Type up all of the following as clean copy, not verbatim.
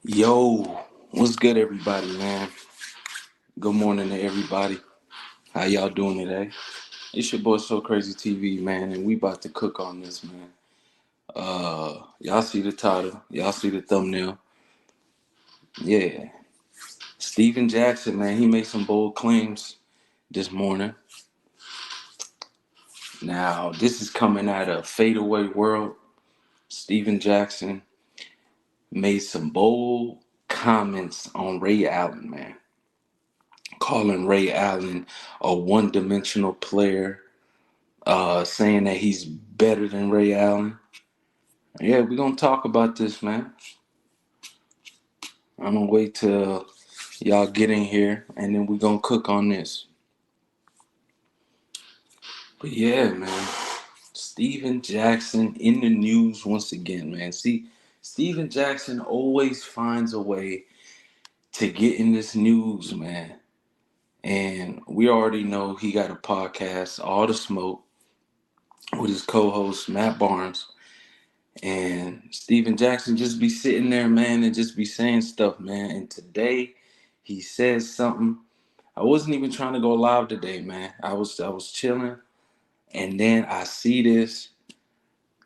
Yo, what's good, everybody, man? Good morning to everybody. How y'all doing today? It's your boy SoKraZyTv, man, and we about to cook on this, man. Y'all see the title, y'all see the thumbnail. Yeah, Steven Jackson, man, he made some bold claims this morning. Now, this is coming out of Fadeaway World. Steven Jackson made some bold comments on Ray Allen, man, calling Ray Allen a one-dimensional player, saying that he's better than Ray Allen. Yeah, we're gonna talk about this, man. I'm gonna wait till y'all get in here and then we're gonna cook on this. But yeah, man. Steven Jackson in the news once again, man. See, Steven Jackson always finds a way to get in this news, man. And we already know he got a podcast, All the Smoke, with his co-host Matt Barnes. And Steven Jackson just be sitting there, man, and just be saying stuff, man. And today he says something. I wasn't even trying to go live today, man. I was chilling, and then I see this,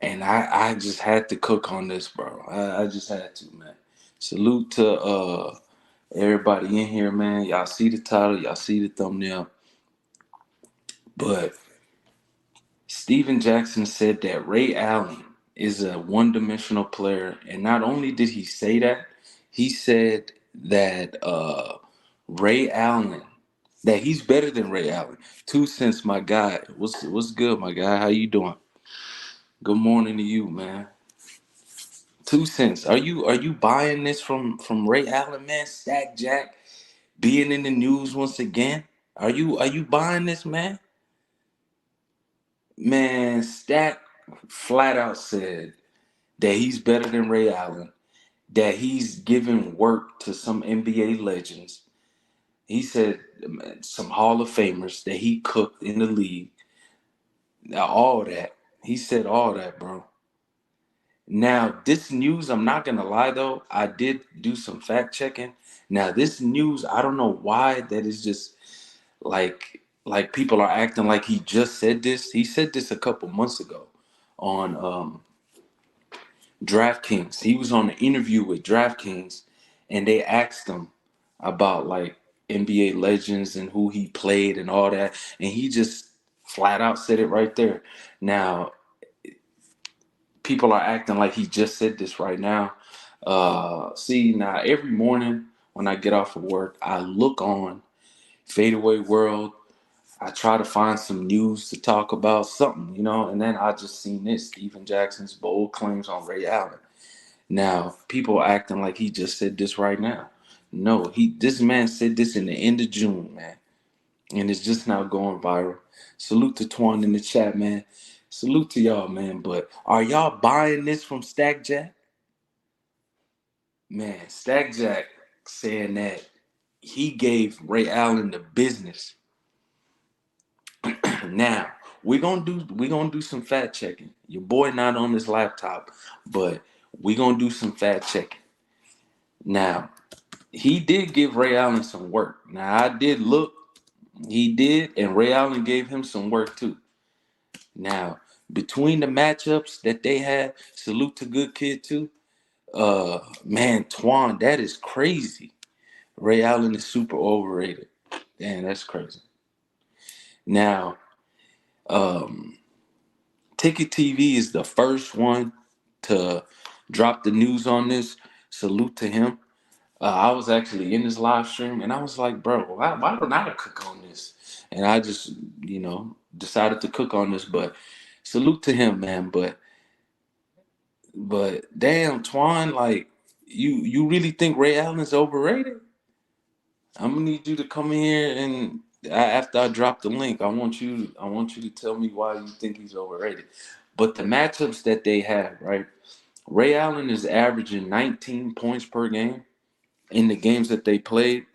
and I just had to cook on this, bro. I just had to, man. Salute to everybody in here, man. Y'all see the title, y'all see the thumbnail. But Steven Jackson said that Ray Allen is a one-dimensional player, and not only did he say that, he said that Ray Allen, that he's better than Ray Allen. 2 Cents, my guy. What's good, my guy? How you doing? Good morning to you, man. 2 Cents. Are you buying this from Ray Allen, man? Stack Jack being in the news once again. Are you buying this, man? Man, Stack flat out said that he's better than Ray Allen, that he's given work to some NBA legends. He said some Hall of Famers that he cooked in the league. Now, all that. He said all that, bro. Now, this news, I'm not going to lie, though. I did do some fact checking. Now, this news, I don't know why that is just like people are acting like he just said this. He said this a couple months ago on DraftKings. He was on an interview with DraftKings, and they asked him about like NBA legends and who he played and all that, and he just flat out said it right there. Now, people are acting like he just said this right now. See, now every morning when I get off of work, I look on Fadeaway World. I try to find some news to talk about something, and then I just seen this Steven Jackson's bold claims on Ray Allen. Now, people acting like he just said this right now. No, this man said this in the end of June, man. And it's just now going viral. Salute to Twan in the chat, man. Salute to y'all, man. But are y'all buying this from Stack Jack? Man, Stack Jack saying that he gave Ray Allen the business. Now, we're gonna do some fact checking. Your boy not on this laptop, but we're gonna do some fact checking. Now, he did give Ray Allen some work. Now I did look, he did, and Ray Allen gave him some work too. Now, between the matchups that they had, salute to Good Kid too. Man, Twan, that is crazy. Ray Allen is super overrated. Damn, that's crazy. Now, um, Ticket TV is the first one to drop the news on this. Salute to him. I was actually in this live stream and I was like, bro, why don't I cook on this? And I just, decided to cook on this. But salute to him, man. But damn, Twan, like you really think Ray Allen's overrated? I'm gonna need you to come in here and after I drop the link, I want you to tell me why you think he's overrated. But the matchups that they have, right? Ray Allen is averaging 19 points per game in the games that they played.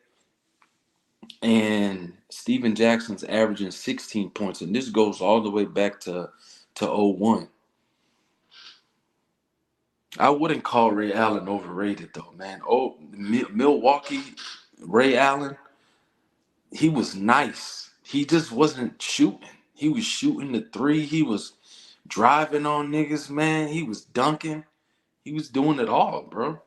And Steven Jackson's averaging 16 points, and this goes all the way back to '01. I wouldn't call Ray Allen overrated though, man. Oh, Milwaukee, Ray Allen, he was nice. He just wasn't shooting. He was shooting the three. He was driving on niggas, man. He was dunking. He was doing it all, bro.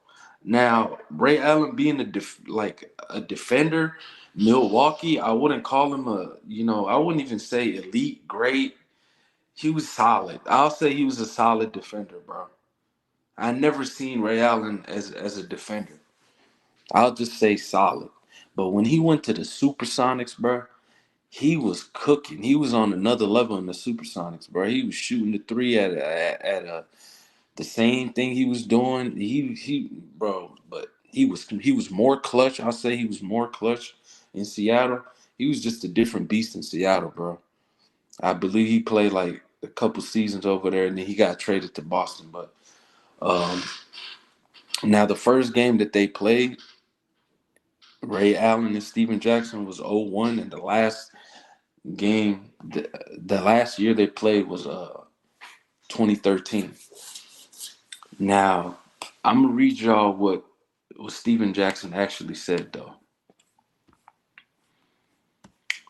Now, Ray Allen being like a defender, Milwaukee, I wouldn't call him I wouldn't even say elite, great. He was solid. I'll say he was a solid defender, bro. I never seen Ray Allen as a defender. I'll just say solid. But when he went to the Supersonics, bro, he was cooking. He was on another level in the Supersonics, bro. He was shooting the three at the same thing he was doing. Bro, but he was more clutch. I'll say he was more clutch in Seattle. He was just a different beast in Seattle, bro. I believe he played like a couple seasons over there, and then he got traded to Boston. But um, now the first game that they played, Ray Allen and Steven Jackson was 0-1, and the last game, the last year they played was 2013. Now, I'm gonna read y'all what Steven Jackson actually said though.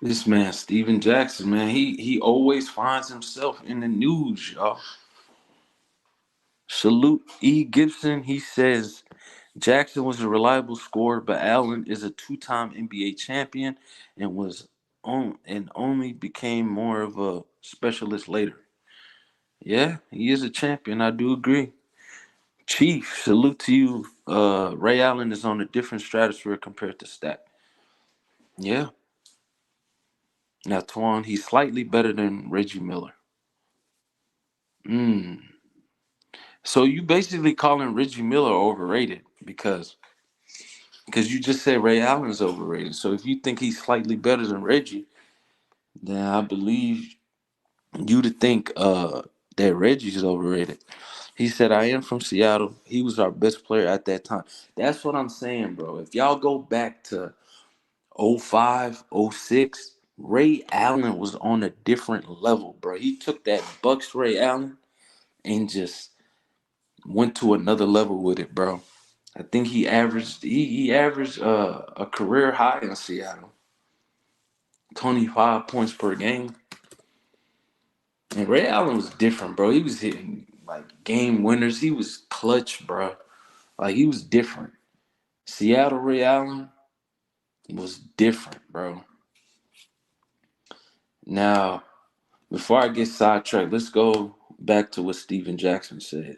This man, Steven Jackson, man, he always finds himself in the news, y'all. Salute E. Gibson. He says Jackson was a reliable scorer, but Allen is a two-time NBA champion and only became more of a specialist later. Yeah, he is a champion. I do agree. Chief, salute to you. Ray Allen is on a different stratosphere compared to Stat. Yeah. Now, Twan, he's slightly better than Reggie Miller. Mm. So you basically calling Reggie Miller overrated because you just said Ray Allen is overrated. So if you think he's slightly better than Reggie, then I believe you to think that Reggie's overrated. He said, I am from Seattle. He was our best player at that time. That's what I'm saying, bro. If y'all go back to '05, '06, Ray Allen was on a different level, bro. He took that Bucks Ray Allen and just went to another level with it, bro. I think he averaged a career high in Seattle, 25 points per game. And Ray Allen was different, bro. He was hitting like game winners. He was clutch, bro. Like he was different. Seattle Ray Allen was different, bro. Now, before I get sidetracked, let's go back to what Steven Jackson said.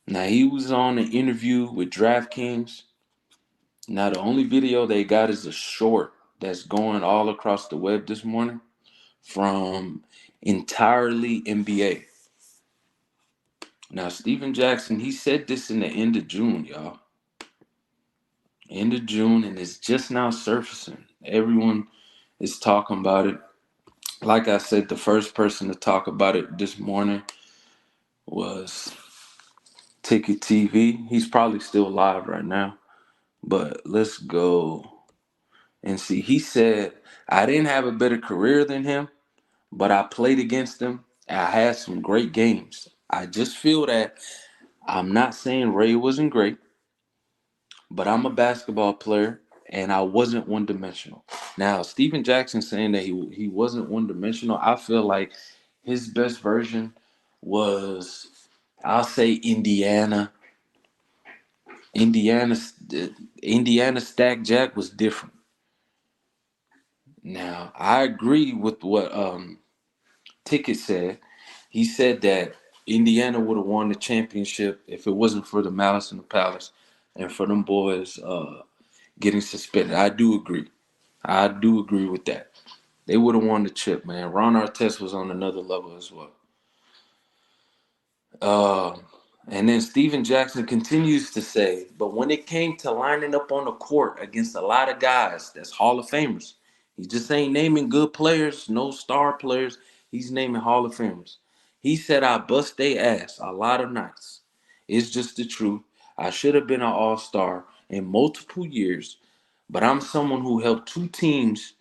Now, he was on an interview with DraftKings. Now, the only video they got is a short that's going all across the web this morning from Entirely NBA. Now, Steven Jackson, he said this in the end of June, y'all. End of June, and it's just now surfacing. Everyone is talking about it. Like I said, the first person to talk about it this morning was Ticket TV. He's probably still live right now. But let's go and see. He said, I didn't have a better career than him, but I played against him. I had some great games. I just feel that I'm not saying Ray wasn't great, but I'm a basketball player and I wasn't one dimensional. Now, Steven Jackson saying that he wasn't one dimensional, I feel like his best version was, I'll say Indiana. Indiana, Indiana Stack Jack was different. Now, I agree with what Ticket said. He said that Indiana would have won the championship if it wasn't for the Malice in the Palace and for them boys getting suspended. I do agree. I do agree with that. They would have won the chip, man. Ron Artest was on another level as well. Uh, and then Steven Jackson continues to say, but when it came to lining up on the court against a lot of guys that's Hall of Famers, he just ain't naming good players, no star players. He's naming Hall of Famers. He said, I bust they ass a lot of nights. It's just the truth. I should have been an all-star in multiple years, but I'm someone who helped two teams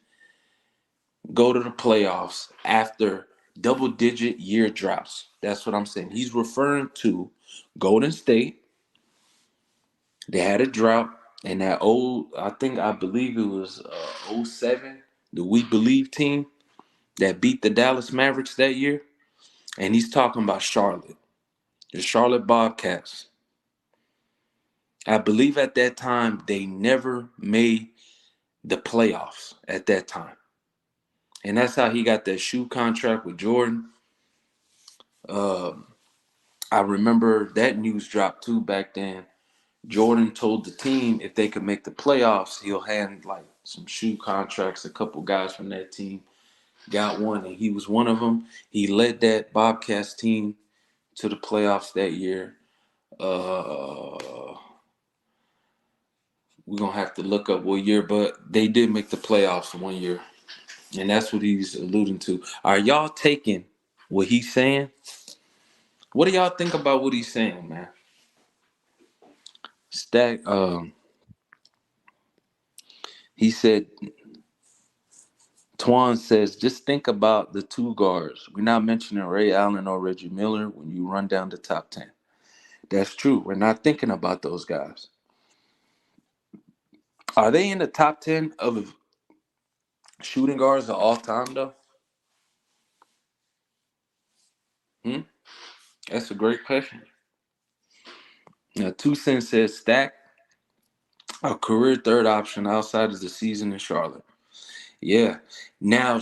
go to the playoffs after double-digit year droughts. That's what I'm saying. He's referring to Golden State, they had a drought, and that I believe it was '07, the We Believe team that beat the Dallas Mavericks that year. And he's talking about Charlotte, the Charlotte Bobcats. I believe at that time they never made the playoffs at that time. And that's how he got that shoe contract with Jordan. I remember that news dropped too back then. Jordan told the team if they could make the playoffs, he'll hand like some shoe contracts. A couple guys from that team got one, and he was one of them. He led that Bobcats team to the playoffs that year. We're gonna have to look up what year, but they did make the playoffs one year, and that's what he's alluding to. Are y'all taking what he's saying? What do y'all think about what he's saying, man? Stack. He said. Twan says, just think about the two guards. We're not mentioning Ray Allen or Reggie Miller when you run down the top 10. That's true. We're not thinking about those guys. Are they in the top 10 of shooting guards of all time, though? Hmm? That's a great question. Now, Two Cents says, Stack, a career third option outside of the season in Charlotte. Yeah. Now,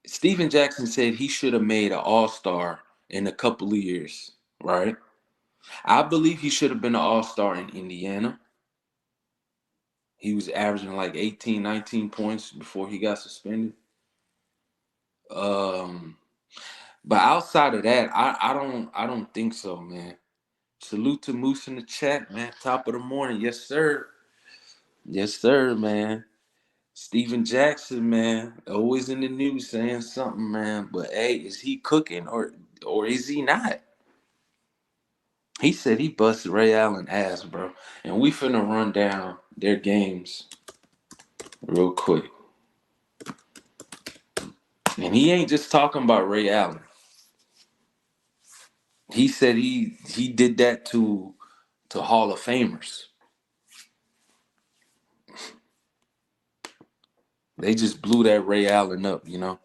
Steven Jackson said he should have made an all-star in a couple of years, right? I believe he should have been an all-star in Indiana. He was averaging like 18, 19 points before he got suspended. Um, but outside of that, I don't think so, man. Salute to Moose in the chat, man. Top of the morning. Yes, sir. Yes, sir, man. Steven Jackson, man. Always in the news saying something, man. But hey, is he cooking or is he not? He said he busted Ray Allen ass, bro. And we finna run down their games real quick. And he ain't just talking about Ray Allen. He said he did that to Hall of Famers. They just blew that Ray Allen up, you know.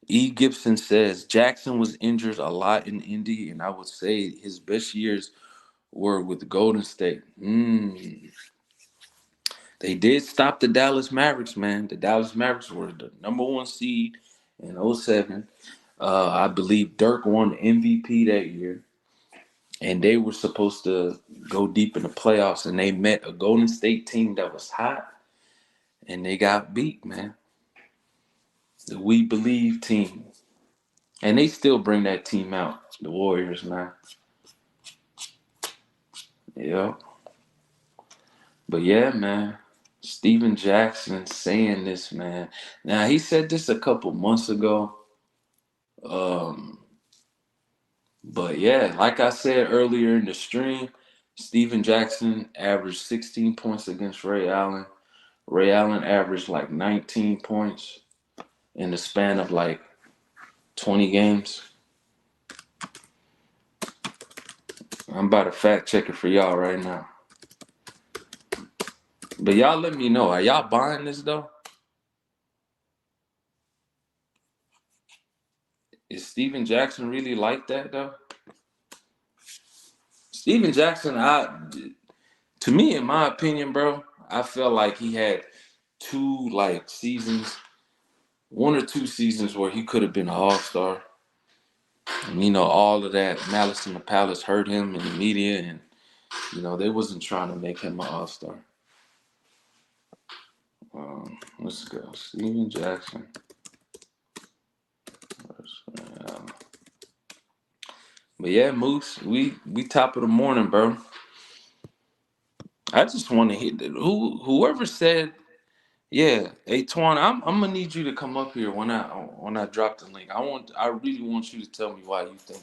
E. Gibson says Jackson was injured a lot in Indy, and I would say his best years were with Golden State. They did stop the Dallas Mavericks, man. The Dallas Mavericks were the number one seed in '07. I believe Dirk won the MVP that year. And they were supposed to go deep in the playoffs, and they met a Golden State team that was hot, and they got beat, man. The We Believe team. And they still bring that team out, the Warriors, man. Yeah. But yeah, man. Steven Jackson saying this, man. Now, he said this a couple months ago. But yeah, like I said earlier in the stream, Steven Jackson averaged 16 points against Ray Allen. Ray Allen averaged like 19 points in the span of like 20 games. I'm about to fact check it for y'all right now. But y'all let me know. Are y'all buying this though? Is Steven Jackson really like that though? Steven Jackson, to me, in my opinion, bro, I felt like he had two like seasons, one or two seasons where he could have been an all-star. And you know, all of that malice in the palace hurt him in the media, and you know, they wasn't trying to make him an all-star. Let's go. Steven Jackson. But yeah, Moose, we top of the morning, bro. I just want to hit whoever said, yeah, hey Twan, I'm gonna need you to come up here when I drop the link. I really want you to tell me why you think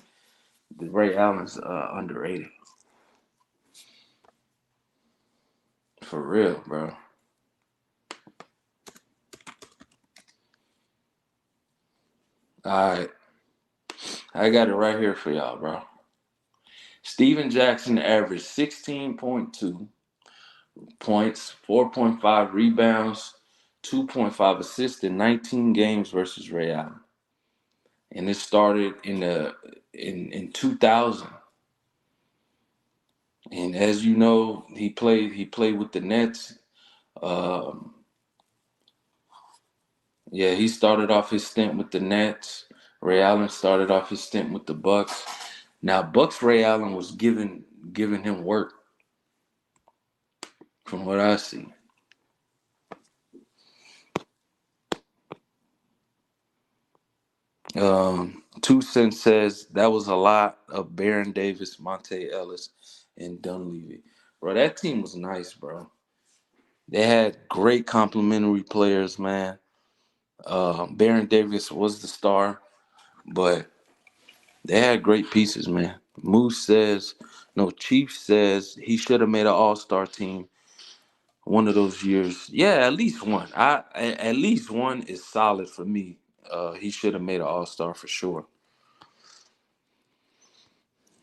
that Ray Allen's underrated. For real, bro. All right. I got it right here for y'all, bro. Steven Jackson averaged 16.2 points, 4.5 rebounds, 2.5 assists in 19 games versus Ray Allen. And it started in 2000. And as you know, he played with the Nets. Um, yeah, he started off his stint with the Nets. Ray Allen started off his stint with the Bucks. Now, Bucks Ray Allen was giving him work, from what I see. Two Cents says that was a lot of Baron Davis, Monte Ellis, and Dunleavy. Bro, that team was nice, bro. They had great complementary players, man. Baron Davis was the star, but they had great pieces, man. Moose says, no, Chief says he should have made an all-star team one of those years. Yeah, at least one. At least one is solid for me. He should have made an all-star for sure.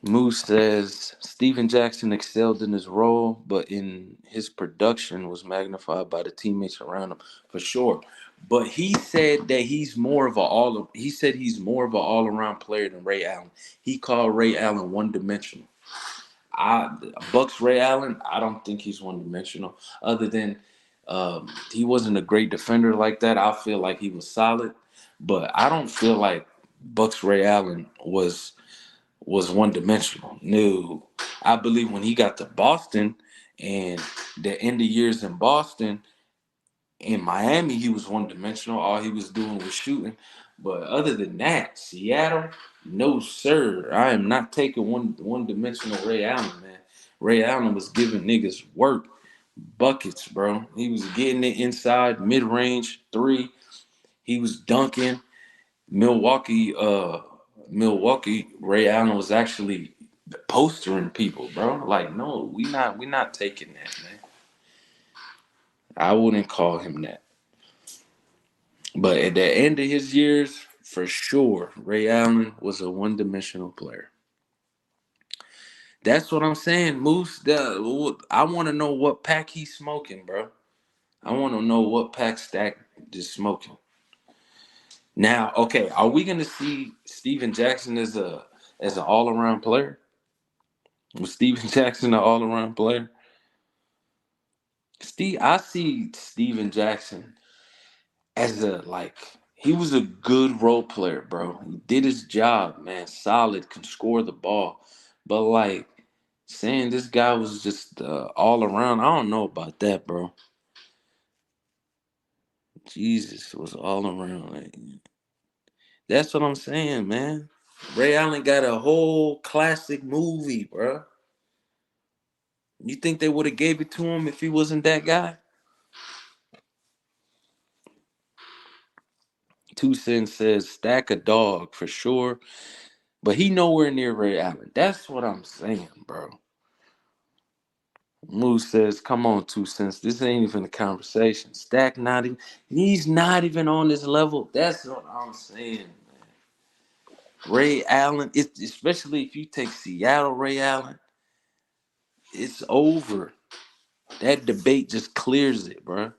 Moose says Steven Jackson excelled in his role, but in his production was magnified by the teammates around him for sure. But he said that he's more of an all around player than Ray Allen. He called Ray Allen one dimensional. I Bucks Ray Allen, I don't think he's one dimensional. Other than he wasn't a great defender like that. I feel like he was solid, but I don't feel like Bucks Ray Allen was one dimensional. No, I believe when he got to Boston and the end of years in Boston, in Miami, he was one dimensional. All he was doing was shooting. But other than that, Seattle, no sir. I am not taking one dimensional Ray Allen, man. Ray Allen was giving niggas work, buckets, bro. He was getting it inside, mid range, three. He was dunking. Milwaukee, Ray Allen was actually postering people, bro. Like, no, we not taking that, man. I wouldn't call him that. But at the end of his years, for sure, Ray Allen was a one-dimensional player. That's what I'm saying, Moose. I want to know what pack he's smoking, bro. I want to know what pack Stack is smoking. Now, okay, are we gonna see Steven Jackson as an all-around player? Was Steven Jackson an all-around player? I see Steven Jackson as he was a good role player, bro. He did his job, man. Solid, can score the ball. But saying this guy was just all around, I don't know about that, bro. Jesus was all around. That's what I'm saying, man. Ray Allen got a whole classic movie, bro. You think they would have gave it to him if he wasn't that guy? Two Cents says stack a dog for sure, but he nowhere near Ray Allen. That's what I'm saying, bro. Moose says, "Come on, Two Cents. This ain't even a conversation. Stack not even. He's not even on this level. That's what I'm saying, man. Ray Allen, especially if you take Seattle Ray Allen, it's over. That debate just clears it, bro.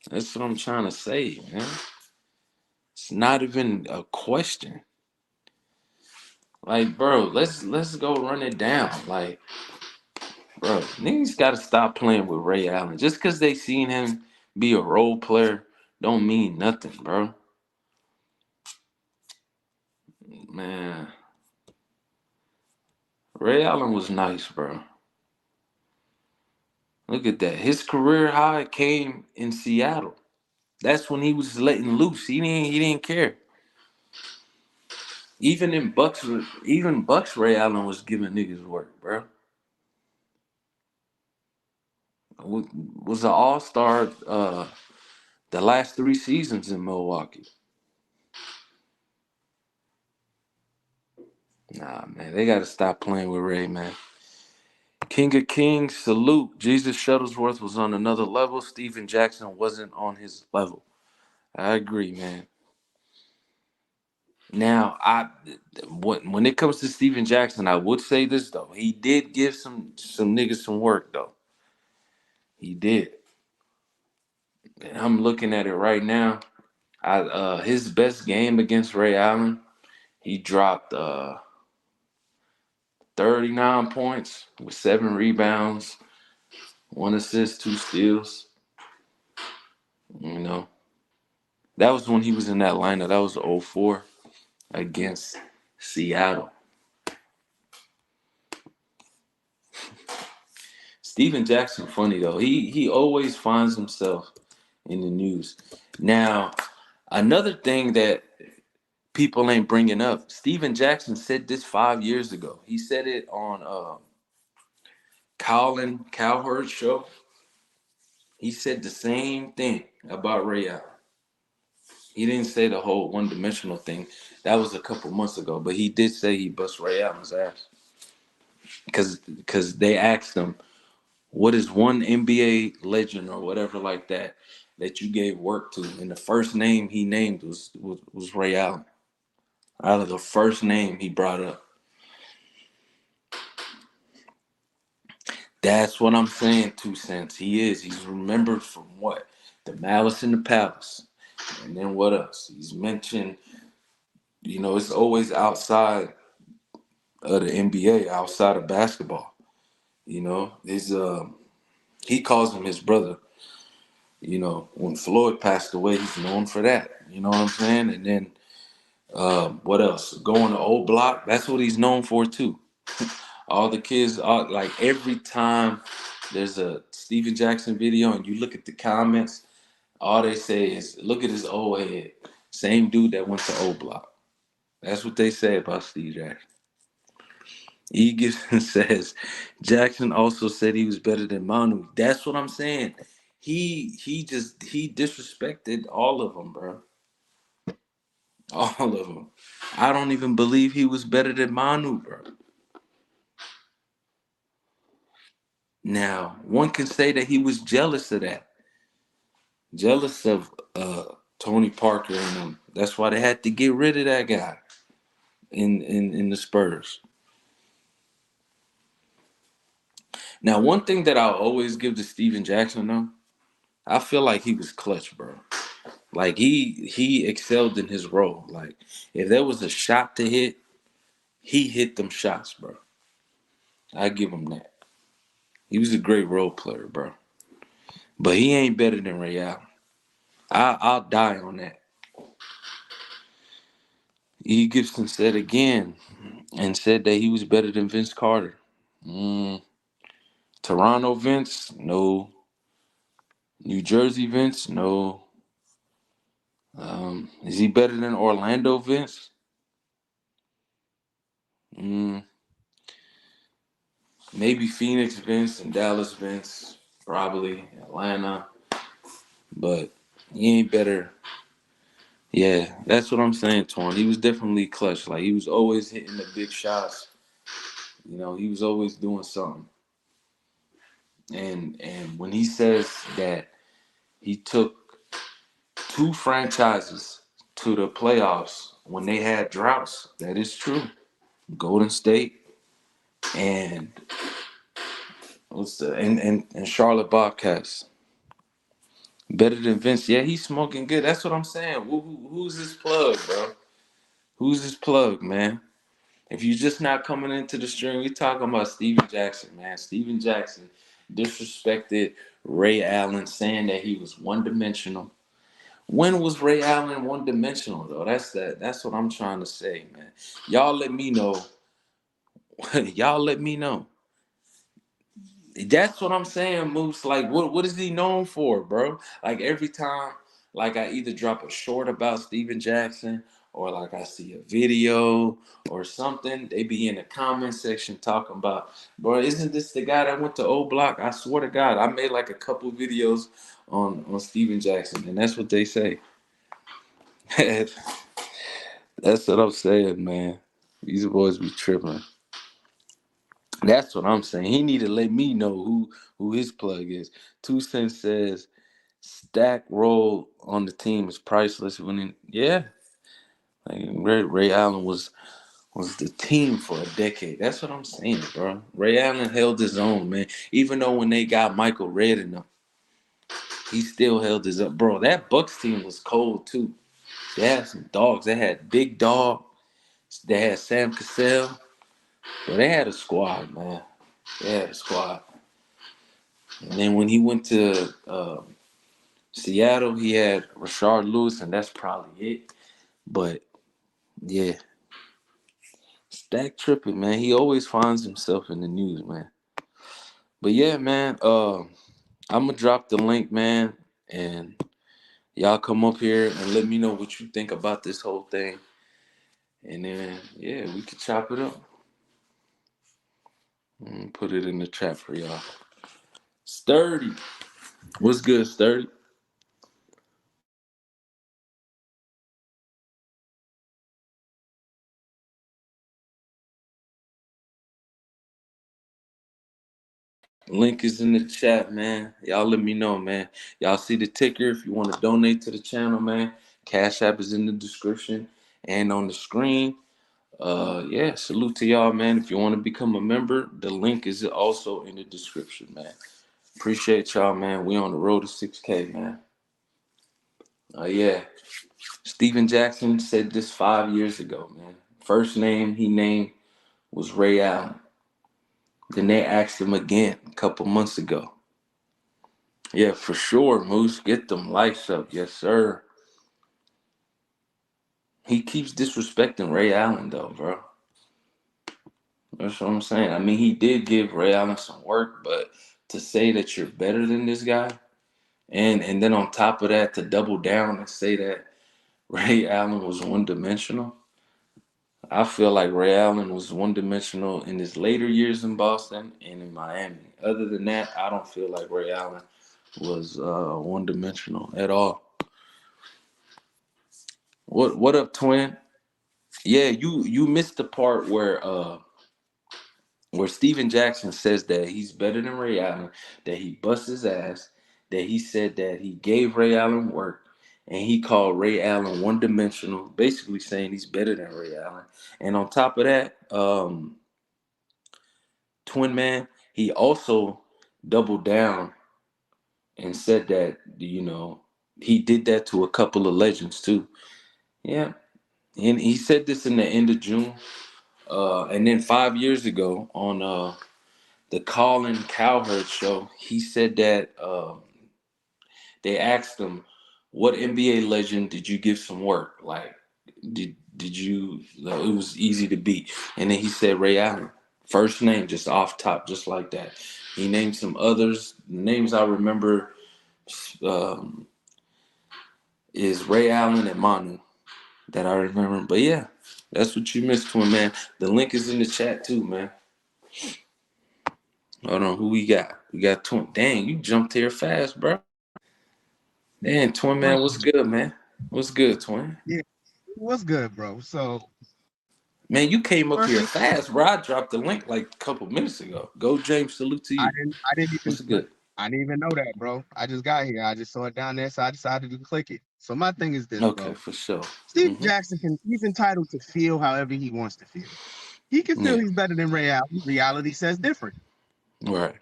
That's what I'm trying to say, man. It's not even a question. Like, bro, let's go run it down. Like, bro, niggas gotta stop playing with Ray Allen. Just cause they seen him be a role player don't mean nothing, bro. Man, Ray Allen was nice, bro. Look at that. His career high came in Seattle. That's when he was letting loose. He didn't care. Even Bucks Ray Allen was giving niggas work, bro. Was an all-star the last 3 seasons in Milwaukee. Nah, man, they got to stop playing with Ray, man. King of Kings, salute. Jesus Shuttlesworth was on another level. Steven Jackson wasn't on his level. I agree, man. Now, when it comes to Steven Jackson, I would say this though. He did give some niggas some work though. He did. And I'm looking at it right now. His best game against Ray Allen, he dropped 39 points with 7 rebounds, 1 assist, 2 steals. You know, that was when he was in that lineup. That was '04 against Seattle. Steven Jackson, funny though. He always finds himself in the news. Now, another thing that people ain't bringing up, Steven Jackson said this 5 years ago. He said it on Colin Cowherd's show. He said the same thing about Ray Allen. He didn't say the whole one-dimensional thing. That was a couple months ago, but he did say he bust Ray Allen's ass. Because they asked him, what is one NBA legend or whatever like that you gave work to? And the first name he named was Ray Allen. Out of the first name he brought up. That's what I'm saying, 2 Cents. He's remembered from what? The Malice in the Palace. And then what else? He's mentioned, it's always outside of the NBA, outside of basketball. He calls him his brother. When Floyd passed away, he's known for that. You know what I'm saying? And then what else? Going to Old Block, that's what he's known for too. All the kids, like every time there's a Steven Jackson video and you look at the comments, all they say is, look at his old head. Same dude that went to Old Block. That's what they say about Steve Jackson. E. Gibson says, Jackson also said he was better than Manu. That's what I'm saying. He disrespected all of them, bro. All of them. I don't even believe he was better than Manu, bro. Now, one can say that he was jealous of that. Jealous of Tony Parker and them. That's why they had to get rid of that guy in the Spurs. Now, one thing that I'll always give to Steven Jackson, though, I feel like he was clutch, bro. Like he excelled in his role. Like if there was a shot to hit, he hit them shots, bro. I give him that. He was a great role player, bro. But he ain't better than Ray Allen. I'll die on that. E. Gibson said again and said that he was better than Vince Carter. Toronto Vince, no. New Jersey Vince, no. Is he better than Orlando Vince? Maybe Phoenix Vince and Dallas Vince, probably Atlanta, but he ain't better. Yeah, that's what I'm saying, Torn. He was definitely clutch. Like he was always hitting the big shots. He was always doing something. And when he says that he took two franchises to the playoffs when they had droughts, that is true. Golden State and and Charlotte Bobcats. Better than Vince. Yeah, he's smoking good. That's what I'm saying. Who's his plug, bro? Who's his plug, man? If you're just not coming into the stream, we talking about Steven Jackson, man. Steven Jackson disrespected Ray Allen, saying that he was one-dimensional. When was Ray Allen one-dimensional, though? That's what I'm trying to say, man. Y'all let me know. Y'all let me know. That's what I'm saying, Moose. Like, what is he known for, bro? Like every time, like I either drop a short about Steven Jackson or like I see a video or something, they be in the comment section talking about, bro, isn't this the guy that went to O Block? I swear to God, I made like a couple videos on Steven Jackson, and that's what they say. That's what I'm saying, man. These boys be tripping. That's what I'm saying. He need to let me know who his plug is. 2 Cents says stack role on the team is priceless. Yeah, Like Ray Allen was the team for a decade. That's what I'm saying, bro. Ray Allen held his own, man. Even though when they got Michael Redd in them, he still held his up, bro. That Bucks team was cold too. They had some dogs. They had Big Dog. They had Sam Cassell. But they had a squad, man. They had a squad. And then when he went to Seattle, he had Rashard Lewis, and that's probably it. But yeah, Stack tripping, man. He always finds himself in the news, man. But yeah, man. I'm gonna drop the link, man, and y'all come up here and let me know what you think about this whole thing. And then yeah, we could chop it up. Put it in the chat for y'all. Sturdy. What's good, Sturdy? Link is in the chat, man. Y'all let me know, man. Y'all see the ticker if you want to donate to the channel, man. Cash App is in the description and on the screen. Yeah, salute to y'all, man. If you want to become a member, the link is also in the description, man. Appreciate y'all, man. We on the road to 6K, man. Yeah. Steven Jackson said this 5 years ago, man. First name he named was Ray Allen. Then they asked him again a couple months ago. Yeah, for sure, Moose. Get them lights up. Yes, sir. He keeps disrespecting Ray Allen, though, bro. That's what I'm saying. I mean, he did give Ray Allen some work, but to say that you're better than this guy, and then on top of that, to double down and say that Ray Allen was one dimensional. I feel like Ray Allen was one dimensional in his later years in Boston and in Miami. Other than that, I don't feel like Ray Allen was one dimensional at all. What up, twin? Yeah, you missed the part where Steven Jackson says that he's better than Ray Allen, that he busts his ass, that he said that he gave Ray Allen work, and he called Ray Allen one dimensional, basically saying he's better than Ray Allen. And on top of that, Twin Man, he also doubled down and said that, he did that to a couple of legends too. Yeah. And he said this in the end of June. And then 5 years ago on the Colin Cowherd show, he said that they asked him, "What NBA legend did you give some work? Like, did you? It was easy to beat." And then he said Ray Allen, first name, just off top, just like that. He named some others. The names I remember um, is Ray Allen and Manu that I remember. But yeah, that's what you missed, twin man. The link is in the chat too, man. Hold on, who we got? We got Twin. Dang, you jumped here fast, bro. Damn, Twin Bro, man, what's good, man? What's good, Twin? yeah, what's good, bro? So, Man, you came up first here thing, fast, bro. I dropped the link like a couple minutes ago. Go, James. Salute to you. What's good? I didn't even know that, bro. I just got here. I just saw it down there, so I decided to click it. So my thing is this, Okay, bro. for sure. Steve Mm-hmm. Jackson he's entitled to feel however he wants to feel. He can feel Yeah. he's better than Ray Allen. Reality says different. Right.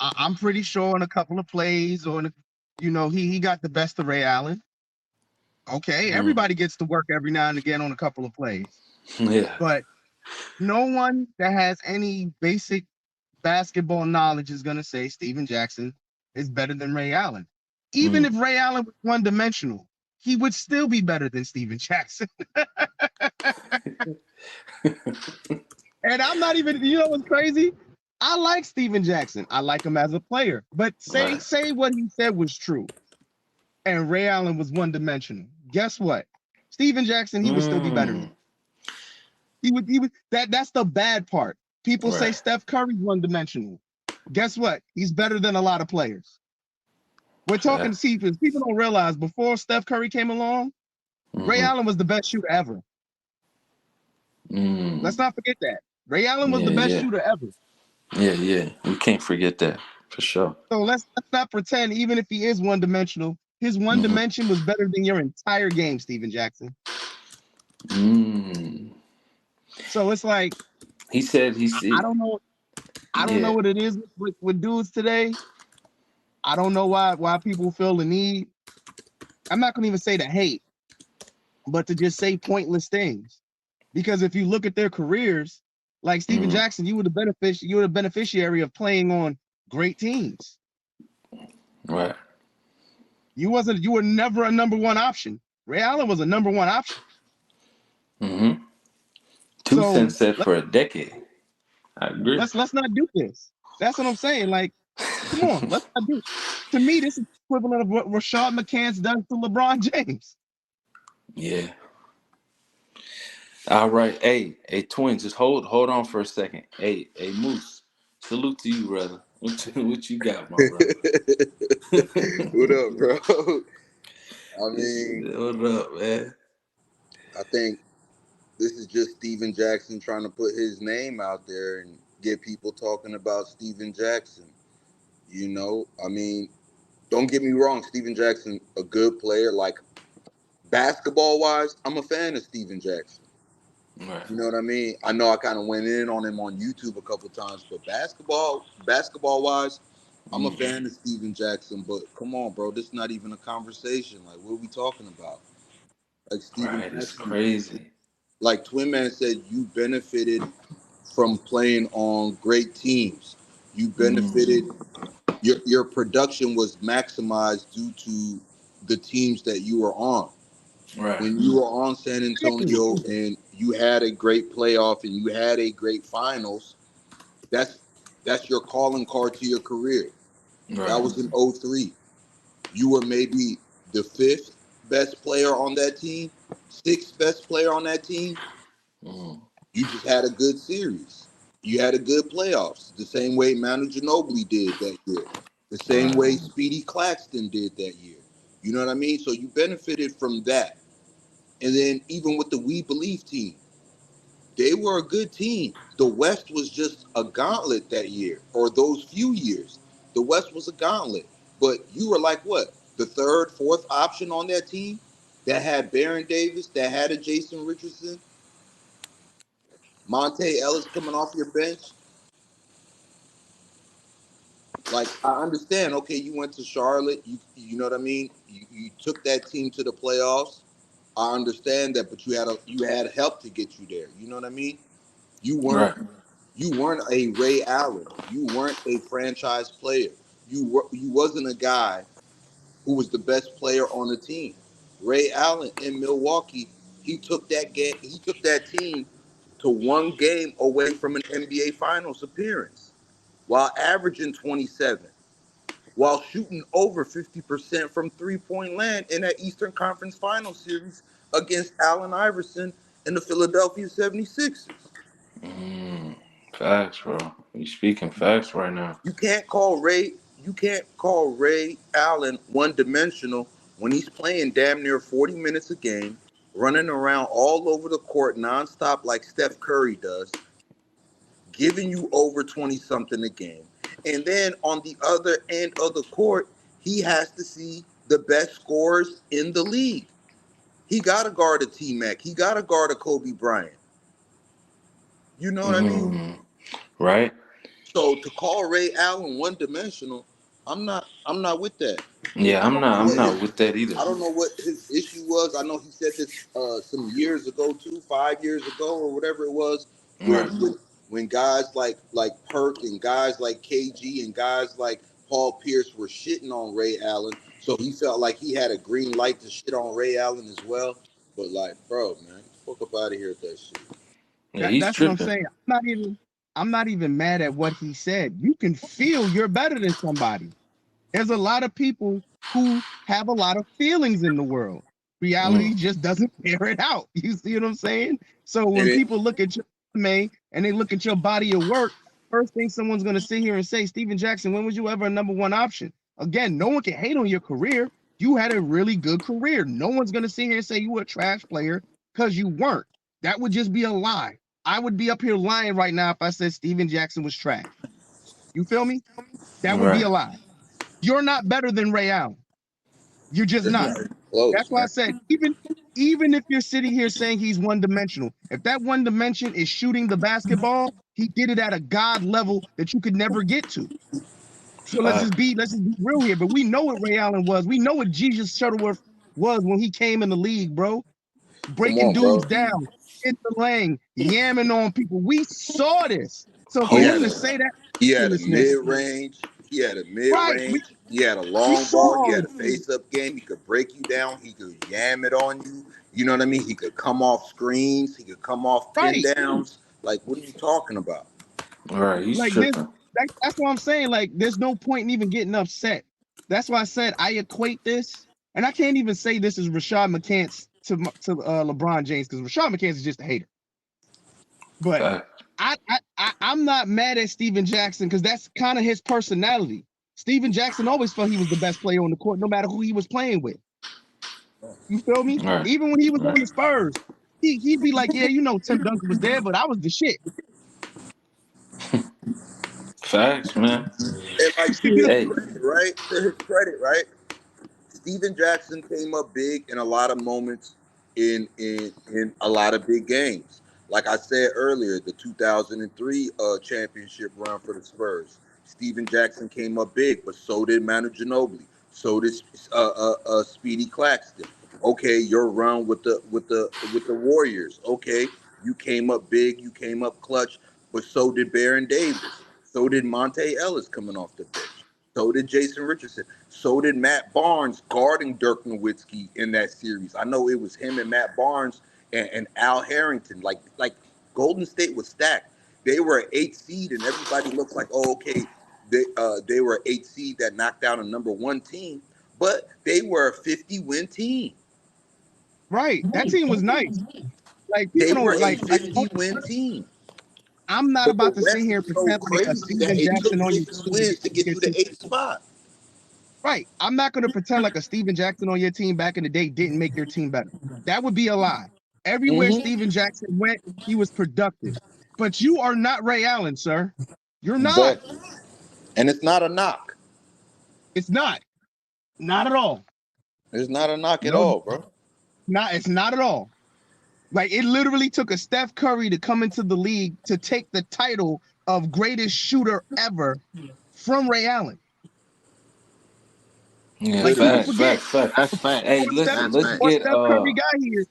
I'm pretty sure in a couple of plays or he got the best of Ray Allen. Okay, Mm. everybody gets to work every now and again on a couple of plays, Yeah. but no one that has any basic basketball knowledge is going to say Steven Jackson is better than Ray Allen. Even Mm. if Ray Allen was one dimensional, he would still be better than Steven Jackson. And I'm not even, you know what's crazy? I like Steven Jackson. I like him as a player. But say Right. say what he said was true and Ray Allen was one dimensional. Guess what? Steven Jackson, he would still be better than Mm. him. He would that's the bad part. People say Right. Steph Curry's one dimensional. Guess what? He's better than a lot of players. We're talking Facts. secrets. People don't realize before Steph Curry came along, Ray Mm-hmm. Allen was the best shooter ever. Mm. Let's not forget that. Ray Allen was Yeah. the best Yeah. shooter ever. Yeah. Yeah. We can't forget that for sure. So let's not pretend, even if he is one dimensional, his one Mm-hmm. dimension was better than your entire game, Steven Jackson. Mm. So it's like He said he I see. don't know. I don't know Yeah. what it is with dudes today. I don't know why people feel the need. I'm not gonna even say to hate, but to just say pointless things. Because if you look at their careers, like Steven Mm. Jackson, you were the beneficiary of playing on great teams. Right. You were never a number one option. Ray Allen was a number one option. Mm-hmm. Two So cents said for a decade. I agree. let's not do this. That's what I'm saying. Like, come on, let's not do. To me, this is equivalent of what Rashad McCants does to LeBron James. Yeah. All right. Hey, twin, just hold on for a second. Hey, Moose. Salute to you, brother. What you got, my brother? What up, bro? I mean, What up, man? I think this is just Steven Jackson trying to put his name out there and get people talking about Steven Jackson. I mean, don't get me wrong, Steven Jackson, a good player. Like basketball wise, I'm a fan of Steven Jackson. Right. You know what I mean? I know I kind of went in on him on YouTube a couple times, but basketball wise, I'm a Mm. fan of Steven Jackson. But come on, bro, this is not even a conversation. Like, what are we talking about? Like Steven Right. It's Jackson, crazy. like Twin Man said, you benefited from playing on great teams. You benefited. Mm. Your production was maximized due to the teams that you were on. Right. When you were on San Antonio and you had a great playoff and you had a great finals, that's that's your calling card to your career. That Right. was in '03. You were maybe the fifth best player on that team, sixth best player on that team. Mm. You just had a good series. You had a good playoffs. The same way Manu Ginobili did that year. The same Right. way Speedy Claxton did that year. You know what I mean? So you benefited from that. And then even with the We Believe team, they were a good team. The West was just a gauntlet that year, or those few years. The West was a gauntlet. But you were like what? The third, fourth option on that team that had Baron Davis, that had a Jason Richardson, Monte Ellis coming off your bench. Like I understand, okay, you went to Charlotte, you know what I mean? You took that team to the playoffs. I understand that, but you had help to get you there. You know what I mean? You weren't Right. you weren't a Ray Allen. You weren't a franchise player. You wasn't a guy who was the best player on the team. Ray Allen in Milwaukee, he took that team to one game away from an NBA Finals appearance while averaging 27, while shooting over 50% from three-point land in that Eastern Conference Finals series against Allen Iverson and the Philadelphia 76ers. Mm. Facts, bro. You speaking facts right now. You can't call Ray Allen one dimensional when he's playing damn near 40 minutes a game, running around all over the court nonstop like Steph Curry does, giving you over 20 something a game. And then on the other end of the court, he has to see the best scorers in the league. He got to guard a T Mac. He got to guard a Kobe Bryant. You know what I mean? Mm. Right. So to call Ray Allen one dimensional, I'm not with that. Yeah. I I'm don't not. know I'm what not with that either. I don't know what his issue was. I know he said this some years ago too, 5 years ago or whatever it was, where Right. when guys like Perk and guys like KG and guys like Paul Pierce were shitting on Ray Allen, so he felt like he had a green light to shit on Ray Allen as well. But like, bro, man, fuck up out of here with that shit. Yeah. He's That's what I'm tripping. saying. I'm not even mad at what he said. You can feel you're better than somebody. There's a lot of people who have a lot of feelings in the world. Reality Mm. just doesn't bear it out. You see what I'm saying? So And when it, people look at your resume and they look at your body of work, first thing someone's gonna sit here and say, Steven Jackson, when was you ever a number one option? Again, no one can hate on your career. You had a really good career. No one's gonna sit here and say you were a trash player because you weren't. That would just be a lie. I would be up here lying right now if I said Steven Jackson was trash. You feel me? That would be Right. a lie. You're not better than Ray Allen. You're just not. Close, That's why I man. said even if you're sitting here saying he's one dimensional, if that one dimension is shooting the basketball, he did it at a god level that you could never get to. So let's just be real here. But we know what Ray Allen was. We know what Jesus Shuttleworth was when he came in the league, bro. Come Breaking on, dudes bro. down, in the lane, yamming on people. We saw this. So for He Who? had him to a say that he had a foolishness, mid range. He had a mid right? range. He had a We long saw ball. He all had of a this. face up game. He could break you down. He could yam it on you. You know what I mean? He could come off screens. He could come off pin Right. downs. Like, what are you talking about? All right, he's Like this, tripping. that's what I'm saying. Like, there's no point in even getting upset. That's why I said I equate this, and I can't even say this is Rashad McCants to LeBron James because Rashad McCants is just a hater. But Fact. I'm not mad at Steven Jackson because that's kind of his personality. Steven Jackson always felt he was the best player on the court, no matter who he was playing with. You feel me? All right, Even when he was all on right. the Spurs, he'd be like, "Yeah, Tim Duncan was there, but I was the shit." Facts, man. And like to You know? his Hey, credit, right? To his credit, right? Steven Jackson came up big in a lot of moments in a lot of big games. Like I said earlier, the 2003 championship run for the Spurs. Steven Jackson came up big, but so did Manu Ginobili. So did Speedy Claxton. Okay, your run with the Warriors. Okay, you came up big, you came up clutch, but so did Baron Davis. So did Monte Ellis coming off the bench. So did Jason Richardson. So did Matt Barnes guarding Dirk Nowitzki in that series. I know it was him and Matt Barnes and Al Harrington. Like Golden State was stacked. They were an 8 seed, and everybody looked like, oh, okay, they were an 8 seed that knocked out a number 1 team, but they were a 50-win team. Right. That team was nice. Like They people were don't a like. 50-win team. I'm not But about the to sit West here and was so pretend like a crazy that Steven it took Jackson on your 50 team wins to get you gets you. the 8th spot. Right. I'm not going to pretend like a Steven Jackson on your team back in the day didn't make your team better. That would be a lie. Everywhere Mm-hmm. Steven Jackson went, he was productive. But you are not Ray Allen, sir. You're not. But and it's not a knock. It's not. Not at all. It's not a knock at No, all, bro. not. It's not at all. Like it literally took a Steph Curry to come into the league to take the title of greatest shooter ever from Ray Allen. yeah, Like people Literally. facts, forget facts, facts. That's fact. Hey, listen, That's let's fact. before get Steph Curry got here,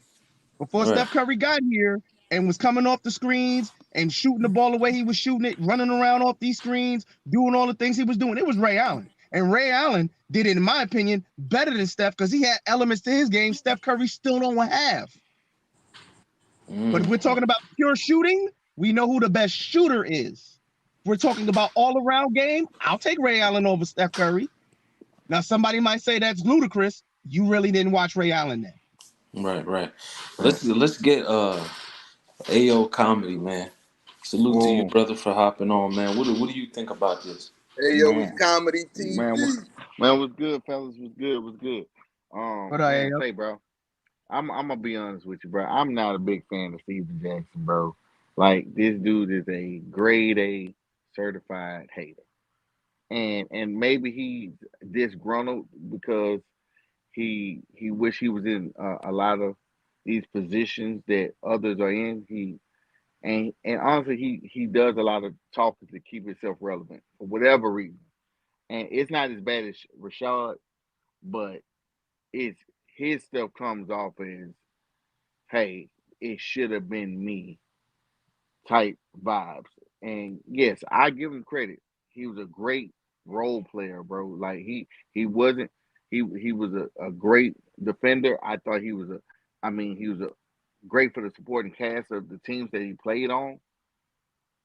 before right. Steph Curry got here and was coming off the screens and shooting the ball the way he was shooting it, running around off these screens, doing all the things he was doing, it was Ray Allen. And Ray Allen did it, in my opinion, better than Steph because he had elements to his game Steph Curry still don't have. But if we're talking about pure shooting, we know who the best shooter is. If we're talking about all around game, I'll take Ray Allen over Steph Curry. Now, somebody might say that's ludicrous. You really didn't watch Ray Allen then. Right, right. Let's get AO comedy, man. Salute to you, Whoa, brother, for hopping on, man. What do you think about this? Hey yo, it's man, comedy man, TV. man, was good, fellas. Was good, was good. But Man, say, bro, I'm gonna be honest with you, bro. I'm not a big fan of Steven Jackson, bro. Like this dude is a grade A certified hater, and maybe he's disgruntled because he wish he was in a lot of these positions that others are in. And honestly, he does a lot of talking to keep himself relevant for whatever reason. And it's not as bad as Rashad, but it's his stuff comes off as, "Hey, it should have been me" type vibes. And yes, I give him credit. He was a great role player, bro. Like he wasn't he was a great defender. I thought he was a I mean he was a great for the supporting cast of the teams that he played on.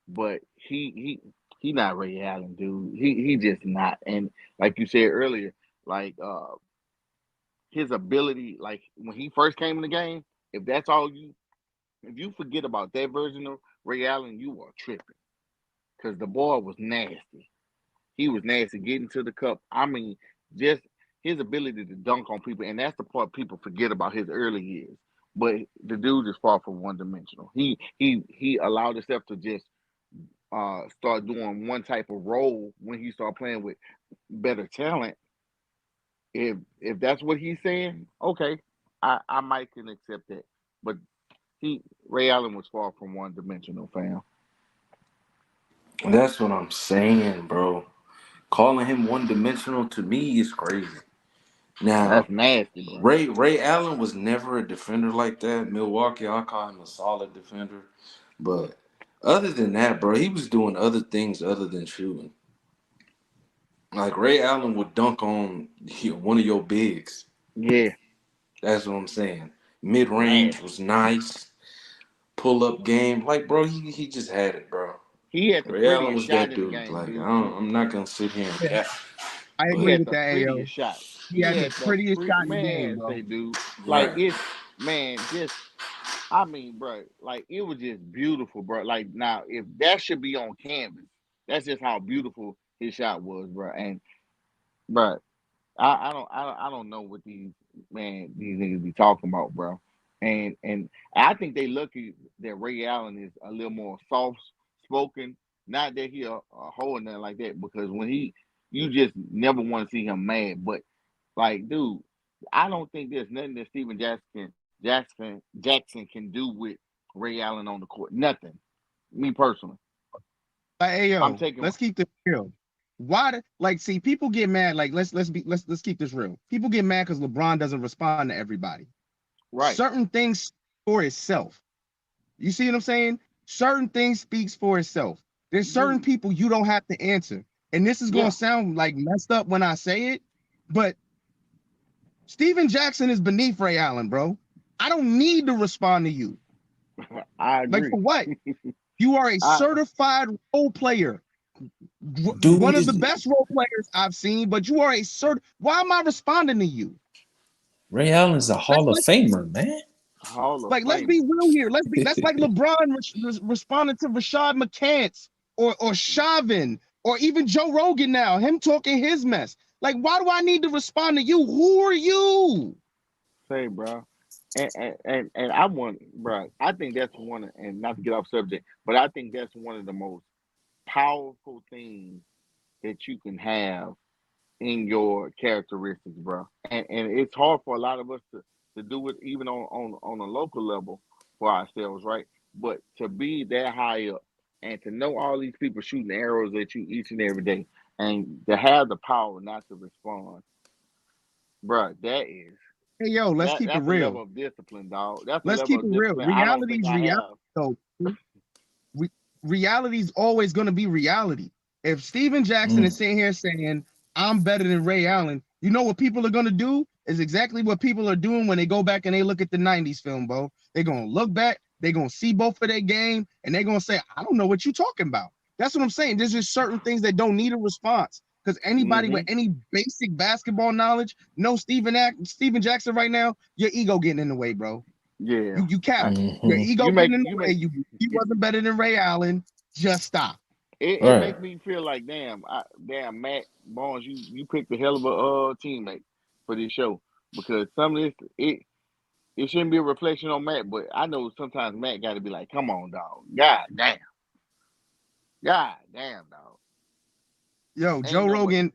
But he not Ray Allen, dude. He just not. And like you said earlier, like his ability, like when he first came in the game, if that's all you if you forget about that version of Ray Allen, you are tripping. Cause the boy was nasty. He was nasty getting to the cup. I mean, just his ability to dunk on people, and that's the part people forget about his early years. But the dude is far from one dimensional. He allowed himself to just start doing one type of role when he started playing with better talent. if that's what he's saying, okay, I might can accept that. But he Ray Allen was far from one dimensional, fam. That's what I'm saying, bro. Calling him one dimensional to me is crazy. That's Now, nasty, bro. Ray Allen was never a defender like that. Milwaukee, I call him a solid defender. But other than that, bro, he was doing other things other than shooting. Like Ray Allen would dunk on one of your bigs. Yeah, That's what I'm saying. Mid range nasty. was nice. Pull up game, like bro, he just had it, bro. He had the Ray Allen prettiest was shot that in the dude. game, Like dude. I'm not gonna sit here and Yeah, cap, I He but agree had with the that, AO. prettiest shot. He He had the had the prettiest pre shot in the game, man, bro. say, dude, like right. it's man, just I mean, bro, like it was just beautiful, bro. Like now, if that should be on canvas, that's just how beautiful his shot was, bro. And bro, I don't know what these niggas be talking about, bro. And I think they lucky that Ray Allen is a little more soft spoken. Not that he a hoe or nothing like that, because when you just never want to see him mad. But like, dude, I don't think there's nothing that Steven Jackson can do with Ray Allen on the court. Nothing. Me personally, Like, hey, I'm yo, taking let's keep this real. Like, see, people get mad. Like, let's keep this real. People get mad because LeBron doesn't respond to everybody. right. Certain things for itself. You see what I'm saying? Certain things speaks for itself. There's certain Dude, people you don't have to answer. And this is gonna yeah, sound like messed up when I say it, but Steven Jackson is beneath Ray Allen, bro. I don't need to respond to you. I Like agree. for what? You are a I certified role player. One Dude of the is best role players I've seen, but you are a cert. Why am I responding to you? Ray Allen's a That's Hall of like, Famer, man. Hall of let's be Famer. real here. That's like LeBron responding to Rashad McCants or Shavin or even Joe Rogan now, him talking his mess. Like, why do I need to respond to you? Who are you? Say, bro. And I want, bro. I think that's and not to get off subject, but I think that's one of the most powerful things that you can have in your characteristics, bro. And it's hard for a lot of us to do it even on a local level for ourselves, right? But to be that high up and to know all these people shooting arrows at you each and every day and to have the power not to respond, bro, Hey, yo, let's keep it that's a real. level of discipline, dog. That's a Let's level keep it of real. discipline I don't think Reality's I reality, have. though. Re- Reality's always going to be reality. If Steven Jackson is Mm. sitting here saying, I'm better than Ray Allen, you know what people are going to do is exactly what people are doing when they go back and they look at the 90s film, bro. They're going to look back, they're going to see both of their game, and they're going to say, I don't know what you're talking about. That's what I'm saying. There's just certain things that don't need a response. Because anybody with Hmm. any basic basketball knowledge knows Steven Jackson right now, your ego getting in the way, bro. Yeah. You I, capping. Your Hmm. ego you getting make in the you way. make He it, wasn't better than Ray Allen. Just stop. it Right. make me feel like damn Matt Barnes, you picked a hell of a teammate for this show because some of this it shouldn't be a reflection on Matt, but I know sometimes Matt got to be like, come on, dog, god damn, dog, Yo, ain't no way.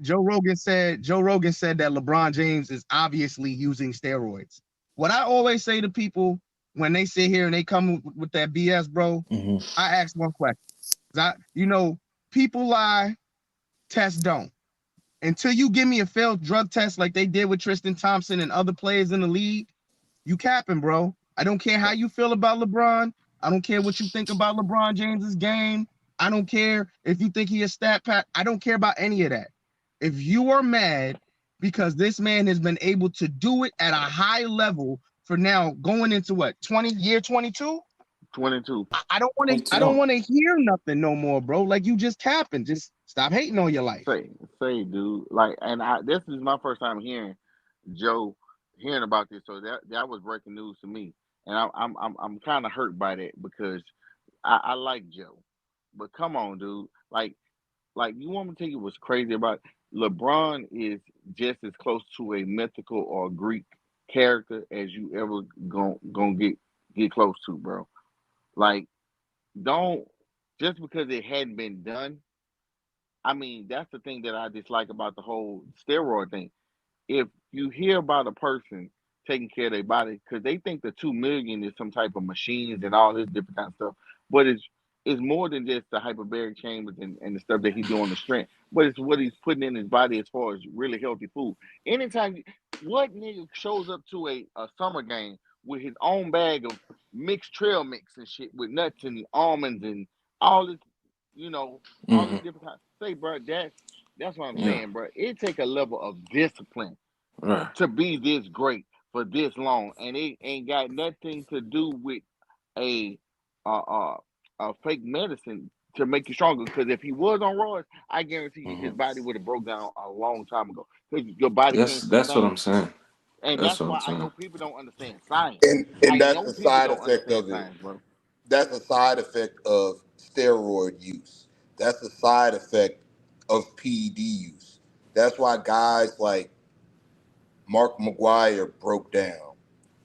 Joe Rogan said that LeBron James is obviously using steroids. What I always say to people when they sit here and they come with that BS, bro, Hmm. I ask one question. People lie, tests don't. Until you give me a failed drug test like they did with Tristan Thompson and other players in the league, you capping, bro. I don't care how you feel about LeBron. I don't care what you think about LeBron James's game. I don't care if you think he is stat pat. I don't care about any of that. If you are mad because this man has been able to do it at a high level for now going into what 22, 22. I don't want to hear nothing no more, bro. Like you just capping. Just stop hating on your life. Say, dude, like, and this is my first time Joe hearing about this, so that was breaking news to me, and I'm kind of hurt by that because I like Joe, but come on, dude, like you want me to tell you what's crazy about LeBron is just as close to a mythical or Greek character as you ever gonna get close to, bro. Like, don't just because it hadn't been done. I mean, that's the thing that I dislike about the whole steroid thing. If you hear about a person taking care of their body because they think the 2 million is some type of machines and all this different kind of stuff. But it's more than just the hyperbaric chambers and the stuff that he do on the strength, but it's what he's putting in his body as far as really healthy food. Anytime, what nigga shows up to a summer game with his own bag of mixed trail mix and shit with nuts and almonds and all this, all Mm-hmm. these different kinds. Say, bro, that's what I'm Yeah. saying, bro. It take a level of discipline Right. to be this great for this long, and it ain't got nothing to do with a uh, uh, a fake medicine to make you stronger. Because if he was on roids, I guarantee you his Mm-hmm. body would have broke down a long time ago. Because your body can't That's what sustain I'm it, saying. and That's that's what I'm why I saying. know people don't understand science. And I that's know the people side don't effect understand of it. science, bro. That's a side effect of steroid use. That's a side effect of PED use. That's why guys like Mark McGuire broke down.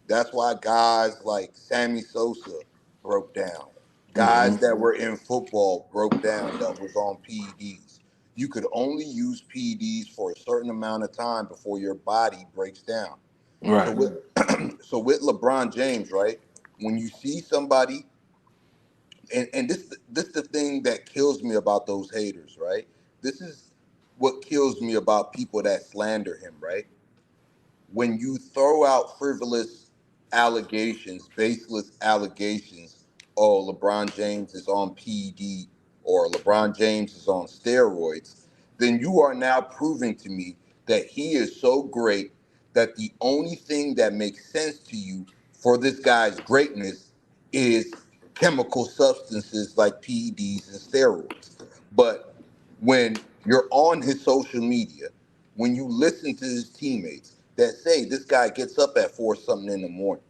That's why guys like Sammy Sosa broke down. Guys Mm-hmm. that were in football broke down that was on PEDs. You could only use PEDs for a certain amount of time before your body breaks down. So Right. with so with LeBron James, right? When you see somebody, and this the thing that kills me about those haters, right? This is what kills me about people that slander him, right? When you throw out frivolous allegations, baseless allegations, oh, LeBron James is on PD or LeBron James is on steroids, then you are now proving to me that he is so great that the only thing that makes sense to you for this guy's greatness is chemical substances like PEDs and steroids. But when you're on his social media, when you listen to his teammates that say this guy gets up at 4 something in the morning,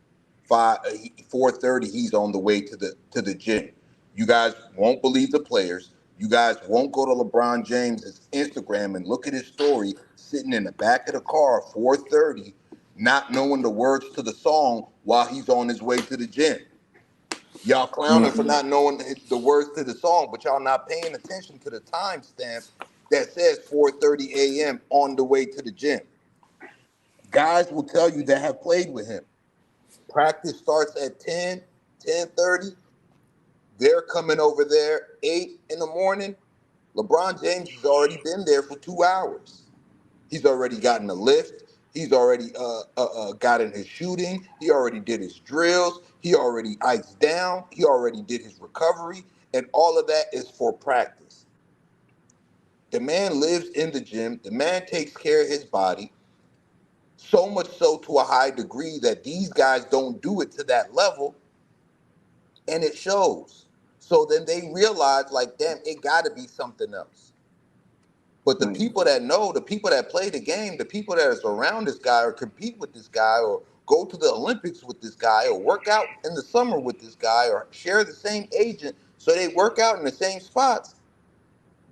4:30 he's on the way to the gym. You guys won't believe the players. You guys won't go to LeBron James's Instagram and look at his story sitting in the back of the car at 4:30, not knowing the words to the song while he's on his way to the gym. Y'all clowning for not knowing the words to the song, but y'all not paying attention to the timestamp that says 4:30 a.m. on the way to the gym. Guys will tell you that have played with him. Practice starts at 10, 10:30. They're coming over there 8 in the morning. LeBron James has already been there for 2 hours. He's already gotten a lift. He's already gotten his shooting. He already did his drills. He already iced down. He already did his recovery. And all of that is for practice. The man lives in the gym. The man takes care of his body, so much so to a high degree that these guys don't do it to that level, and it shows. So then they realize, like, damn, it got to be something else. But the Same. people that know, the people that play the game, the people that is around this guy or compete with this guy or go to the Olympics with this guy or work out in the summer with this guy or share the same agent so they work out in the same spots,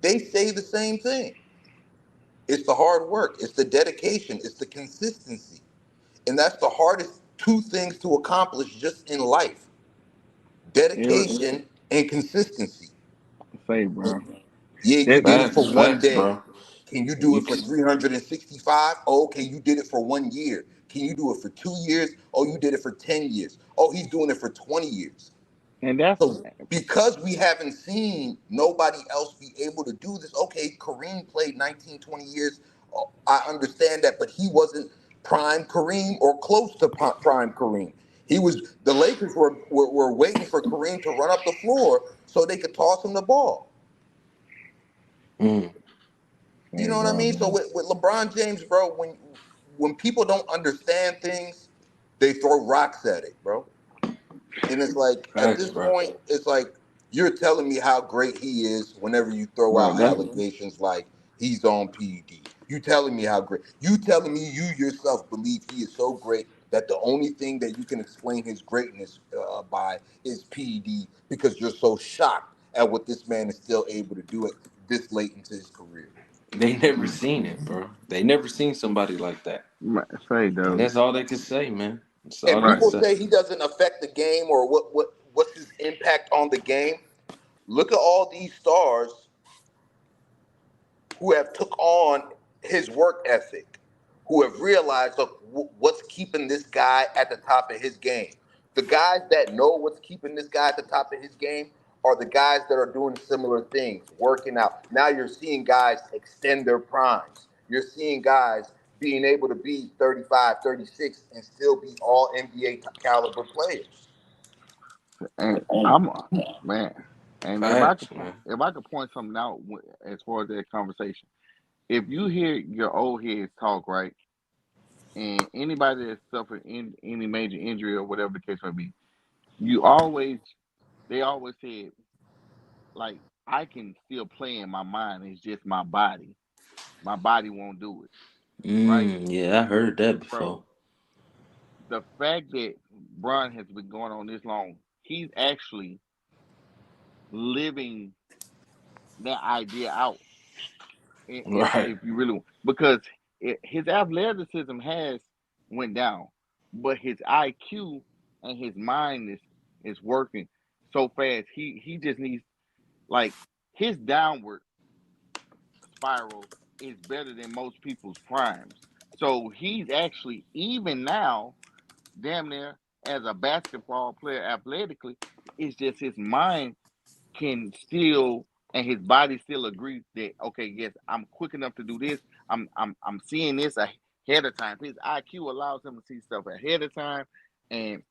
they say the same thing. It's the hard work, it's the dedication, it's the consistency. And that's the hardest two things to accomplish just in life: It, dedication and consistency. say, bro. Yeah, you That did it Facts. for one Facts, day. bro. Can you do You it for can, 365? Oh, okay, you did it for 1 year. Can you do it for 2 years? Oh, you did it for 10 years. Oh, he's doing it for 20 years. and that's So because we haven't seen nobody else be able to do this, okay, Kareem played 19, 20 years. Oh, I understand that, but he wasn't prime Kareem or close to prime Kareem. He was, the Lakers were waiting for Kareem to run up the floor so they could toss him the ball. mm, You hey, know what I bro. mean? So with LeBron James, bro, when people don't understand things, they throw rocks at it, bro. And it's like at facts, this bro. point, it's like you're telling me how great he is whenever you throw Bro, out that allegations like he's on PED. You telling me how great. You telling me you yourself believe he is so great that the only thing that you can explain his greatness by is PED because you're so shocked at what this man is still able to do at this late into his career. They never seen it, bro. They never seen somebody like that. say, And though. that's all they could say, man. That's all And they could Right. people say. say he doesn't affect the game or what's his impact on the game. Look at all these stars who have took on his work ethic. who have realized, look, what's keeping this guy at the top of his game. The guys that know what's keeping this guy at the top of his game are the guys that are doing similar things, working out. Now you're seeing guys extend their primes. You're seeing guys being able to be 35, 36, and still be all NBA caliber players. And I'm man. And Facts, man. if I could point something out as far as that conversation, if you hear your old heads talk, right, and anybody that suffered any major injury or whatever the case may be, you always they always said, like, I can still play in my mind. It's just my body. My body won't do it, right, Yeah, I heard that before. bro? The fact that Bron has been going on this long, he's actually living that idea out. Right. If you really want, because his athleticism has went down, but his IQ and his mind is working so fast. He just needs, like, his downward spiral is better than most people's primes. So he's actually, even now, damn near as a basketball player athletically. It's just his mind can still, and his body still agrees that, okay, yes, I'm quick enough to do this. I'm seeing this ahead of time. His IQ allows him to see stuff ahead of time, and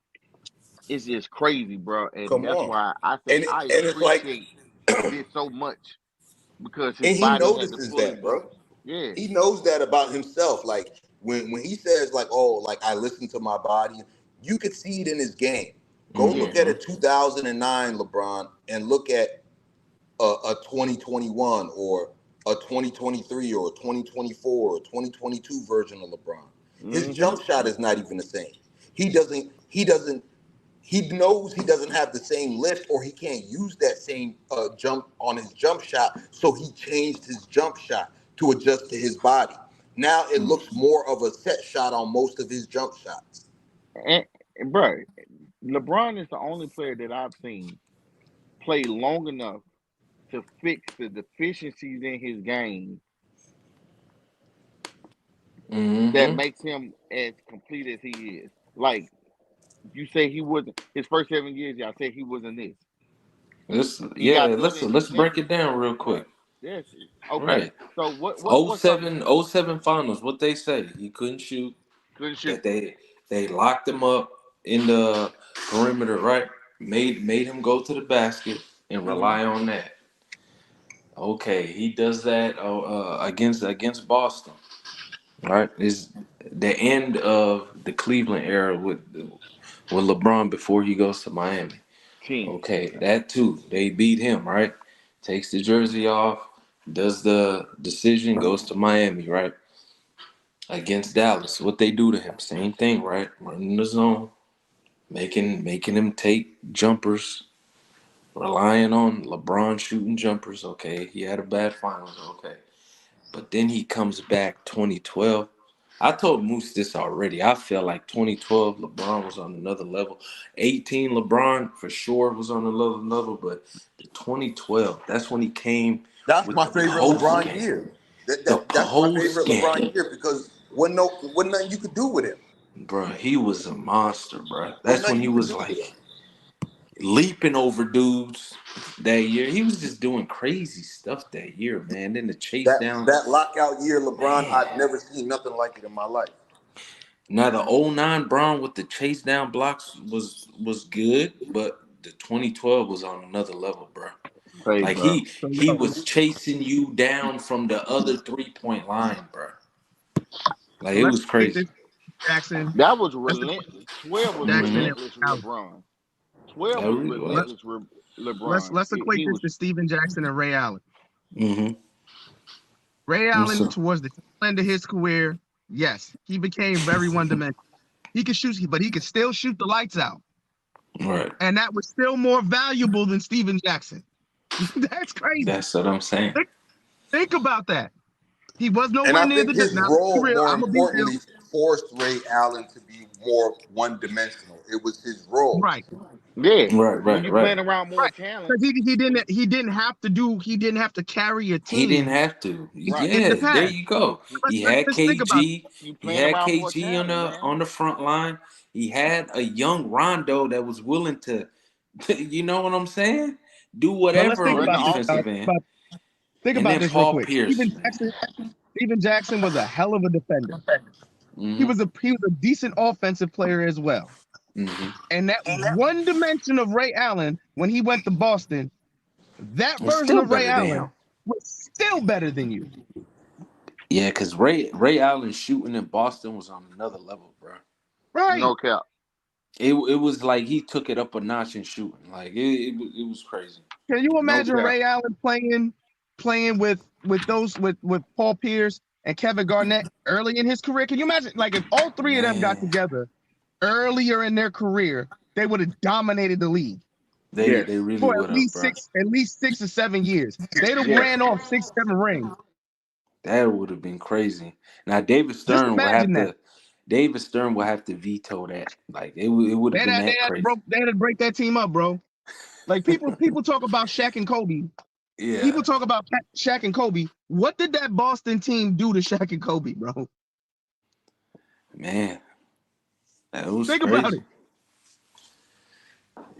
it's just crazy, bro. And Come that's on. why I say And I it's like, appreciate this so much, because his and he body had to notices fully that, bust. bro. Yeah. He knows that about himself. Like when he says like, "Oh, like I listen to my body," you could see it in his game. Go Yeah. look at a 2009 LeBron and look at a 2021 or a 2023 or a 2024 or 2022 version of LeBron. His Mm-hmm. jump shot is not even the same. He knows he doesn't have the same lift, or he can't use that same jump on his jump shot. So he changed his jump shot to adjust to his body. Now it looks more of a set shot on most of his jump shots. And bro, LeBron is the only player that I've seen play long enough to fix the deficiencies in his game that Mm-hmm. makes him as complete as he is. Like, you say he wasn't his first 7 years, y'all said he wasn't this. He got better in his Let's break second, it down real right? quick. Yes. Okay. Right. So Oh what's up? 07, oh 07 finals, what they say. He couldn't shoot. Couldn't shoot. That they locked him up in the perimeter, right? Made him go to the basket and Mm-hmm. rely on that. Okay, he does that against Boston. Right, is the end of the Cleveland era with LeBron before he goes to Miami. 10. Okay, that too. They beat him, right? Takes the jersey off, does the decision, goes to Miami, right? Against Dallas. What they do to him, same thing, right? Running the zone, making him take jumpers, relying on LeBron shooting jumpers. Okay, he had a bad finals. Okay, but then he comes back 2012. I told Moose this already. I felt like 2012 LeBron was on another level. 18 LeBron for sure was on another level, but the 2012, that's when he came That's with my the favorite post LeBron game. year. The That's my post favorite LeBron game. year because wasn't nothing you could do with him. Bro, he was a monster, bro. Wasn't That's when nothing he you could was do with him. like leaping over dudes that year. He was just doing crazy stuff that year, man. Then the chase down, That lockout year, LeBron, man. I've never seen nothing like it in my life. Now the '09 Brown with the chase down blocks was good, but the 2012 was on another level, bro. Hey, Like bro. So he yo, was chasing you down from the other 3-point line, bro. Like so it let's was equate crazy. this Jackson. That was Let's relent. equate 12 was Jackson and relentless Allen. LeBron. 12 That was really Let's was. relentless LeBron. let's equate He this was to Steven Jackson and Ray Allen. Mm-hmm. Ray And Allen, so, towards the end of his career, yes, he became very one-dimensional. He could shoot, but he could still shoot the lights out. right. And that was still more valuable than Steven Jackson. That's crazy. That's what I'm saying. Think about that. He was And nowhere I near think the his now. Be role, real. more I'm gonna be real. importantly, forced Ray Allen to be more one-dimensional. It was his role. ball. Right, Yeah, Right, when right, you right. playing around more right. talent, Because he didn't have to carry a He didn't team have to. right? in the Yeah, there past. you go. Let's He let's had just think about KG. You He playing had around more KG talent, on man. the front line. He had a young Rondo that was willing to, you know what I'm saying? Do But let's whatever think on Run the about this, defensive guys. offense. end. But think And about then this real Paul quick. Pierce, man. Steven Jackson was a hell of a defender. Hmm. He was a decent offensive player as well. Hmm. And that one dimension of Ray Allen when he went to Boston, that It's version still of Ray better than him. Allen was still better than you. Yeah, because Ray Allen shooting in Boston was on another level, bro. No Right. cap. It was like he took it up a notch in shooting. Like it was crazy. Can you No imagine cap. Ray Allen playing with Paul Pierce and Kevin Garnett early in his career? Can you imagine like if all three of them got Man, together earlier in their career, they would have dominated the league Yes. they really for would have, bro. at least 6 or 7 years. They'd have Yes. ran off 6, 7 rings. That would have been crazy. Now Just imagine that. David Stern will have to veto that. Like it would have been that crazy. They had to break that team up, bro. Like people talk about Shaq and Kobe. Yeah, People talk about Shaq and Kobe. What did that Boston team do to Shaq and Kobe, bro? man, that was Think about it. crazy.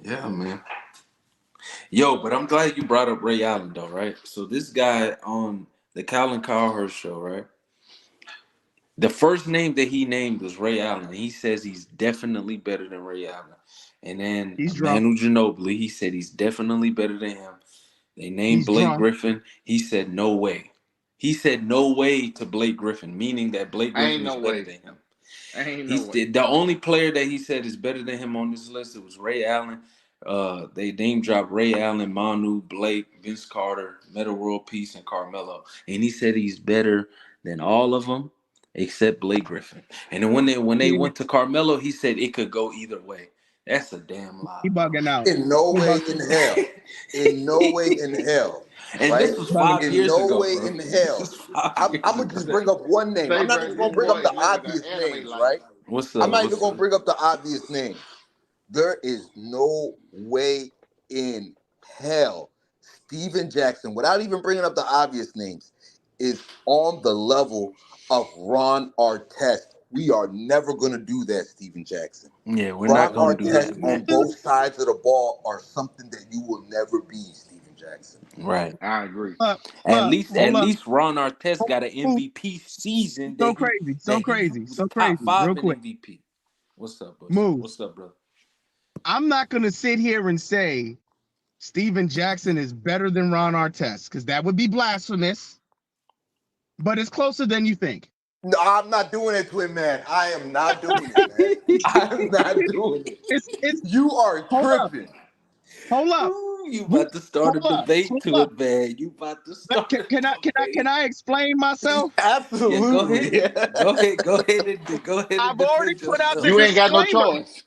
Yeah, man. Yo, but I'm glad you brought up Ray Allen though, right? So this guy on the Colin Cowherd show, right? The first name that he named was Ray Allen. He says he's definitely better than Ray Allen. And then He's drunk. Manu Ginobili, he said he's definitely better than him. They named He's Blake drunk. Griffin. He said no way. He said no way to Blake Griffin, meaning that Blake Ain't Griffin is no better way. than him. Ain't no He's way. the only player that he said is better than him on this list. It was Ray Allen. They name dropped Ray Allen, Manu, Blake, Vince Carter, Meta World Peace, and Carmelo. And he said he's better than all of them except Blake Griffin. And then when they He, went to Carmelo, he said it could go either way. That's a damn he lie, bro. bugging out. In no He way bugging. in hell. In no way in hell. And Right? this was Bugging. 5 years In no ago, way bro. in This hell. was five I'm years gonna ago. just bring up one name. I'm Say, not bro, even this gonna bring up boy the is living the obvious anime names, life. right? What's I'm up? not even What's gonna up? bring up the obvious names. There is no way in hell Steven Jackson, without even bringing up the obvious names, is on the level of Ron Artest. We are never gonna do that, Steven Jackson. Yeah, we're Ron not gonna do Artest that, on man. both sides of the ball are something that you will never be, Steven Jackson. Right. I agree. Hold At up. least Ron Artest got an Hold, MVP season so crazy, so that he crazy, was so top crazy. five Real in quick, MVP. What's up, Bush? moves. What's up, brother? I'm not gonna sit here and say Steven Jackson is better than Ron Artest because that would be blasphemous. But it's closer than you think. No, I'm not doing it, twin man. I am not doing it, man. I'm not doing it. It's You are hold up, tripping. hold up, Ooh, you about to start a hold up, debate hold to up. it, man. You about to start a Can debate. I explain myself? Yeah, go Absolutely. ahead. Go ahead and I've already defend put out the yourself. You ain't got no disclaimer. choice.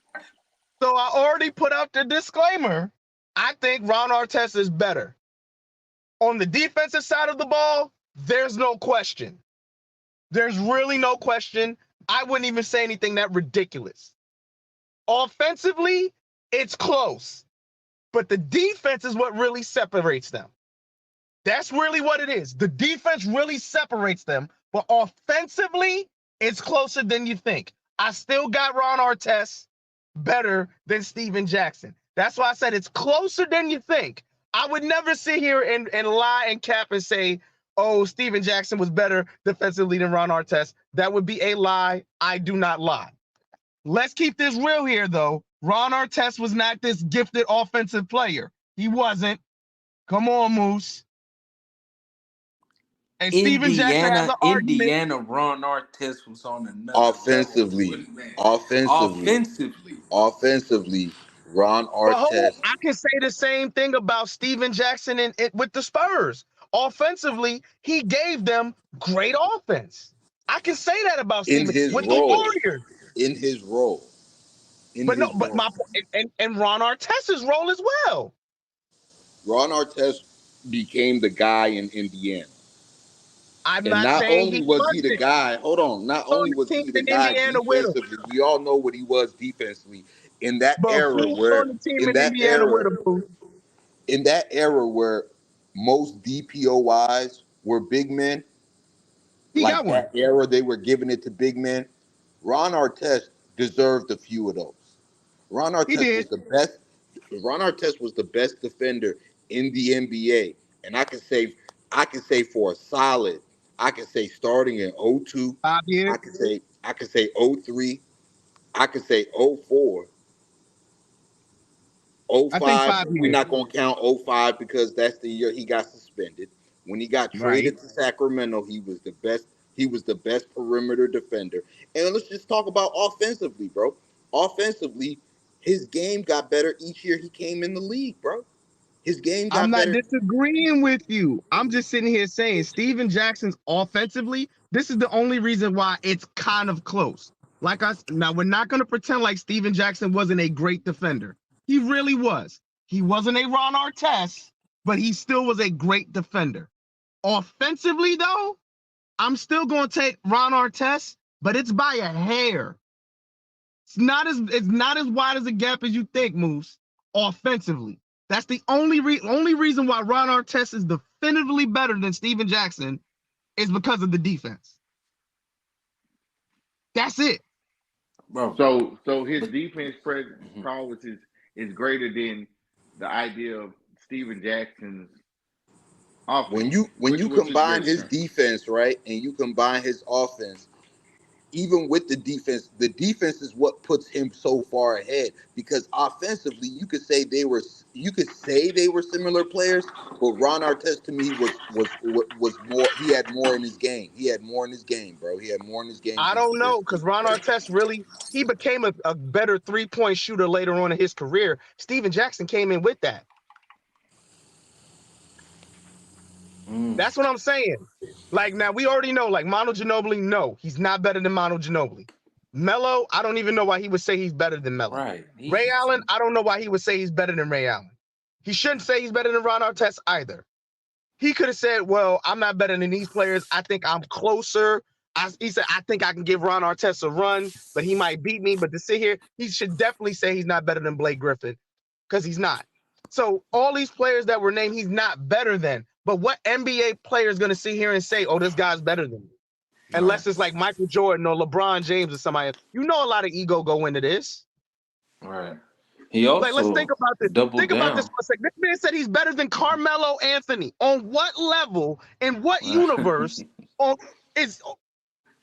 So I already put out the disclaimer. I think Ron Artest is better. On the defensive side of the ball, there's no question. There's really no question. I wouldn't even say anything that ridiculous. Offensively, it's close. But the defense is what really separates them. That's really what it is. The defense really separates them. But offensively, it's closer than you think. I still got Ron Artest better than Steven Jackson. That's why I said it's closer than you think. I would never sit here and lie and cap and say, oh, Steven Jackson was better defensively than Ron Artest. That would be a lie. I do not lie. Let's keep this real here, though. Ron Artest was not this gifted offensive player. He wasn't. Come on, Moose. And Steven Jackson has an argument. Indiana, Ron Artest was on another level, Offensively, man. offensively, Offensively. offensively, Ron But hold on, Artest. I can say the same thing about Steven Jackson with the Spurs. Offensively, he gave them great offense. I can say that about In Steven his with the role, Warriors. in his role, in But no, his but role. my and Ron Artest's role as well. Ron Artest became the guy in Indiana. I'm And not not saying he only was he the wasn't guy, hold on, not on only the was team he the in guy Indiana with him. defensively, we all know what he was defensively. in that But era who was where on the team in in that Indiana with era him? Boo? in that era where most DPOYs were big men, He got like one. that era they were giving it to big men. Ron Artest deserved a few of those. Ron He Artest was did. the best. Ron Artest was the best defender in the NBA, and I can say for a solid, I can say starting in '02, 5 years. I can say '03, I can say '04, I think '05. 5 years. We're not gonna count '05 because that's the year he got suspended. When he got Right. traded to Sacramento, he was the best. He was the best perimeter defender. And let's just talk about offensively, bro. Offensively, his game got better each year he came in the league, bro. His game I'm got not better. disagreeing with you. I'm just sitting here saying Steven Jackson's offensively, this is the only reason why it's kind of close. Now we're not going to pretend like Steven Jackson wasn't a great defender. He really was. He wasn't a Ron Artest, but he still was a great defender. Offensively, though, I'm still going to take Ron Artest, but it's by a hair. It's not as wide as a gap as you think, Moose. Offensively, that's the only reason why Ron Artest is definitively better than Steven Jackson is because of the defense. That's it. bro. So his But defense prowess is greater than the idea of Steven Jackson's offense. When you Which is combine greater, his sir? defense, right, and you combine his offense, even with the defense is what puts him so far ahead because offensively you could say they were similar players, but Ron Artest to me was more. He had more in his game. He had more in his game, bro. He had more in his game I than don't know because Ron Artest really he became a better 3-point shooter later on in his career. Steven Jackson came in with that. That's what I'm saying. Like now we already know, like Manu Ginobili, no, he's not better than Manu Ginobili. Melo, I don't even know why he would say he's better than Melo. right, Ray Allen, I don't know why he would say he's better than Ray Allen. He shouldn't say he's better than Ron Artest either. He could have said, well, I'm not better than these players. I think I'm closer. He said, I think I can give Ron Artest a run, but he might beat me. But to sit here, he should definitely say he's not better than Blake Griffin because he's not. So all these players that were named, he's not better than. But what NBA player is going to sit here and say, oh, this guy's better than me? right, Unless it's like Michael Jordan or LeBron James or somebody else. You know a lot of ego go into this. right. He Like, let's think also about this. doubled Think about this down. for a second. This man said he's better than Carmelo Anthony. On what level, in what Right. universe,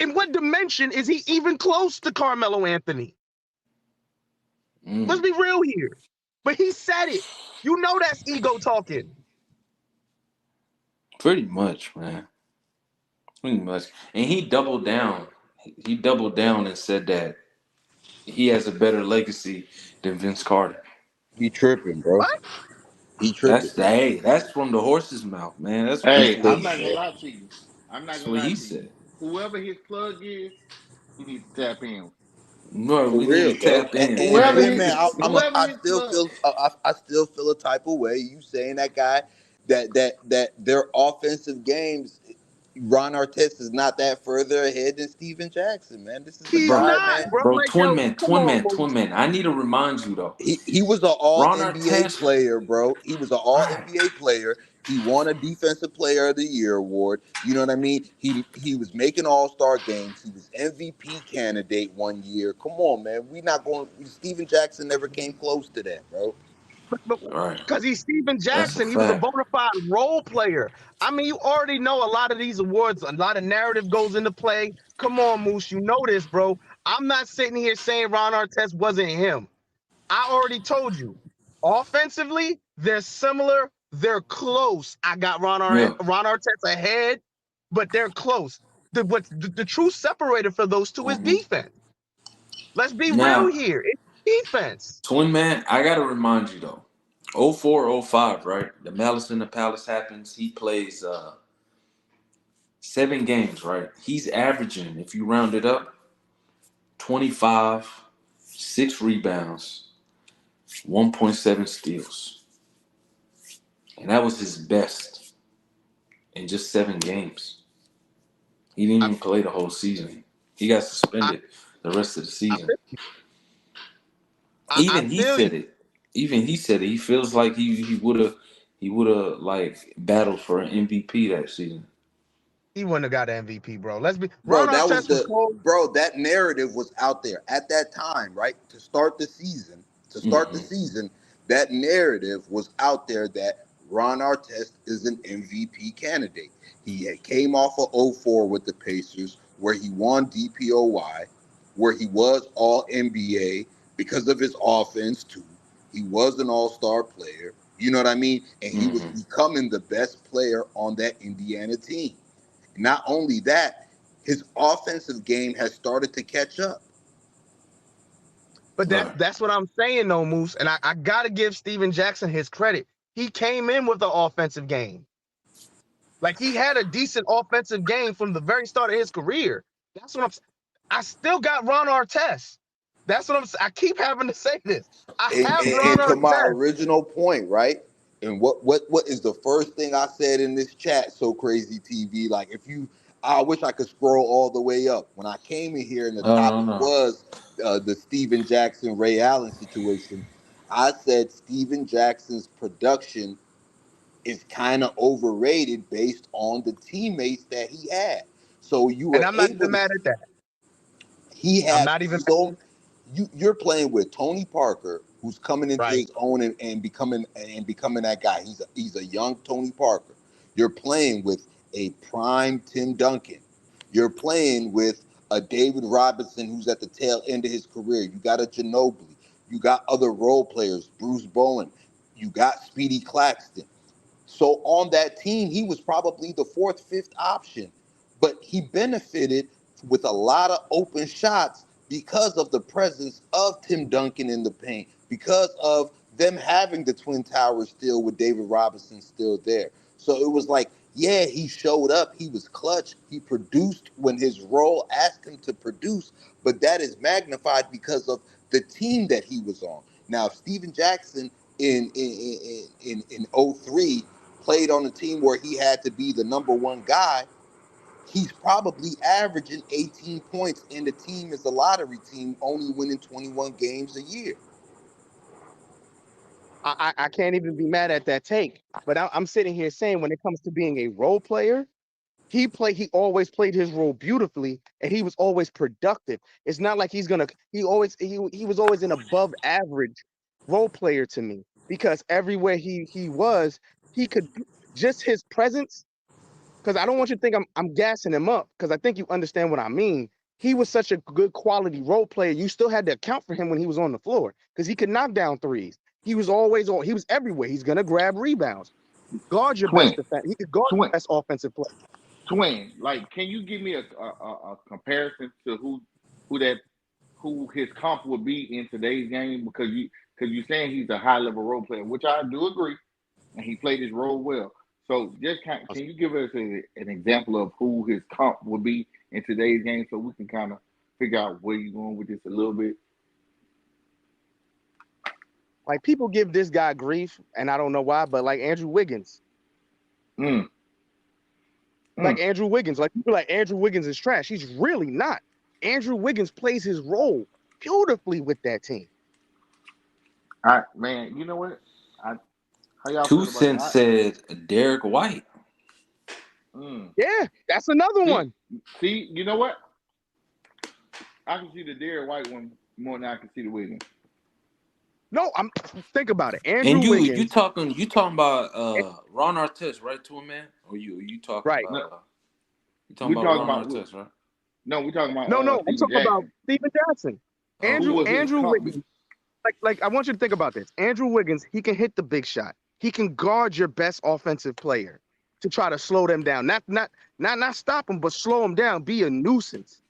in what dimension is he even close to Carmelo Anthony? Let's be real here. But he said it. You know that's ego talking. Pretty much, man. Pretty much. And he doubled down. He doubled down and said that he has a better legacy than Vince Carter. he tripping, bro. What? He tripping. That's from the horse's mouth, man. That's He's Hey, what I'm he tripping, not gonna bro. said. lie to you. I'm not That's gonna what lie he to you. said. Whoever his plug is, he needs to tap in. No, For we need real, to bro. tap in. And Whoever Twin his Man, whoever I his still plug. feel I still feel a type of way. You saying that guy that their offensive games, Ron Artest is not that further ahead than Steven Jackson, man. This is the He's Bro, guy, not, man. bro. bro, Like, yo, come on, twin man. I need to remind you though. He was an All Ron NBA Artest, player, bro. He was an All right? NBA player. He won a Defensive Player of the Year award. You know what I mean? He was making All Star games. He was MVP candidate one year. Come on, man. We not going. Steven Jackson never came close to that, bro. Right. because he's Steven That's a Jackson. He was a fact. bona fide role player. I mean, you already know a lot of these awards, a lot of narrative goes into play. Come on, Moose, you know this, bro. I'm not sitting here saying Ron Artest wasn't him. I already told you. Offensively, they're similar. They're close. I got Yeah. Ron Artest ahead, but they're close. The true separator for those two is hmm defense. Let's be real Now, here. It's defense. twin man, I gotta remind you though. 04, 05, right? The Malice in the Palace happens. He plays 7 games, right? He's averaging, if you round it up, 25, 6 rebounds, 1.7 steals. And that was his best in just 7 games. He didn't I, even play the whole season. He got I, suspended the rest of the I season. feel, I Even he feel you. said it. Even he said it. He feels like he would have like battled for an MVP that season. He wouldn't have got an MVP, bro. Let's be Bro, Ron that was Artest was the cold. bro. That narrative was out there at that time, right? To start the season, Hmm. that narrative was out there that Ron Artest is an MVP candidate. He had came off of '04 with the Pacers, where he won DPOY, where he was All NBA because of his offense too. He was an All Star player. You know what I mean? And he was Hmm. becoming the best player on that Indiana team. Not only that, his offensive game has started to catch up. But Right. that's what I'm saying, though, Moose. And I gotta give Steven Jackson his credit. He came in with the offensive game. Like he had a decent offensive game from the very start of his career. That's what I'm. I still got Ron Artest. That's what I'm. I keep having to say this. I have Ron And to my Artest. original point, right? And what is the first thing I said in this chat? So crazy TV. Like if you, I wish I could scroll all the way up. When I came in here and the No, no, topic no. was the Steven Jackson Ray Allen situation, I said Steven Jackson's production is kind of overrated based on the teammates that he had. So you And were I'm not able even to mad at that. he I'm had not even so you're playing with Tony Parker, who's coming into right. his own and becoming that guy. He's a young Tony Parker. You're playing with a prime Tim Duncan. You're playing with a David Robinson who's at the tail end of his career. You got a Ginobili. You got other role players, Bruce Bowen. You got Speedy Claxton. So on that team, he was probably the fourth, fifth option, but he benefited with a lot of open shots because of the presence of Tim Duncan in the paint, because of them having the Twin Towers still with David Robinson still there. So it was like, yeah, he showed up. He was clutch. He produced when his role asked him to produce, but that is magnified because of the team that he was on. Now, Steven Jackson in '03 played on a team where he had to be the number one guy, he's probably averaging 18 points, and the team is a lottery team, only winning 21 games a year. I can't even be mad at that take. But I'm sitting here saying when it comes to being a role player, he always played his role beautifully and he was always productive. It's not like he was always an above average role player to me because everywhere he was, he could just his presence, because I don't want you to think I'm gassing him up, because I think you understand what I mean. He was such a good quality role player. You still had to account for him when he was on the floor because he could knock down threes. He was always on. He was everywhere. He's gonna grab rebounds. Guard your best Twin, defense. He could guard twin, your best offensive player. twin. Like, can you give me a comparison to who that who his comp would be in today's game? Because you saying he's a high level role player, which I do agree, and he played his role well. So just can you give us an example of who his comp would be in today's game, so we can kind of figure out where you're going with this a little bit? Like people give this guy grief, and I don't know why, but like Andrew Wiggins, Mm, like mm. Andrew Wiggins, like people like Andrew Wiggins is trash. He's really not. Andrew Wiggins plays his role beautifully with that team. I man, you know what? I How y'all Two feel about Cents that? said Derek White. Mm. Yeah, that's another See, one. see, you know what? I can see the Derek White one more than I can see the Wiggins. No, I'm think about it. Andrew And you Wiggins, talking about eh, Ron Artest, right, to a man? Or you talking right? No, about you talking we about talking Ron about Artest, right? no, we talking about No, I'm Steven talking about Jackson. Steven Jackson. Who Okay. was his Andrew comp? Wiggins. Like I want you to think about this. Andrew Wiggins, he can hit the big shot. He can guard your best offensive player to try to slow them down. Not stop them, but slow them down. Be a nuisance.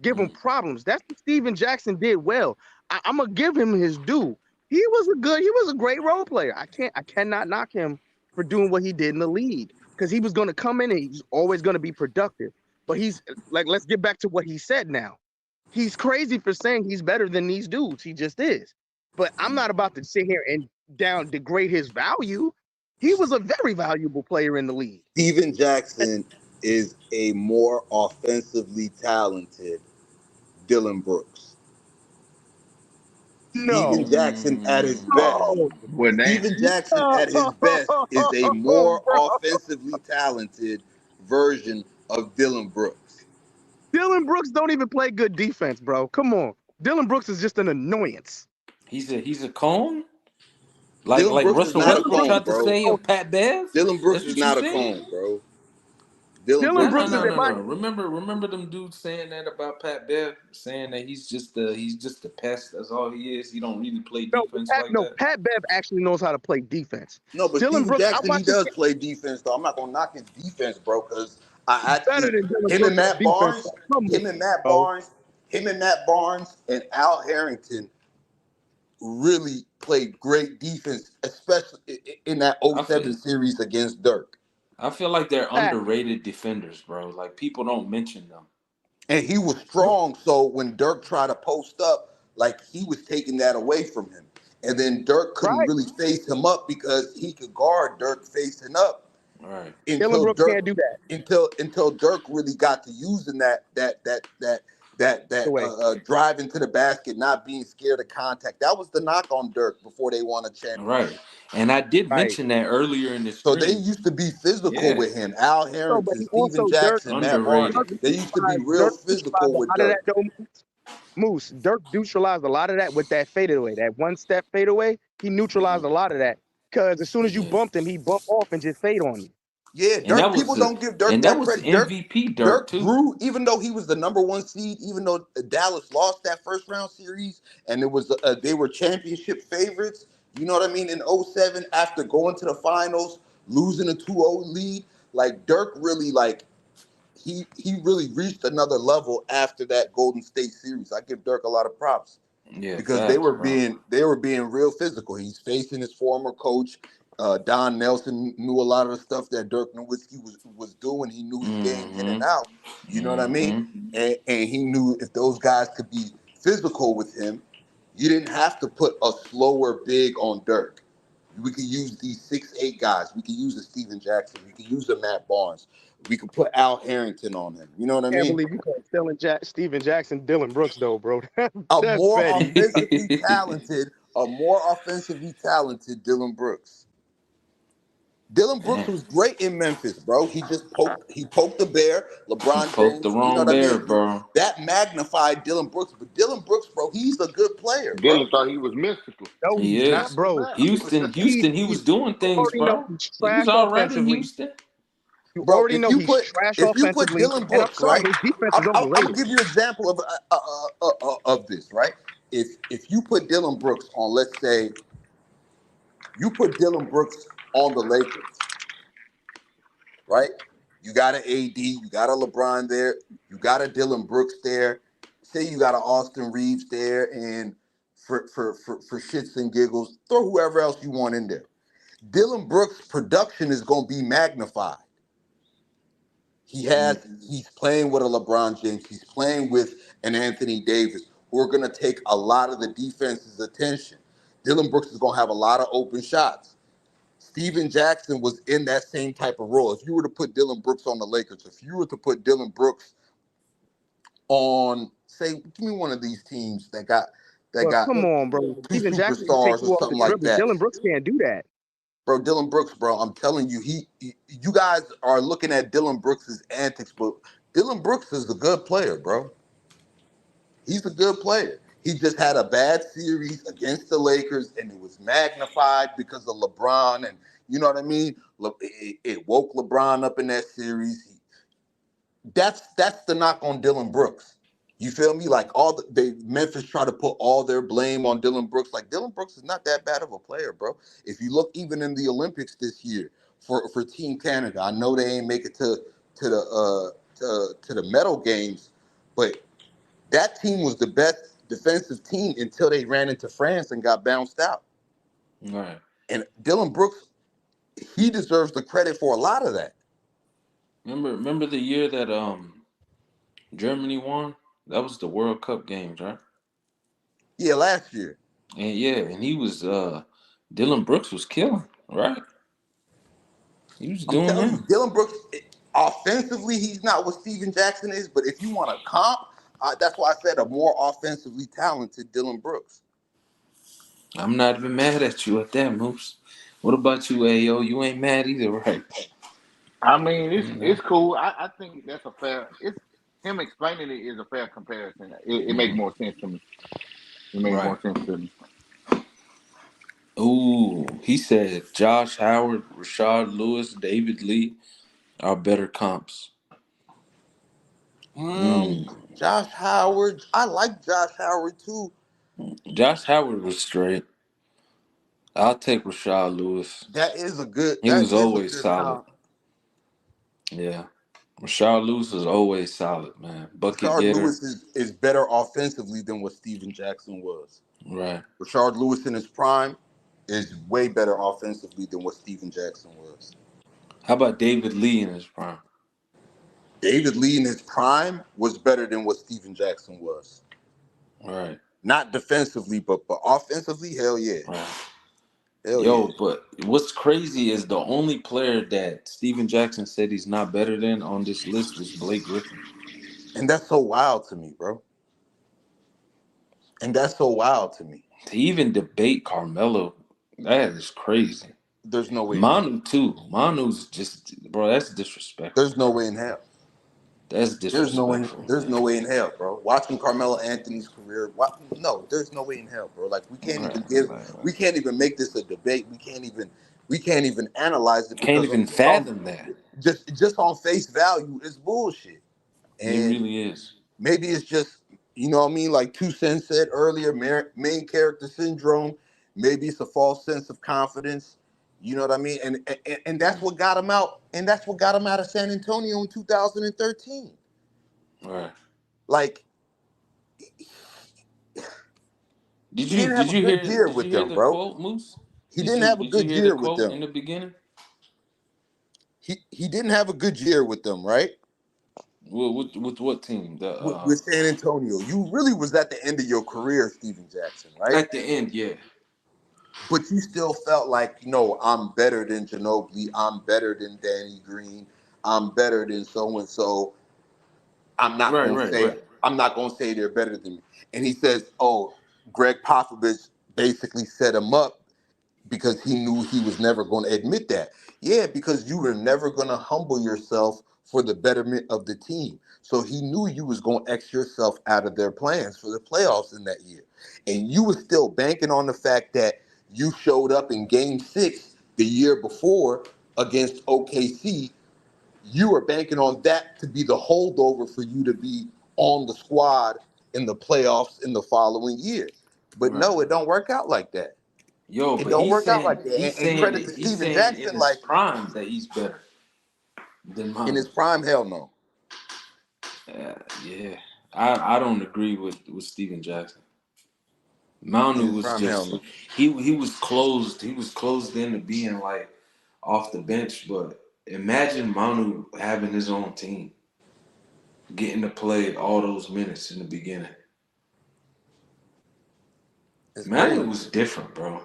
Give him Mm. problems. That's what Steven Jackson did well. I'm gonna give him his due. He was a great role player. I cannot knock him for doing what he did in the league because he was gonna come in and he's always gonna be productive. But he's like, let's get back to what he said now. He's crazy for saying he's better than these dudes. He just is. But I'm not about to sit here and down degrade his value. He was a very valuable player in the league. Steven Jackson is a more offensively talented Dylan Brooks. Steven No. Jackson at his best. No. Well, damn. Steven Jackson No. at his best is a more Bro. offensively talented version of Dylan Brooks. Dylan Brooks don't even play good defense, bro. Come on. Dylan Brooks is just an annoyance. He's a cone? Dylan Like Brooks is Russell not a Dylan Westbrook Brooks cone, is tried to bro. say oh, of Pat Bev? Dylan Brooks That's is what you not a saying? cone, bro. Dylan Dylan No, Brooks no, is Brooks is no, not a in no, my no. cone. Remember them dudes saying that about Pat Bev, saying that he's just a pest. That's all he is. He don't really play no, defense like that. Pat Bev actually knows how to play defense. No, but Dylan Steven Brooks, I Jackson, he watched his does game. play defense, though. I'm not gonna knock his defense, bro, because I Better actually than Dylan him and Brooks on Matt defense. Barnes, Come on, him and Matt bro. Barnes, him and Matt Barnes and Al Harrington really played great defense, especially in that I feel '07 series against Dirk. I feel like they're Pat, underrated defenders, bro. Like people don't mention them. And he was strong, so when Dirk tried to post up, like he was taking that away from him. And then Dirk couldn't right? really face him up because he could guard Dirk facing up All right. Dylan until Brooks Dirk can't do that. until Dirk really got to using that The way. driving to the basket, not being scared of contact. That was the knock on Dirk before they won a All right. championship. And I did Right. mention that earlier in the So they stream. used to be physical Yeah. with him. Al No, but Harrington, he Steven also Dirk Jackson, Matt Barnes. Underrated. Dirk They used to be neutralized real Dirk neutralized physical a with lot of that Dirk. though. Moose, Dirk neutralized a lot of that with that fadeaway, that one step fadeaway. He neutralized Mhm. a lot of that because as soon as you Yeah. bumped him, he bumped off and just fade on you. Yeah, And Dirk. People don't give Dirk and that that was credit. Dirk MVP Dirk Dirk too. grew, even though he was the number one seed, even though Dallas lost that first round series, and it was they were championship favorites. You know what I mean? In '07, after going to the finals, losing a 2-0 lead, like Dirk really he really reached another level after that Golden State series. I give Dirk a lot of props Yeah, because they facts, were bro. being real physical. He's facing his former coach. Don Nelson knew a lot of the stuff that Dirk Nowitzki was doing. He knew his game in and Mm-hmm. out. You know what I mean? Mm-hmm. And he knew if those guys could be physical with him, you didn't have to put a slower big on Dirk. We could use these 6'8" guys. We could use a Steven Jackson. We could use a Matt Barnes. We could put Al Harrington on him. You know what I Can't mean? believe you called Steven Jackson Dylan Brooks though, bro. A That's more petty. offensively talented Dylan Brooks. Dylan Brooks Man, was great in Memphis, bro. He poked the bear. he LeBron poked the James, you know wrong what I bear, mean? bro. That magnified Dylan Brooks. But Dylan Brooks, bro, he's a good player, bro. Dylan thought he was mystical. No, He he's not, is. Simple as bro. that. He He was doing you things, already know bro. he's He was trash all right in offensively. Houston. You Bro, already know he's trash if you put offensively. Dylan And I'm Brooks, sorry, right? his defense I'm is gonna overrated. give you an example of this, right? If you put Dylan Brooks on, let's say you put Dylan Brooks on the Lakers, right? You got an AD, you got a LeBron there, you got a Dylan Brooks there. Say you got an Austin Reeves there, and for shits and giggles, throw whoever else you want in there. Dylan Brooks' production is going to be magnified. He's playing with a LeBron James. He's playing with an Anthony Davis who are going to take a lot of the defense's attention. Dylan Brooks is going to have a lot of open shots. Steven Jackson was in that same type of role. If you were to put Dylan Brooks on the Lakers, if you were to put Dylan Brooks on, say, give me one of these teams that got But come on, bro. two Steven Jackson can take superstars you or off the something like dribble. that. Dylan Brooks can't do that. Bro, Dylan Brooks, bro, I'm telling you, you guys are looking at Dylan Brooks' antics, but Dylan Brooks is a good player, bro. He's a good player. He just had a bad series against the Lakers, and it was magnified because of LeBron, and you know what I mean? It woke LeBron up in that series. That's the knock on Dylan Brooks. You feel me? Like Memphis try to put all their blame on Dylan Brooks. Like Dylan Brooks is not that bad of a player, bro. If you look even in the Olympics this year for Team Canada, I know they ain't make it to the medal games, but that team was the best defensive team until they ran into France and got bounced out. All right. And Dylan Brooks, he deserves the credit for a lot of that. Remember the year that Germany won? That was the World Cup games, right? Yeah, last year. And yeah, and he was Dylan Brooks was killing, right? He was I'm doing telling you, him. Dylan Brooks, offensively, he's not what Steven Jackson is, but if you want to comp, that's why I said a more offensively talented Dylan Brooks. I'm not even mad at you at that, Moose. What about you, Ayo? You ain't mad either, right? I mean, it's You know? it's cool. I think that's a fair. It's him explaining it is a fair comparison. It makes more sense to me. It makes Right. more sense to me. Ooh, he said Josh Howard, Rashard Lewis, David Lee are better comps. Mm. Josh Howard. I like Josh Howard too. Josh Howard was straight. I'll take Rashard Lewis. That is a good. He That was is a always good solid. comp. Yeah. Rashard Lewis was always solid, man. Bucket Rashard getter. Lewis is better offensively than what Steven Jackson was. Right. Rashard Lewis in his prime is way better offensively than what Steven Jackson was. How about David Lee in his prime? David Lee in his prime was better than what Steven Jackson was. Right. Not defensively, but offensively, hell yeah. Right. Hell Yo, yeah. but what's crazy is the only player that Steven Jackson said he's not better than on this list was Blake Griffin. And that's so wild to me, bro. And that's so wild to me. To even debate Carmelo, that is crazy. There's no way in hell. Manu too. Manu's just, bro. That's disrespectful. There's no way in hell. That's disrespectful, There's man. no way in hell, bro. Watching Carmelo Anthony's career, no, there's no way in hell, bro. Like Right, we can't even make this a debate. We can't even analyze it Can't because even fathom that. just on face value, it's bullshit. It And really is. maybe it's just, you know what I mean? Like Two Cents said earlier, main character syndrome. Maybe it's a false sense of confidence. You know what I mean? And that's what got him out. And that's what got him out of San Antonio in 2013. Right. Like Did he you didn't have did a you good hear year did you with hear them, the bro. quote, Moose? He didn't have a Did you good hear the year with quote in them. the beginning? He didn't have a good year with them, right? With what team? With San Antonio. You really was at the end of your career, Steven Jackson, right? At the end, yeah. But you still felt like, no, I'm better than Ginobili. I'm better than Danny Green. I'm better than so and so. I'm not Right, gonna right, say right. I'm not gonna say they're better than me. And he says, "Oh, Greg Popovich basically set him up because he knew he was never going to admit that." Yeah, because you were never going to humble yourself for the betterment of the team. So he knew you was going to X yourself out of their plans for the playoffs in that year. And you were still banking on the fact that you showed up in game 6 the year before against OKC. You were banking on that to be the holdover for you to be on the squad in the playoffs in the following year. But Right. no, it don't work out like that. Yo, It but don't work out like that. And credit to he's Steven saying in Jackson, his like prime that he's better than in Manu. his prime, hell no. Yeah. I don't agree with Steven Jackson. In Manu his was prime, hell just no. he was closed. He was closed into being like off the bench. But imagine Manu having his own team, getting to play all those minutes in the beginning. It's Manu crazy. was different, bro.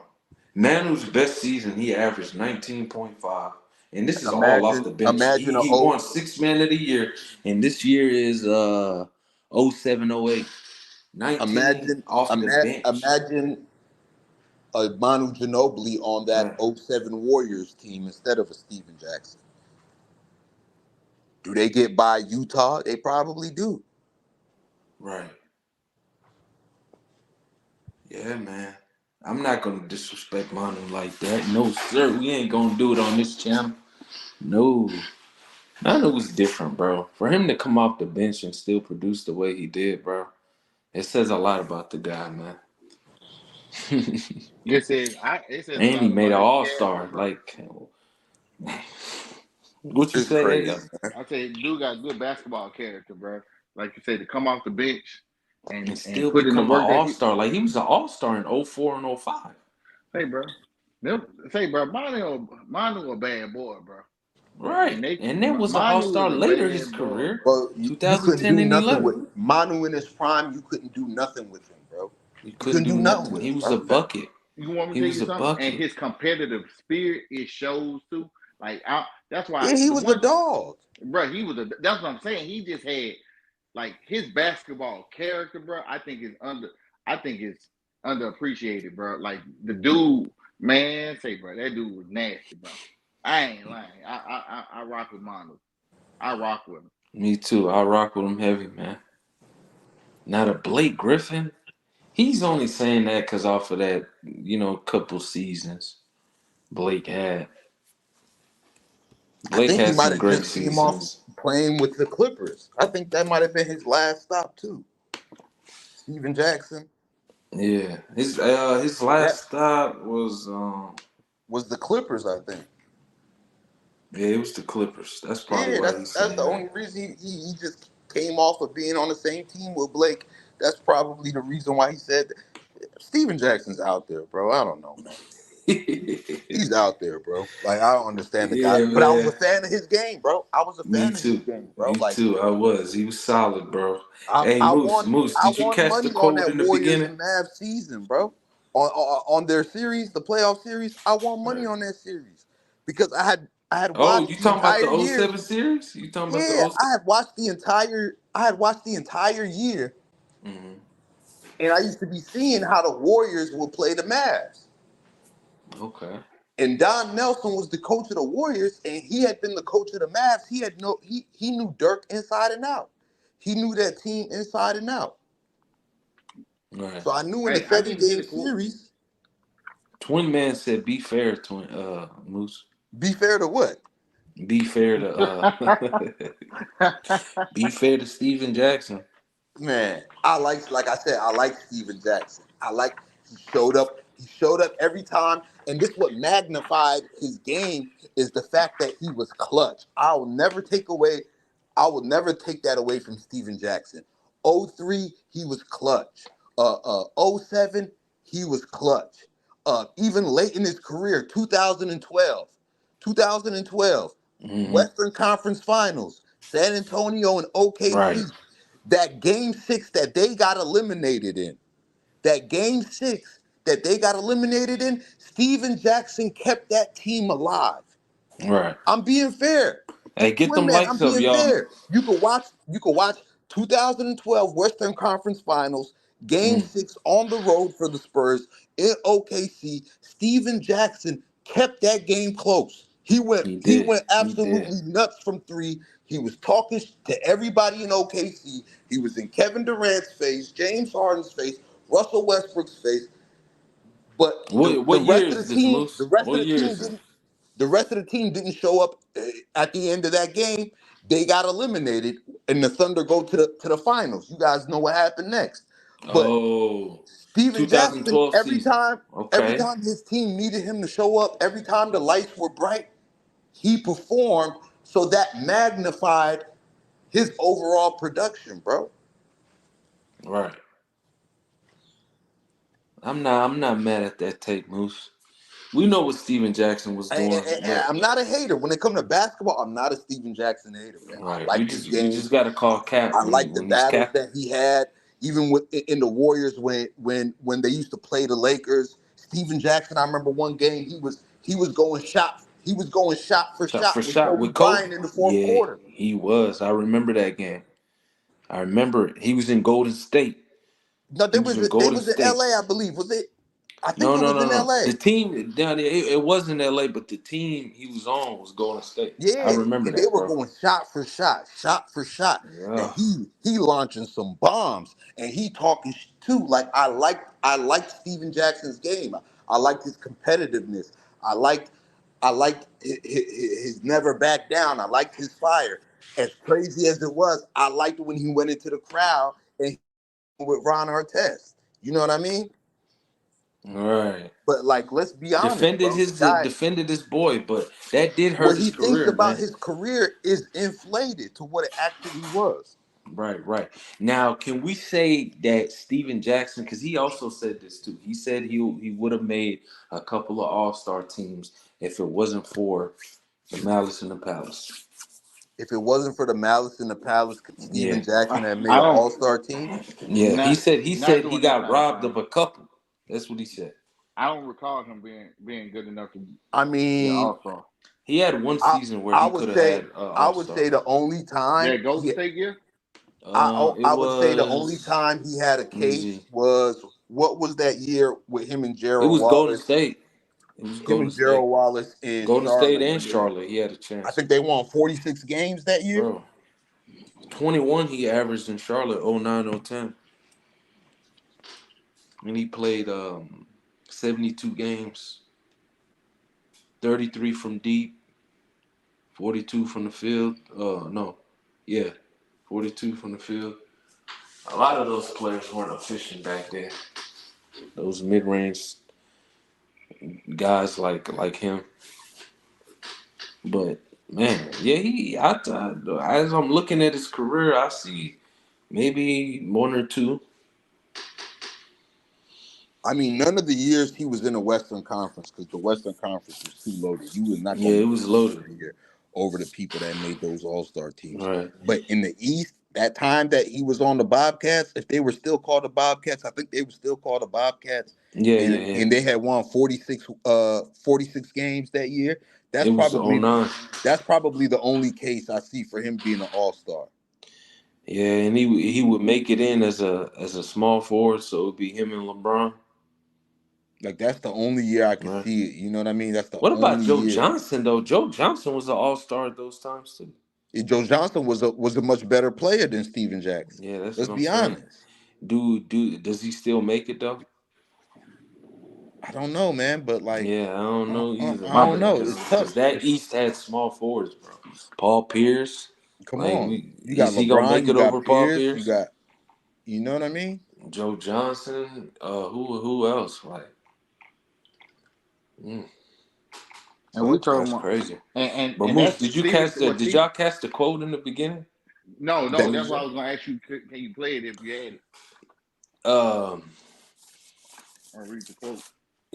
Manu's best season, he averaged 19.5. And this is all off Imagine, the bench. imagine a He won oh, six man of the year. And this year is 0708. 19 off the bench. imagine a Manu Ginobili on that Right. '07 Warriors team instead of a Steven Jackson. Do they get by Utah? They probably do. Right. Yeah, man. I'm not gonna disrespect Manu like that. No, sir. We ain't gonna do it on this channel. No. Manu was different, bro. For him to come off the bench and still produce the way he did, bro, it says a lot about the guy, man. It says a And he lot made an about his all character, star. bro. Like, what you It's say, crazy. Ayo? I say dude got good basketball character, bro. Like you say, to come off the bench And and still put in the become an work that all he star. Like, he was an all star in '04 and '05. say, bro. Say, bro, Manu a bad boy, bro. And Right. they And then was an all Manu star is a later his bad boy, career, bro. Well, you couldn't 2010 do and nothing 11. with Manu in his prime. You couldn't do nothing with him, bro. You You couldn't couldn't do do nothing nothing. with He him, was a bro. bucket. You want me He to tell was you a something? And bucket. his competitive spirit, it shows too. That's why Yeah, he the was a one, dog. bro. That's what I'm saying. He just had like his basketball character, bro. I think is underappreciated, bro. Like the dude, man, say, bro, that dude was nasty, bro. I ain't lying. I rock with Mondo. I rock with him. Me too. I rock with him heavy, man. Now the Blake Griffin, he's only saying that because off of that, couple seasons Blake had. I Blake think he had might some have great just came off seasons. playing with the Clippers. I think that might have been his last stop too. Steven Jackson. Yeah, his That last stop was was the Clippers, I think. yeah, it was the Clippers. That's probably Yeah, why he's that's saying the that. only reason he just came off of being on the same team with Blake. That's probably the reason why he said that. Steven Jackson's out there, bro. I don't know, man. He's out there, bro. Like I don't understand the guy, Yeah, but I was a man. fan of his game, bro. I was a Me fan of his too. game, bro. Me Like too. I was. He was solid, bro. Hey, I Moose, won Moose, I did you won catch the money on quote that in the Warriors beginning? and Mavs season, bro. On their series, the playoff series, I won money Right. on that series because I had Oh, watched you the talking about entire the year. '07 series? You talking about the Yeah, '07? I had watched the entire year, Mm-hmm. and I used to be seeing how the Warriors would play the Mavs. Okay. And Don Nelson was the coach of the Warriors, and he had been the coach of the Mavs. He knew Dirk inside and out. He knew that team inside and out. Right. So I knew in the Hey, I seven didn't hear game the quote. series, Twin Man said, "Be fair, Twin Moose. be fair to what? Be fair to be fair to Steven Jackson." Man, like I said, I like Steven Jackson. He showed up. He showed up every time, and this what magnified his game is the fact that he was clutch. I will never take that away from Steven Jackson. '03, he was clutch. '07, he was clutch. Even late in his career, 2012, Mm-hmm. Western Conference Finals, San Antonio and Right. OKC. That game six that they got eliminated in, that game six that they got eliminated in, Steven Jackson kept that team alive. Right. I'm being fair. Hey, get Twin them man, likes I'm up, being y'all. fair. You could watch 2012 Western Conference Finals, game Mm, six on the road for the Spurs in OKC. Steven Jackson kept that game close. he He did. went He did. absolutely nuts from three. He was talking to everybody in OKC. He was in Kevin Durant's face, James Harden's face, Russell Westbrook's face. But the What year rest of the is this, team, Moose? What year is this? the rest of the team didn't show up at the end of that game. They got eliminated, and the Thunder go to the finals. You guys know what happened next. But Oh, Steven Jackson, 2012 season. every Okay. time his team needed him to show up, every time the lights were bright, he performed. So that magnified his overall production, bro. Right. I'm not mad at that take, Moose. We know what Steven Jackson was doing. And But I'm not a hater. When it comes to basketball, I'm not a Steven Jackson hater, man. I right. like We his just we game. just gotta call cap I when like the he's battles capping. that he had, even with in the Warriors when they used to play the Lakers. Steven Jackson, I remember one game he was going shot for Shot for shot with shot Kobe with Kobe. Bryant in the fourth Yeah, quarter. he was. I remember that game. I remember it. He was in Golden State. No, He was in they Golden was in State. LA, I believe. Was it? I think No, it no, was no, in no. The LA. team down there, it was in LA, but the team he was on was Golden State. I Yeah, remember and they that, were bro. going shot for shot, and Yeah. he launching some bombs, and he talking too. Like I liked Steven Jackson's game. I liked his competitiveness. I liked his never back down. I liked his fire. As crazy as it was, I liked when he went into the crowd and he with Ron Artest. You know what I mean? All right. But like, let's be honest, Defended bro. The his guy, defended his boy, but that did hurt what his he thinks career, about man. his career is inflated to what it actually was. Right, right. Now, can we say that Steven Jackson, because he also said this too. He said he would have made a couple of All-Star teams if it wasn't for the Malice in the Palace. If it wasn't for the Malice in the Palace, could Steven Yeah. Jackson have made I an don't All-Star team? Yeah. He said he not said he during that got time robbed frame. of a couple. That's what he said. I don't recall him being good enough to I be an mean, All Star. He had one I season where I he would could have say had All-Star. the only time Yeah, Golden State year. It I would say the only was time he had a let me case see. was what was that year with him and It Gerald was Golden Wallace? State. It was Him Golden and State. Gerald Wallace in Golden State Charlotte and when they, Charlotte. He had a I chance, think they won 46 games that year. bro. 21 he averaged in Charlotte. 09, 010. And he played 72 games, 33 from deep, 42 from the field. No, yeah, 42 from the field. A lot of those players weren't efficient back then. Those mid-range guys like him. But man, yeah, as I'm looking at his career, I see maybe one or two. I mean, none of the years he was in the Western Conference, because the Western Conference was too loaded. You was not Yeah, going it to was put him loaded. over here over the people that made those All-Star teams. Right. But in the East, that time that he was on the Bobcats, if they were still called the Bobcats, I think they were still called the Bobcats, Yeah, and yeah, yeah. and they had won 46 games that year. It That's was probably '09. that's probably the only case I see for him being an All-Star. Yeah, and he would make it in as a small forward, so it would be him and LeBron. Like that's the only year I could Right. see it. You know what I mean? That's the What about only Joe year. Johnson though? Joe Johnson was an all-star at those times too. Joe Johnson was a much better player than Steven Jackson. Yeah, that's Let's what I'm be saying. honest. Does he still make it though? I don't know, man, but like, Yeah, I don't know either, I My don't man. know. bad. It's Because tough. that East had small forwards, bro. Paul Pierce, Come like, on, you got is he gonna LeBron, make you it over got Paul Pierce, you Pierce? got, you know what I mean? Joe Johnson, who else? Like, mm, And we talking that's about crazy. But and Moose, that's what did Steven. y'all catch the quote in the beginning? No, What That he that's why I said? was gonna ask you. Can you play it if you had it Um, or read the quote?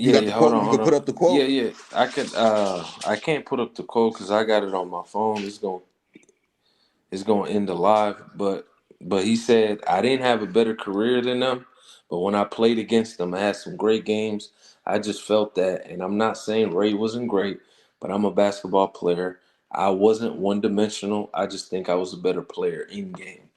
you yeah, got the yeah. Hold quote. on, You hold could put on. up the Yeah, quote. yeah. I could. I can't put up the quote because I got it on my phone. It's gonna end the live, but he said I didn't have a better career than them, but when I played against them, I had some great games. I just felt that, and I'm not saying Ray wasn't great, but I'm a basketball player. I wasn't one dimensional. I just think I was a better player in game.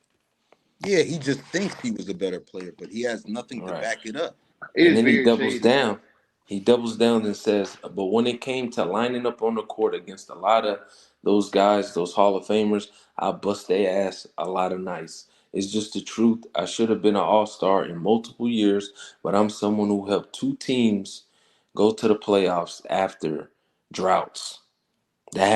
Yeah, he just thinks he was a better player, but he has nothing All to right. back it up. It And is then he very doubles shady, bro. down. He doubles down and says, but when it came to lining up on the court against a lot of those guys, those Hall of Famers, I bust their ass a lot of nights. It's just the truth. I should have been an all-star in multiple years, but I'm someone who helped two teams go to the playoffs after droughts. That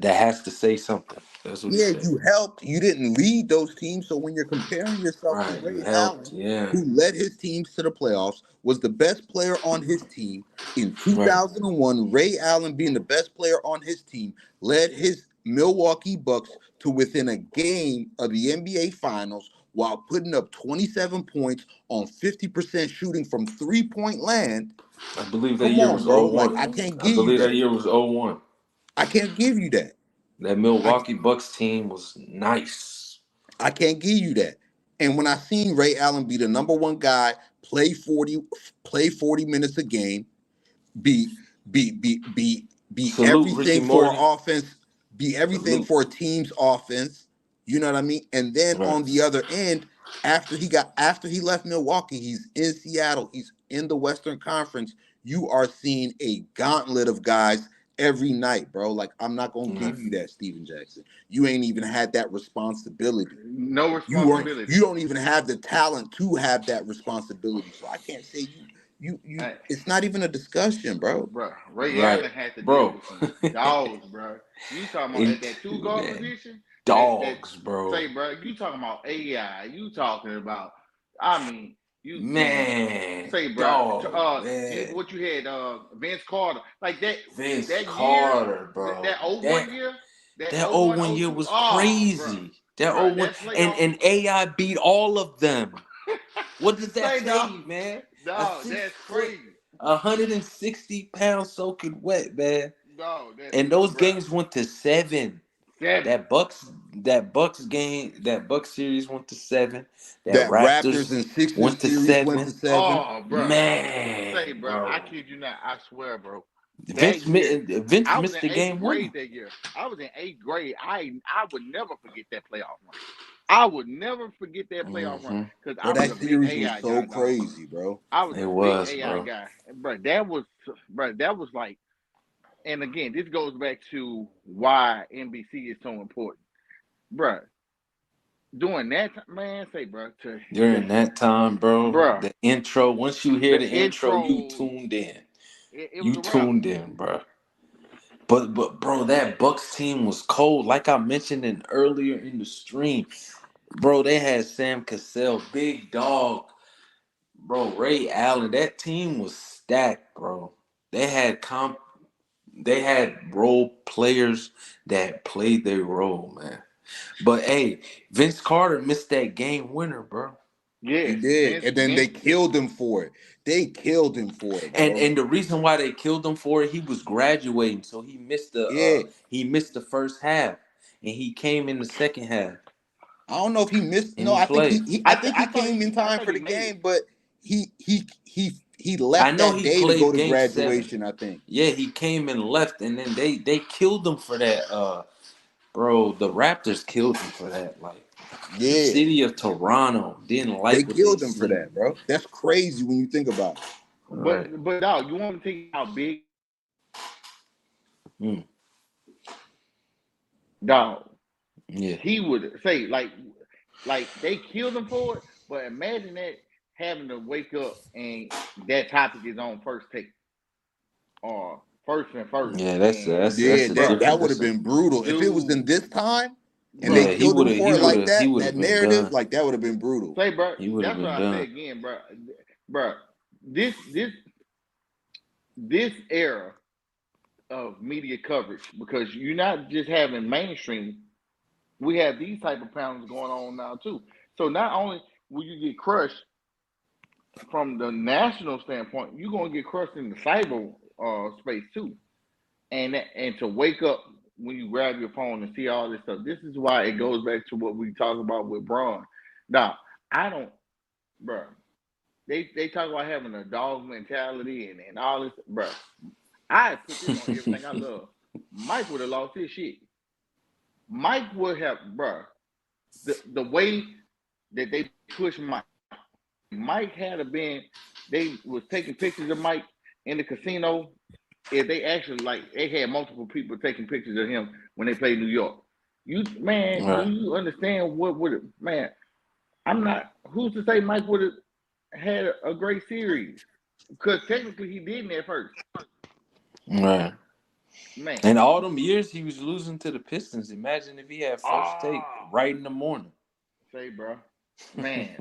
has to say something. That's what he Yeah, said. you helped. You didn't lead those teams. So when you're comparing yourself to Right. You Ray helped. Allen, Yeah. who led his teams to the playoffs, was the best player on his team in Right. 2001, Ray Allen being the best player on his team, led his Milwaukee Bucks to within a game of the NBA Finals while putting up 27 points on 50% shooting from three-point land. I believe that Come year was on, bro. Like, 01. I can't I give you believe that that. year was 01. I can't give you that. That I Milwaukee Bucks team was nice. I can't give you that. And when I seen Ray Allen be the number one guy, play 40 minutes a game, be be Salute Ricky everything for Morty. offense, be everything Salute. for a team's offense. You know what I mean? And then Right. on the other end, after he left Milwaukee, he's in Seattle, he's in the Western Conference. You are seeing a gauntlet of guys every night, bro. Like, I'm not gonna Right. give you that, Steven Jackson. You ain't even had that responsibility. No You responsibility. don't even have the talent to have that responsibility. So I can't say you Hey, it's not even a discussion, bro. bro, Ray Right. Allen had to deal Bro. with some dogs, bro. You talking about at It, that two guard man, position? That dogs, bro. say, bro, you talking about AI? You talking about? I mean, you man, Man, say, bro. dog, man. What you had? Vince Carter, like that. Vince That year, Carter, bro. that That 01 year, that that 01, 01 year 02. was Oh, bro, crazy. That bro, 01 that and playoff. and AI beat all of them. What does that Say, tell dog, you, man? A dog, six that's foot, crazy. 160-pound soaking wet, man. Dog, that's And those bro. games went to 7. 7. That Bucks game, that Bucks series went to 7. That That Raptors Raptors and Sixers went to series went to 7. 7. Oh, bro. Say, Man, bro, I bro. kid you not. I swear, bro. That Vince year, Vince I was missed in the eighth game winner. grade that year. I was in eighth grade. I would never forget that playoff run. I would never forget that playoff run Mm-hmm. because Bro, I was a that big series was AI so guy, dog. crazy, bro. I was It a big was, AI bro. guy, bro. That was like, and again, this goes back to why NBC is so important, bro. During that time, man, say, bro, During that time, bro, bro, the intro, once you hear the the intro, you intro, tuned in. it was You a wrap. tuned in, bro. But bro, that Bucks team was cold. Like I mentioned in earlier in the stream, bro, they had Sam Cassell, big dog, bro, Ray Allen. That team was stacked, bro. They had they had role players that played their role, man. But hey, Vince Carter missed that game winner, bro. He Yes, did, and then they Vince, killed him for it. They killed him for it, bro. And the reason why they killed him for it, he was graduating, so Yeah, he missed the first half, and he came in the second half I don't know if he missed. and No, he I think played. I think he thought came in I time thought for he the made it. game, but he I left know that he day to go played to game 7. graduation. I think. Yeah, he came and left, and then they killed him for that. Bro, the Raptors killed him for that. Like the Yeah, city of Toronto didn't they like what they killed him for seen. that, bro. That's crazy when you think about it. Right. But dog, you want to think how big Mm, dog yeah. he would say like they killed him for it. But imagine that having to wake up and that topic is on first take or first and first, Yeah, and Yeah, a bruh, that different. would have That's a been brutal if it was in dude, this time and they bruh, Yeah. killed him for it like He that. would That have been narrative, done. like that would have been brutal. say, bruh, He would have that's what been I say done. again, bruh. This era of media coverage, because you're not just having mainstream, we have these type of panels going on now too. So not only will you get crushed from the national standpoint, you're gonna get crushed in the cyber space too. And to wake up when you grab your phone and see all this stuff, this is why it goes back to what we talk about with Braun. Now, I don't, bro. They talk about having a dog mentality and all this, bro. I put this on everything I love. Mike would have lost his shit. Mike would have, bro. The way that they pushed Mike, Mike had to been. They was taking pictures of Mike in the casino. If they actually like, they had multiple people taking pictures of him when they played New York. You man, do Right. you understand what would it, man? I'm not. Who's to say Mike would have had a great series? Because technically he didn't at first, Right. man. And all them years he was losing to the Pistons. Imagine if he had first take Ah, right in the morning. say, bro, man,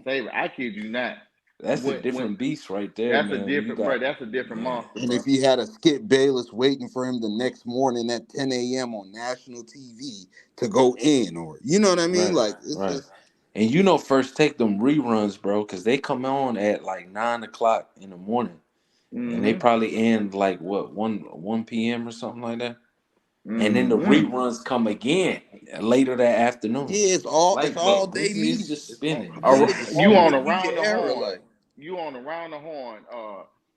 say, I kid you not. That's a When different beast right there, that's a man. When you different, bro. got, That's a different man, monster, And bro. if he had a Skip Bayless waiting for him the next morning at 10 a.m. on national TV to go in, or you know what I mean? right, Like it's right. just And you know, first take them reruns, bro, because they come on at like 9 o'clock in the morning, and they Mm-hmm. probably end like what 1 p.m. or something like that. And then the Mm-hmm. reruns come again later that afternoon. yeah, it's Like, all bro, day it's media. just spinning, Yeah, man. it's It's You on always spinning. media around the era. horn. Like You on around the horn.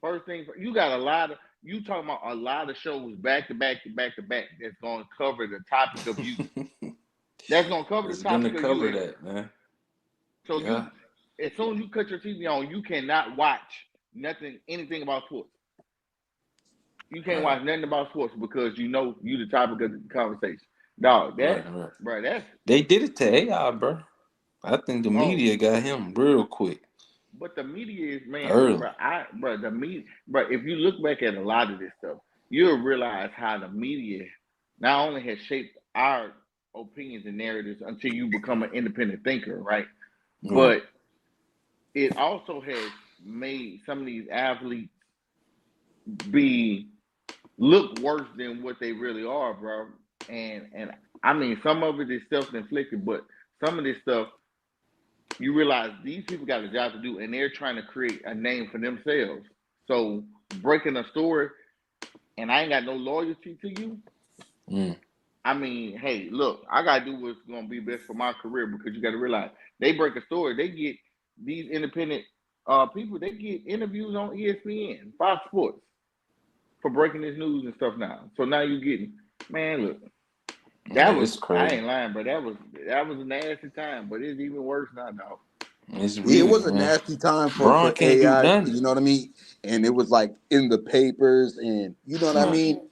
First thing you got a lot of you talking about a lot of shows back to back to back to back that's gonna cover the topic of you. That's gonna cover the It's gonna topic of you. cover And that, man. so you, Yeah. as soon as you cut your TV on, you cannot watch anything about sports. You can't Right. watch nothing about sports because you know you the topic of the conversation. Dog, Right. Right. that's They did it to AI, bro. I think the oh. media got him real quick, But the media is, man, early. the media, bro. If you look back at a lot of this stuff, you'll realize how the media not only has shaped our opinions and narratives until you become an independent thinker, right? Right. But it also has made some of these athletes be look worse than what they really are, bro. And I mean, some of it is self inflicted, but some of this stuff you realize these people got a job to do and they're trying to create a name for themselves. So breaking a story and I ain't got no loyalty to you. Mm. I mean, hey, look, I gotta do what's gonna be best for my career because you gotta realize they break a story, they get these independent people, they get interviews on ESPN, Fox Sports for breaking this news and stuff now. So now you getting man, look, Yeah, it's I crazy. ain't lying, bro. That was a nasty time, but it's even worse now, dog. It's Yeah, it really, was a man. nasty time Braun for can't do AI. nothing. You know what I mean? And it was like in the papers, and you know what I Right. mean.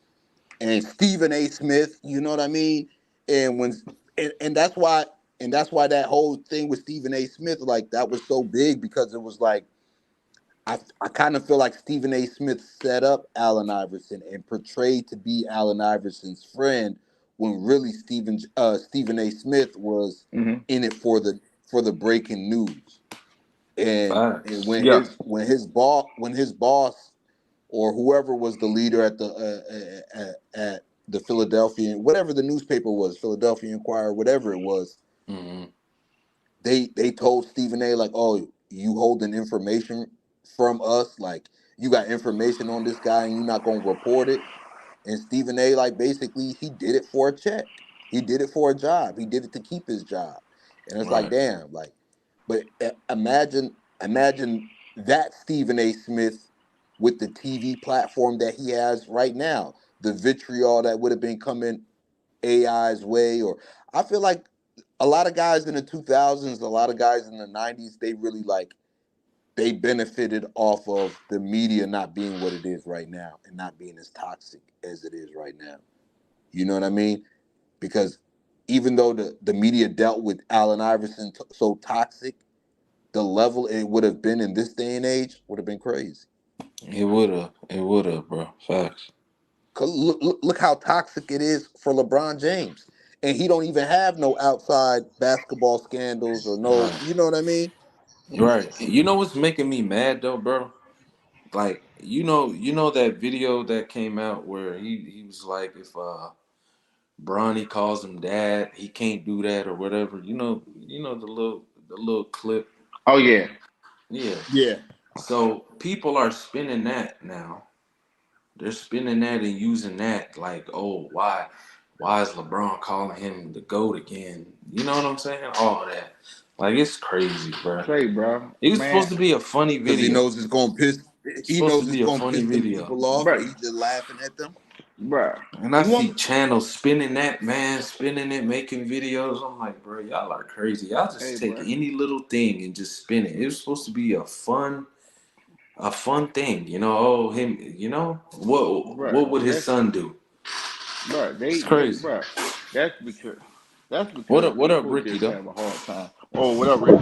And Stephen A. Smith, you know what I mean. And when and that's why that whole thing with Stephen A. Smith, like that was so big because it was like I kind of feel like Stephen A. Smith set up Allen Iverson and portrayed to be Allen Iverson's friend when really Stephen A. Smith was Hmm. in it for the breaking news. And Facts. when Yeah. his boss or whoever was the leader at at the Philadelphia, whatever the newspaper was, Philadelphia Inquirer, whatever it was, Hmm. they told Stephen A. like, oh, you holding information from us, like you got information on this guy and you're not gonna report it. And Stephen A. like basically he did it for a check, he did it for a job, he did it to keep his job, and it's like Right. damn, like, but imagine that Stephen A. Smith with the TV platform that he has right now, the vitriol that would have been coming AI's way, or I feel like a lot of guys in the 2000s, a lot of guys in the 90s, they really like they benefited off of the media not being what it is right now and not being as toxic as it is right now. You know what I mean? Because even though the media dealt with Allen Iverson so toxic, the level it would have been in this day and age would have been crazy. It would have. It would have, bro. Facts. 'Cause look how toxic it is for LeBron James. And he don't even have no outside basketball scandals or no, Right. you know what I mean? Right. You know what's making me mad though, bro? Like, you know that video that came out where he was like, if Bronny calls him dad, he can't do that or whatever. You know the little clip. Oh yeah, Yeah. Yeah. So people are spinning that now. They're spinning that and using that like, oh, why is LeBron calling him the GOAT again? You know what I'm saying? All of that. Like, it's crazy, bro. say, bro, It was supposed man, to be a funny Because video. he It's supposed to knows it's be a gonna funny piss them video. people off, bro, but he's just laughing at them. bro. And I You see want channels spinning that, man, spinning it, making videos. I'm like, bro, y'all are crazy. Y'all Hey, just take bro, any little thing and just spin it. It was supposed to be a fun thing, Oh, him, what bro. would his son do? Bro, It's they, crazy. bro. That's because, that's What because up? What up, people Ricky? just Though? have a hard time. Oh, what up, Rick?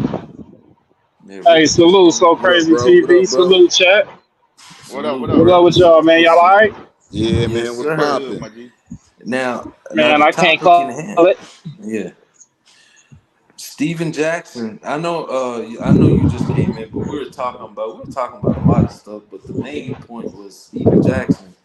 Yeah, Hey, Ricky just salute, came so in. what up, crazy bro? What TV. up, bro? Salute, chat. Salute, What up, What up bro. with Ricky? y'all, man? Y'all What's all up? right? Yeah, Yes, man. What's We sir. good, popping? my G. Now Man, the I can't topic in call hand. it. Yeah, Steven Jackson. I know. I know you just came in, but we were talking about a lot of stuff. But the main point was Steven Jackson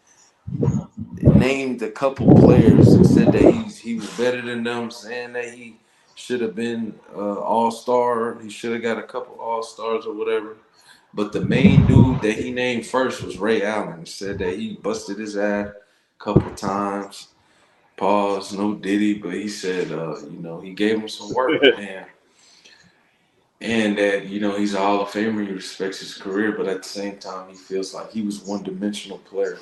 named a couple players and said that he was better than them, saying that he should have been all star. He should have got a couple all stars or whatever. But the main dude that he named first was Ray Allen. He said that he busted his ass a couple times. Pause, no Diddy, but he said, he gave him some work, and that he's a Hall of Famer. He respects his career, but at the same time, he feels like he was one-dimensional player.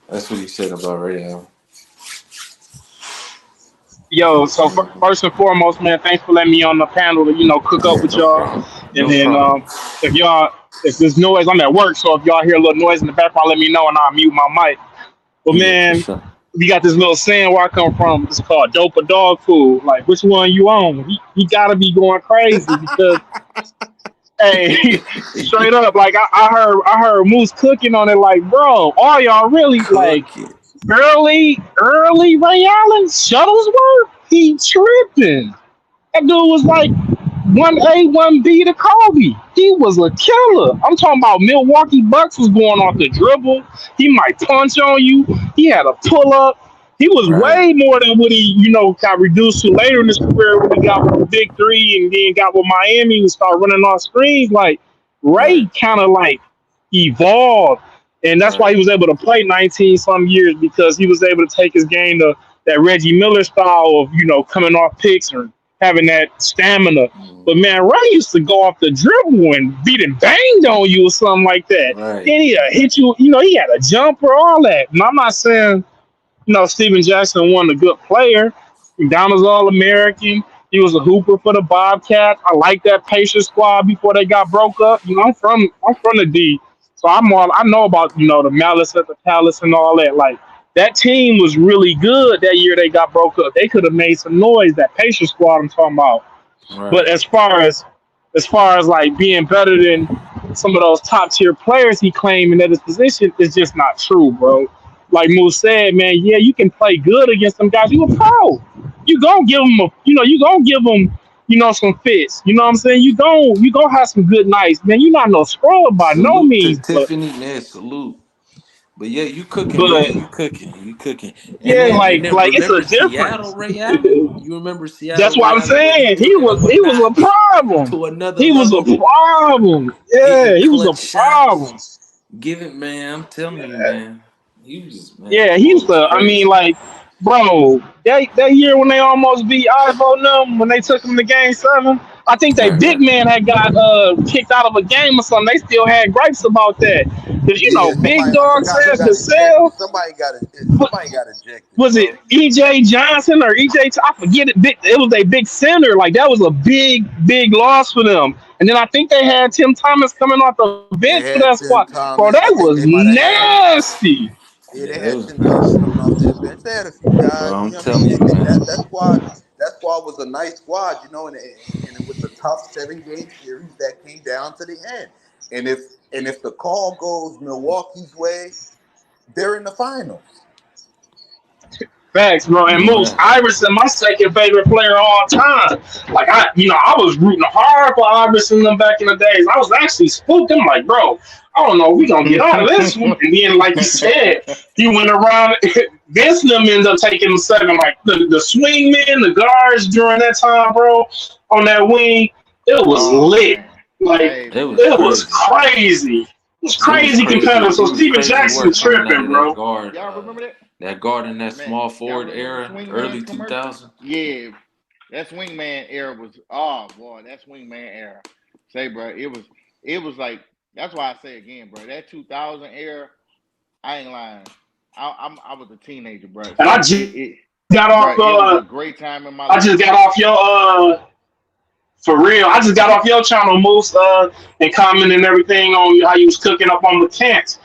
That's what he said about Ray Allen. Yo, so Mhm. first and foremost, man, thanks for letting me on the panel to, cook up Yeah, with no y'all. problem. And No then problem. if there's noise, I'm at work, so if y'all hear a little noise in the background, let me know and I'll mute my mic. But Yeah, for man, sure. we got this little saying where I come from. It's called dope or dog food. Like, which one you on? He gotta be going crazy because, hey, straight up, like I heard Moose cooking on it. Like, bro, all y'all really like Cook it. early Ray Allen Shuttlesworth? He tripping. That dude was like 1A, 1B to Kobe. He was a killer. I'm talking about Milwaukee Bucks was going off the dribble. He might punch on you. He had a pull up. He was Right, way more than what he, got reduced to later in his career when he got with the big three and then got with Miami and started running off screens. Like right, Ray kind of like evolved. And that's why right, he was able to play 19 some years because he was able to take his game to that Reggie Miller style of, coming off picks or having that stamina. But mhm, man, Ray used to go off the dribble and beat and banged on you or something like that. right. Then he hit you, he had a jumper, all that. And I'm not saying, Steven Jackson wasn't a good player, Down as All-American. He was a hooper for the Bobcats. I like that Pacers squad before they got broke up. I'm from the D, so I know about the malice at the palace and all that. Like that team was really good that year they got broke up. They could have made some noise. That Pacers squad I'm talking about. But Right. as far as like being better than some of those top tier players he claiming at his position is just not true, bro. Like Moose said, man, yeah, you can play good against them guys. You a pro. You gonna give them you gonna give them some fits. You know what I'm saying? You gonna have some good nights, man. You're not no scrub by no Salute to means, but Tiffany, man. Salute. But yeah, you cooking, but man. You cooking. You cooking. yeah, And then like it's a remember Seattle, difference. Ray Allen? You remember Seattle That's what Ray I'm Allen when he saying. He took it was up a he was a notch problem. to another He was a level, problem. Yeah, hitting he was a clutch shots, problem. giving man. I'm telling you, man. He was man. Yeah, That he boy used was to. I mean, crazy. like, bro, that year when they almost beat Ivo them when they took him to Game 7, I think they Right, big right. man had got kicked out of a game or something. They still had gripes about that because Yeah, Big somebody I Dog forgot who said got ejected. Cassell. Somebody got ejected, Was it bro. EJ Johnson or I forget it. It was a big center. Like that was a big loss for them. And then I think they had Tim Thomas coming off the bench They for that had squad. Tim Bro, Thomas. that I think was they might have had. nasty. Yeah, they Yeah, it had was Tim Thomas crazy, coming off their bench. They had a few bro. guys. You I'm know what I mean? telling you, man. That squad was a nice squad. And it was a tough 7 game series that came down to the end. And if the call goes Milwaukee's way, they're in the finals. Facts, bro. And No Moose doubt. Iverson, my second favorite player of all time. Like I was rooting hard for Iverson them back in the days. I was actually spooked. I'm like, bro, I don't know if we gonna get out of this one. And then, like you said, he went around. Vince them ended up taking him 7. Like the swing men, the guards during that time, bro, on that wing, it was Oh lit. man, Like hey It man, was it was crazy. crazy. It was It was crazy crazy. competitive. So It was Steven crazy Jackson work coming out tripping, of that bro. guard, y'all remember that? Man, small y'all forward remember the era, Swingman early commercial? 2000. Yeah, that Swingman era was oh boy, that Swingman era. Say, bro, it was like that's why I say again, bro. That 2000 era, I ain't lying. I was a teenager, bro. And I So just it got bro, off. it was a great time in my I life. just got off your for real. I just got off your channel, Moose, and commenting everything on how you was cooking up on the cans.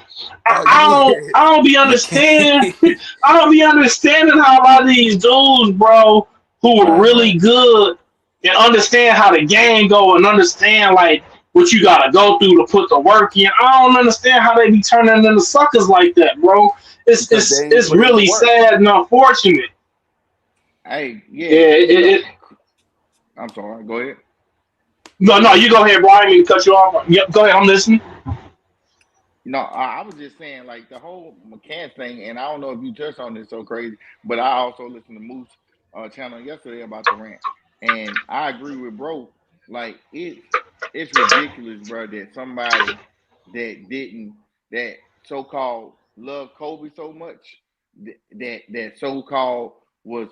I, Oh I yeah, don't I don't be understand McCain. I don't be understanding how a lot of these dudes, bro, who are Right, really right. good and understand how the game go and understand like what you gotta go through to put the work in. I don't understand how they be turning into suckers like that, bro. It's because it's they ain't it's put in the really work. sad and unfortunate. Hey, Yeah, yeah, I'm sorry. Go ahead. no, you go ahead, bro. I didn't mean to cut you off. Yep, go ahead. I'm listening. No, I was just saying like the whole McCann thing, and I don't know if you touched on this so crazy, but I also listened to Moose channel yesterday about the rant, and I agree with bro. Like it's ridiculous, bro, that somebody that didn't that so called love Kobe so much that so called was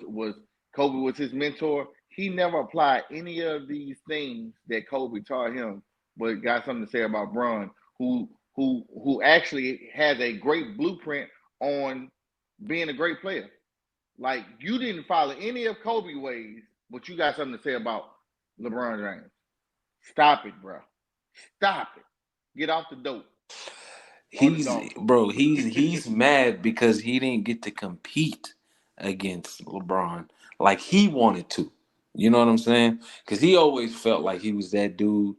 Kobe was his mentor. He never applied any of these things that Kobe taught him, but got something to say about Bron, who actually has a great blueprint on being a great player. Like you didn't follow any of Kobe ways, but you got something to say about LeBron James. Stop it, bro. Stop it. Get off the dope or the He's dog food. bro. He's mad because he didn't get to compete against LeBron like he wanted to. You know what I'm saying? Because he always felt like he was that dude.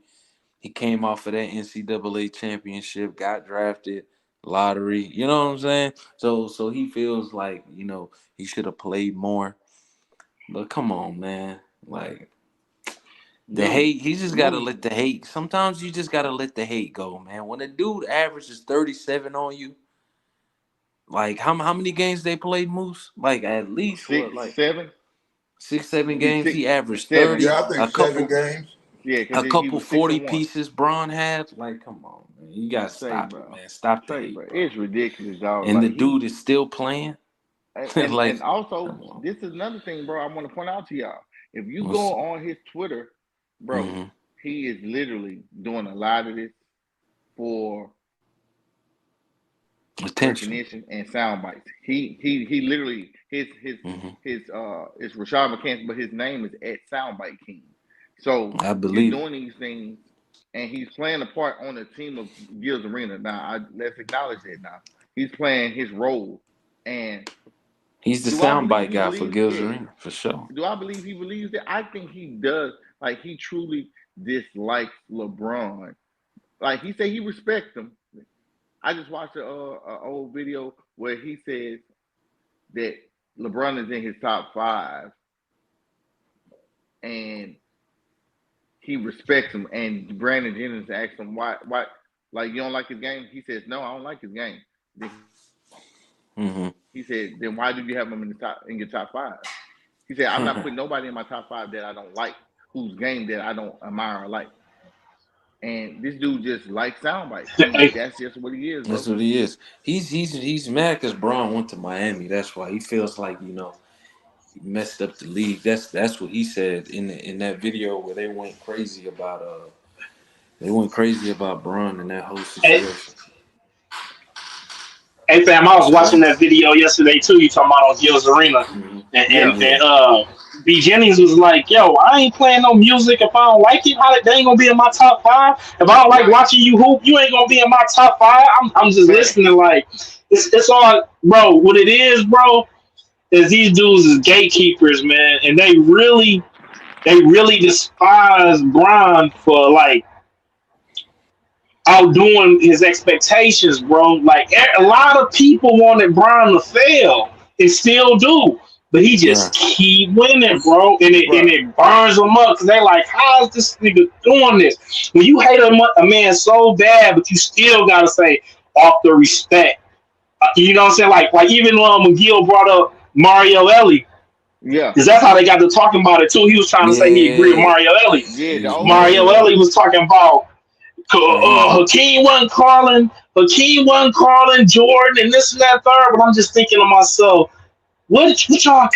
He came off of that NCAA championship, got drafted, lottery. You know what I'm saying? So he feels like he should have played more. But come on, man. Like the Dude, hate, he just gotta Moose, let the hate. Sometimes you just gotta let the hate go, man. When a dude averages 37 on you, like how many games they played Moose? Like at least what, six, like seven. six, seven He games. six, He averaged seven. 30, Yeah, I think 7 games. Yeah, a because he couple was 6 40 and 1. pieces Braun had. Like, come on, man. You gotta Say, stop it, bro. man. Stop the Say, bro. hate, bro. It's ridiculous, dog. And the Like dude is still playing. and Like, also come on. this is another thing, bro. I want to point out to y'all. If you What's go on his Twitter, bro, mm-hmm. he is literally doing a lot of this for Attention. recognition, and sound bites. He literally it's Rashad McCants, but his name is at Soundbite King. So I he's believe it. doing these things, and he's playing a part on the team of Gil's Arena. Now, let's acknowledge that. Now he's playing his role, and He's the do I believe soundbite he guy for believes? Gil's Yeah. Arena, for sure. Do I believe he believes it? I think he does. Like he truly dislikes LeBron. Like he said, he respects him. I just watched a old video where he says that LeBron is in his top 5, and he respects him. And Brandon Jennings asked him why, like you don't like his game? He says, no, I don't like his game. Then he said, then why do you have him in your top 5? He said, I'm not putting nobody in my top 5 that I don't like, whose game that I don't admire or like. And this dude just likes sound bites. That's just what he is, bro. That's what he is. He's mad because Braun went to Miami. That's why he feels like he messed up the league. That's what he said in that video where they went crazy about Braun and that whole Hey, situation. hey, fam, I was watching So that video yesterday too. You talking about on Gil's Arena, and Yeah. B Jennings was like, "Yo, I ain't playing no music if I don't like it. How they ain't gonna be in my top 5? If I don't like Right. watching you hoop, you ain't gonna be in my top 5. I'm just Facts. listening. Like it's all, bro. What it is, bro, is these dudes is gatekeepers, man, and they really despise Bron for like outdoing his expectations, bro. Like a lot of people wanted Bron to fail and still do, but he just yeah, keep winning, bro, and Bro. it burns them up because they like, how is this nigga doing this? When you hate a man so bad, but you still gotta say off the respect. You know what I'm saying? Like even when Gil brought up Mario Ellie, Yeah. because that's how they got to talking about it too. He was trying to say he agreed with yeah. Mario Ellie. Yeah, He the was old Mario Mario school. Ellie Ellie. was talking about Yeah, he was. Hakeem wasn't calling Jordan and this and that third. But I'm just thinking to myself, what y'all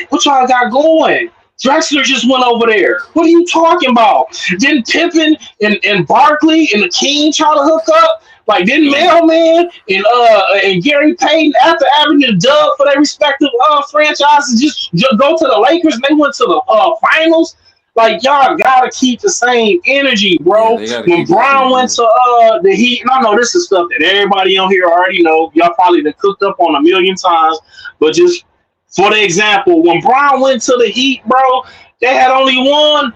got going? Drexler just went over there. What are you talking about? Didn't Pippen and Barkley and the King try to hook up? Like didn't Yeah. Mailman and Gary Payton after having the dub for their respective franchises just go to the Lakers and they went to the finals? Like y'all gotta keep the same energy, Yeah, bro. they got to When keep the Brown same went to energy. the Heat, and I know this is stuff that everybody on here already know. Y'all probably been cooked up on a million times, but just for the example, when Brown went to the Heat, bro, they had only won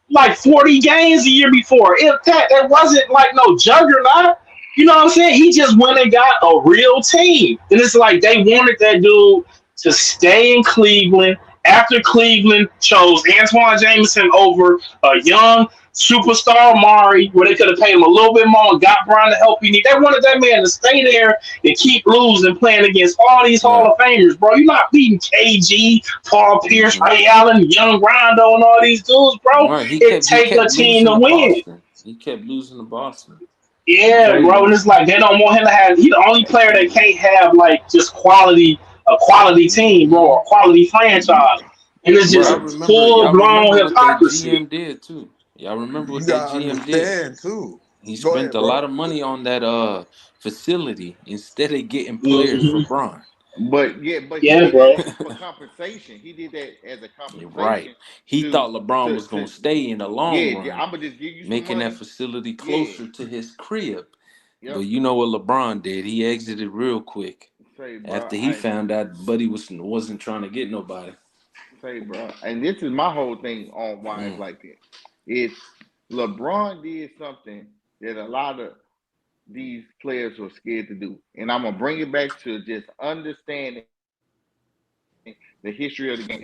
like 40 games the year before. In fact, it wasn't like no juggernaut. You know what I'm saying? He just went and got a real team. And it's like they wanted that dude to stay in Cleveland after Cleveland chose Antoine Jameson over a young superstar Mari, where they could have paid him a little bit more and got Brian the help he need. They wanted that man to stay there and keep losing, playing against all these Hall Yeah. of Famers, bro. You're not beating KG, Paul Pierce, hmm Ray Allen, Young Rondo, and all these dudes, bro. Right. He It kept he take a kept team losing to to win. Boston. He kept losing to Boston. Yeah, Say, bro. And it's like they don't want him to have. He the only player that can't have like just a quality team, bro, hmm a quality franchise. And it's Y'all just bro. remember? full Y'all blown remember what that hypocrisy. GM did too. Y'all remember You what that gotta GM did? understand too. He Go spent ahead, a bro. lot of money on that facility instead of getting players for Hmm. Braun. But he Yeah, did that bro. for compensation. He did that as a You're right. compensation He to thought LeBron was to gonna stay in the long yeah. run, I'm gonna just give you some making that money. facility Yeah. closer to his crib. But Yep. you know what LeBron did? He exited real quick Say, bro. after he found out Buddy wasn't trying to get nobody. Say, bro. And this is my whole thing on why it's Mm. like that. It's LeBron did something that a lot of these players were scared to do. And I'm gonna bring it back to just understanding the history of the game. If you hear LeBron talk,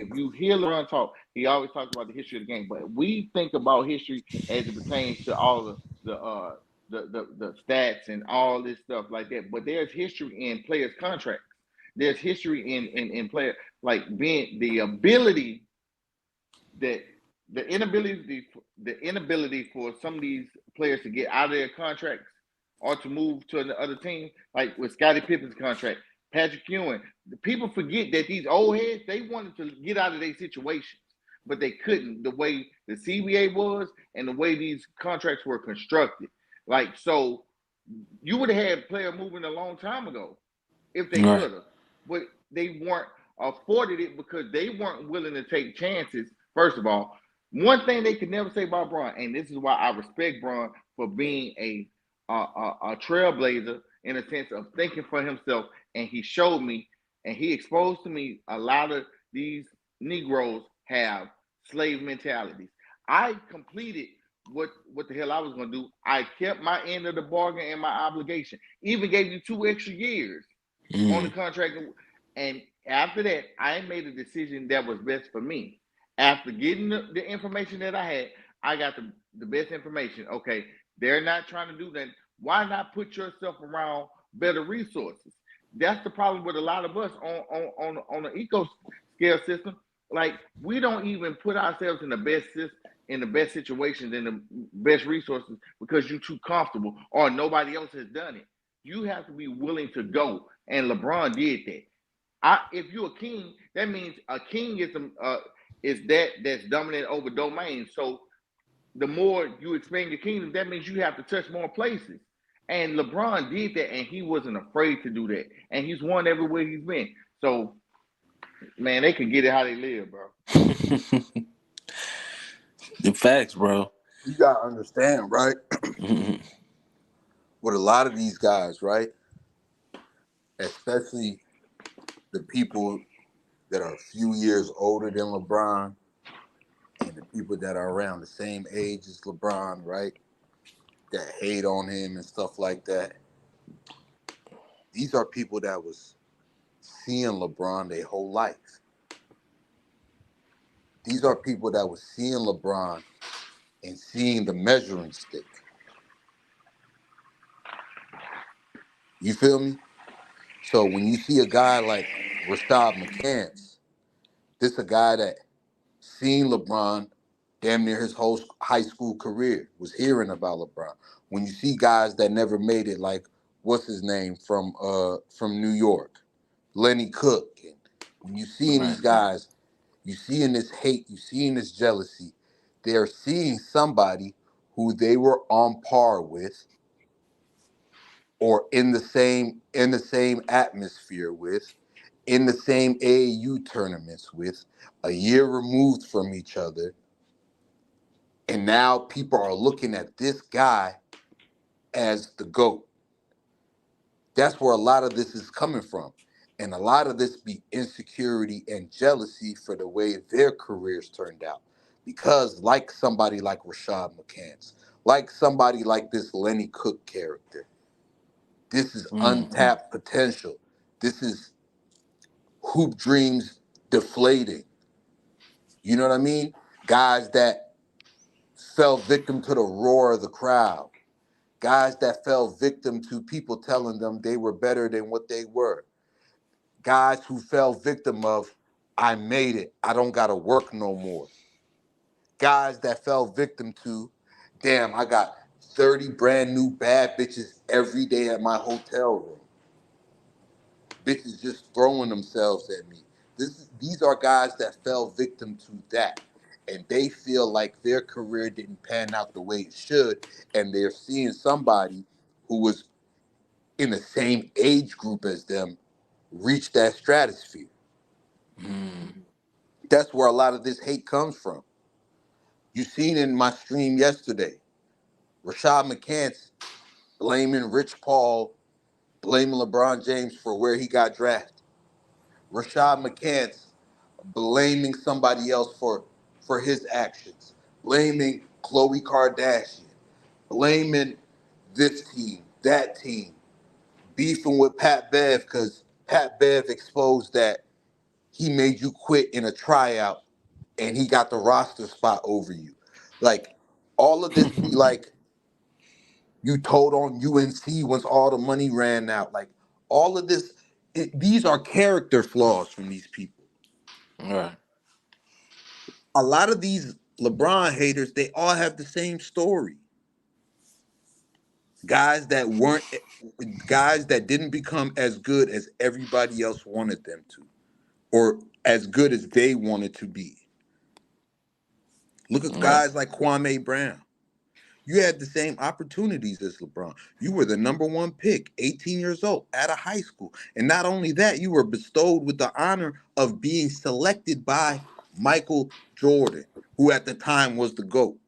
he always talks about the history of the game. But we think about history as it pertains to all the stats and all this stuff like that. But there's history in players' contracts. There's history in player like being the ability that the inability for some of these players to get out of their contracts or to move to another team, like with Scottie Pippen's contract, Patrick Ewing. The people forget that these old heads they wanted to get out of their situations, but they couldn't. The way the CBA was and the way these contracts were constructed, like so, you would have had a player moving a long time ago. if they Right. could have, but they weren't afforded it because they weren't willing to take chances. First of all, one thing they could never say about Braun, and this is why I respect Braun for being a trailblazer in a sense of thinking for himself, and he showed me and he exposed to me a lot of these Negroes have slave mentalities. I completed what the hell I was gonna do. I kept my end of the bargain and my obligation. Even gave you 2 extra years on the Mm. contract. And after that, I made a decision that was best for me. After getting the information that I had, I got the best information. Okay, they're not trying to do that. Why not put yourself around better resources? That's the problem with a lot of us on the eco scale system. Like we don't even put ourselves in the best situations in the best resources because you're too comfortable or nobody else has done it. You have to be willing to go, and LeBron did that. If you're a king, that means a king is that's dominant over domain. So the more you expand your kingdom, that means you have to touch more places. And LeBron did that, and he wasn't afraid to do that, and he's won everywhere he's been. So man, they can get it how they live, bro. The facts, bro. You gotta understand, right? With a lot of these guys, right? Especially the people that are a few years older than LeBron and the people that are around the same age as LeBron, right? That hate on him and stuff like that. These are people that was seeing LeBron their whole life. These are people that was seeing LeBron and seeing the measuring stick. You feel me? So when you see a guy like Rashad McCants, this a guy that seen LeBron damn near his whole high school career, was hearing about LeBron. When you see guys that never made it, like what's his name from New York, Lenny Cook, and when you seeing Right. these guys, you seeing this hate, you seeing this jealousy, they're seeing somebody who they were on par with or in the same atmosphere with, in the same AAU tournaments with, a year removed from each other. And now people are looking at this guy as the GOAT. That's where a lot of this is coming from. And a lot of this be insecurity and jealousy for the way their careers turned out. Because like somebody like Rashad McCants, like somebody like this Lenny Cook character, this is Mm-hmm. untapped potential. This is hoop dreams deflating. You know what I mean? Guys that fell victim to the roar of the crowd. Guys that fell victim to people telling them they were better than what they were. Guys who fell victim of, I made it, I don't gotta work no more. Guys that fell victim to, damn, I got 30 brand new bad bitches every day at my hotel room. Bitches just throwing themselves at me. These are guys that fell victim to that. And they feel like their career didn't pan out the way it should. And they're seeing somebody who was in the same age group as them reach that stratosphere. Mm. That's where a lot of this hate comes from. You seen in my stream yesterday, Rashad McCants blaming Rich Paul, blaming LeBron James for where he got drafted. Rashad McCants blaming somebody else for his actions, blaming Khloe Kardashian, blaming this team, that team, beefing with Pat Bev because Pat Bev exposed that he made you quit in a tryout and he got the roster spot over you. Like, all of this be like, you told on UNC once all the money ran out. Like, all of this, these are character flaws from these people. Right. A lot of these LeBron haters, they all have the same story. Guys that weren't, guys that didn't become as good as everybody else wanted them to, or as good as they wanted to be. Look at Right. guys like Kwame Brown. You had the same opportunities as LeBron. You were the number one pick, 18 years old, out of high school. And not only that, you were bestowed with the honor of being selected by Michael Jordan, who at the time was the GOAT.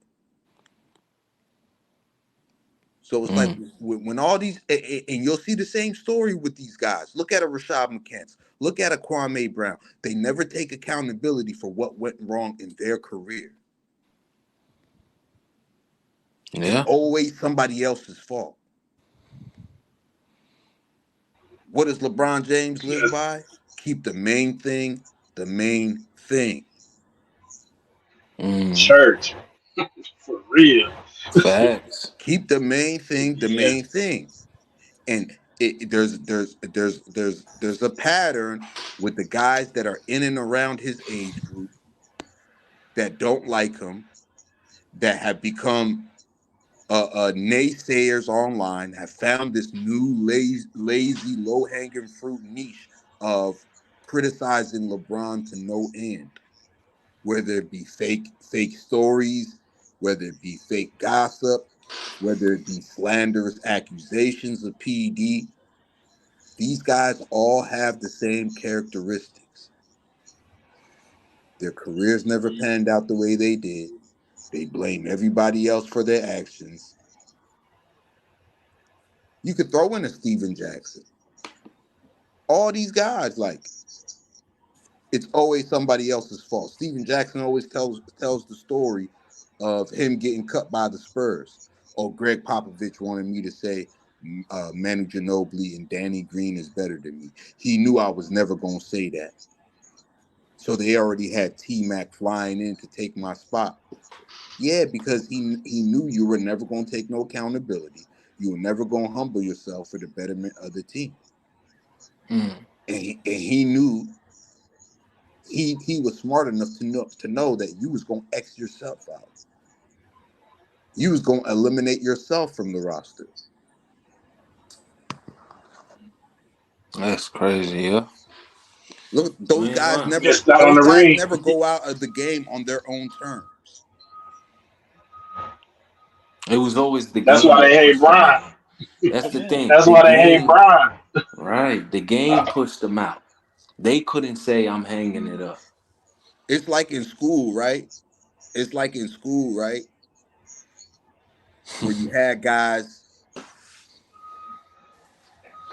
So it's like Mm. when all these, and you'll see the same story with these guys. Look at a Rashad McCants. Look at a Kwame Brown. They never take accountability for what went wrong in their career. It's Yeah. always somebody else's fault. What does LeBron James live Yes, by? Keep the main thing the main thing. Mm. church for real. Facts. Keep the main thing the Yeah, main thing. And there's a pattern with the guys that are in and around his age group that don't like him, that have become naysayers online, have found this new lazy low-hanging fruit niche of criticizing LeBron to no end, whether it be fake stories, whether it be fake gossip, whether it be slanderous accusations of PED. These guys all have the same characteristics. Their careers never panned out the way they did. They blame everybody else for their actions. You could throw in a Steven Jackson. All these guys, like, it's always somebody else's fault. Steven Jackson always tells the story of him getting cut by the Spurs. Oh, Greg Popovich wanted me to say Manu Ginobili and Danny Green is better than me. He knew I was never going to say that. So they already had T-Mac flying in to take my spot. Yeah, because he knew you were never going to take no accountability. You were never going to humble yourself for the betterment of the team. Mm. And he knew he was smart enough to know that you was going to X yourself out. You was going to eliminate yourself from the roster. That's crazy, yeah. Look, those You ain't guys lying. never missed out on those the guys ring. never go out of the game on their own terms. It was always the That's game why they that hate pushed them Brian. out. That's the thing. That's The why they hate game, Brian. right? The game pushed them out. They couldn't say I'm hanging it up. It's like in school, right? It's like in school, right? Where you had guys,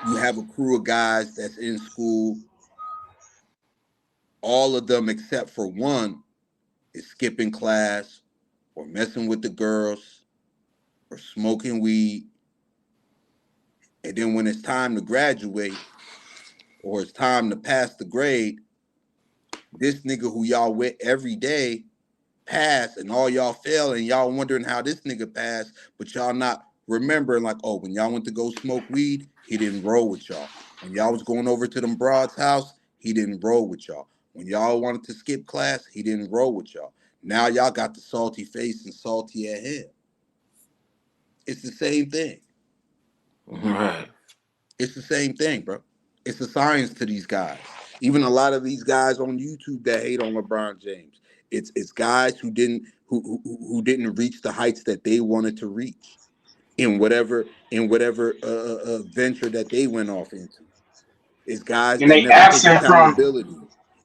you have a crew of guys that's in school. All of them except for one is skipping class or messing with the girls or smoking weed. And then when it's time to graduate or it's time to pass the grade, this nigga who y'all with every day pass and all y'all fail and y'all wondering how this nigga passed, but y'all not remembering like, oh, when y'all went to go smoke weed, he didn't roll with y'all. When y'all was going over to them broads' house, he didn't roll with y'all. When y'all wanted to skip class, he didn't roll with y'all. Now y'all got the salty face and salty at him. It's the same thing. Right. It's the same thing, bro. It's a science to these guys. Even a lot of these guys on YouTube that hate on LeBron James. It's guys who didn't reach the heights that they wanted to reach in whatever venture that they went off into. It's guys And that they never take absent from accountability.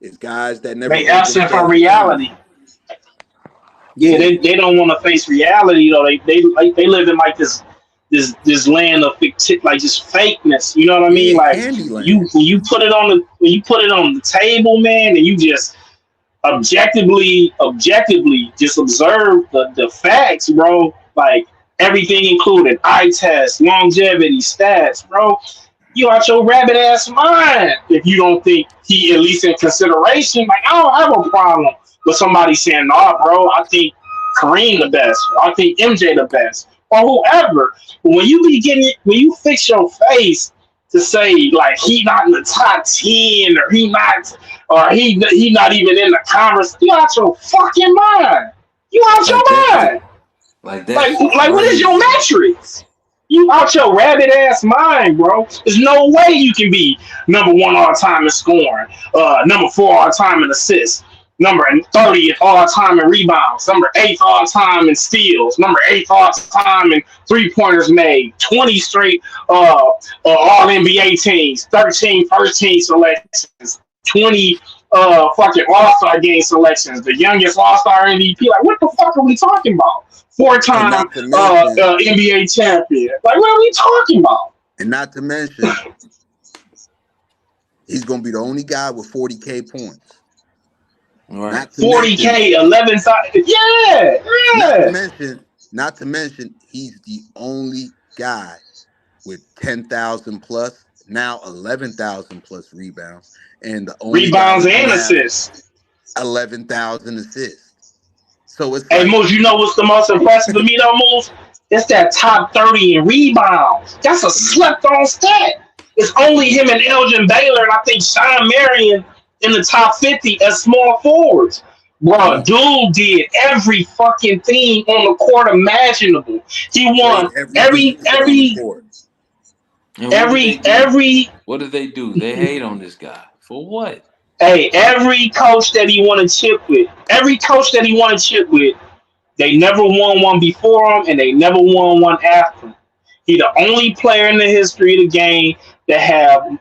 It's guys that never they hold absent from themselves accountable. reality. Yeah, See, they don't want to face reality though. They live in like this land of ficti like just fakeness. You know what I mean? yeah, Like Candyland. when you put it on the table, man, and you just objectively just observe the facts, bro. Like everything included, eye test, longevity, stats, bro. You out your rabbit ass mind if you don't think he at least in consideration. Like I don't have a problem with somebody saying, "Nah, bro, I think Kareem the best. Or I think MJ the best, or whoever." But when you fix your face to say like he not in the top 10 or he not even in the conference, you out your fucking mind. You out Like your that's mind. like Like, that's like what is your crazy. metrics? You out your rabbit ass mind, bro. There's no way you can be number one all time in scoring, number four all time in assists. number 30th all time in rebounds, number 8th all time in steals, number 8th all time in 3-pointers made, 20 straight all NBA teams, 13 first team selections, 20 fucking all-star game selections, the youngest all-star MVP. Like, what the fuck are we talking about? And 4-time not to mention, NBA champion. Like, what are we talking about? and not to mention, he's gonna be the only guy with 40K points. Right. Not to mention, 40K, 11 times. Yeah, not to mention, he's the only guy with 10,000 plus, now 11,000 plus rebounds, and the only rebounds guy and to have assists. 11,000 assists. So it's Hey, like, Moose, you know what's the most impressive to me, though, Moose? It's that top 30 in rebounds. That's a slept-on stat. It's only him and Elgin Baylor, and I think Sean Marion in the top 50 as small forwards. Bro, dude did every fucking thing on the court imaginable. He played won every position on the court. And what did they do? They hate on this guy. For what? Hey, every coach that he won a chip with, they never won one before him, and they never won one after him. He the only player in the history of the game that have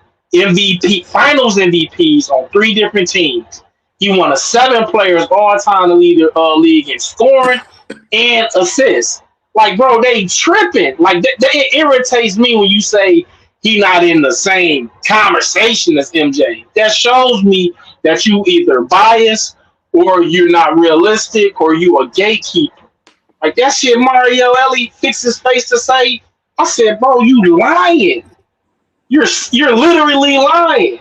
finals MVPs on 3 different teams. He won a 7 players all time to lead the league in scoring and assists. Like, bro, they tripping. Like, it irritates me when you say he not in the same conversation as MJ. That shows me that you either biased or you're not realistic or you a gatekeeper. Like, that shit Mario Ellie fixed his face to say, I said, bro, you lying. You're literally lying.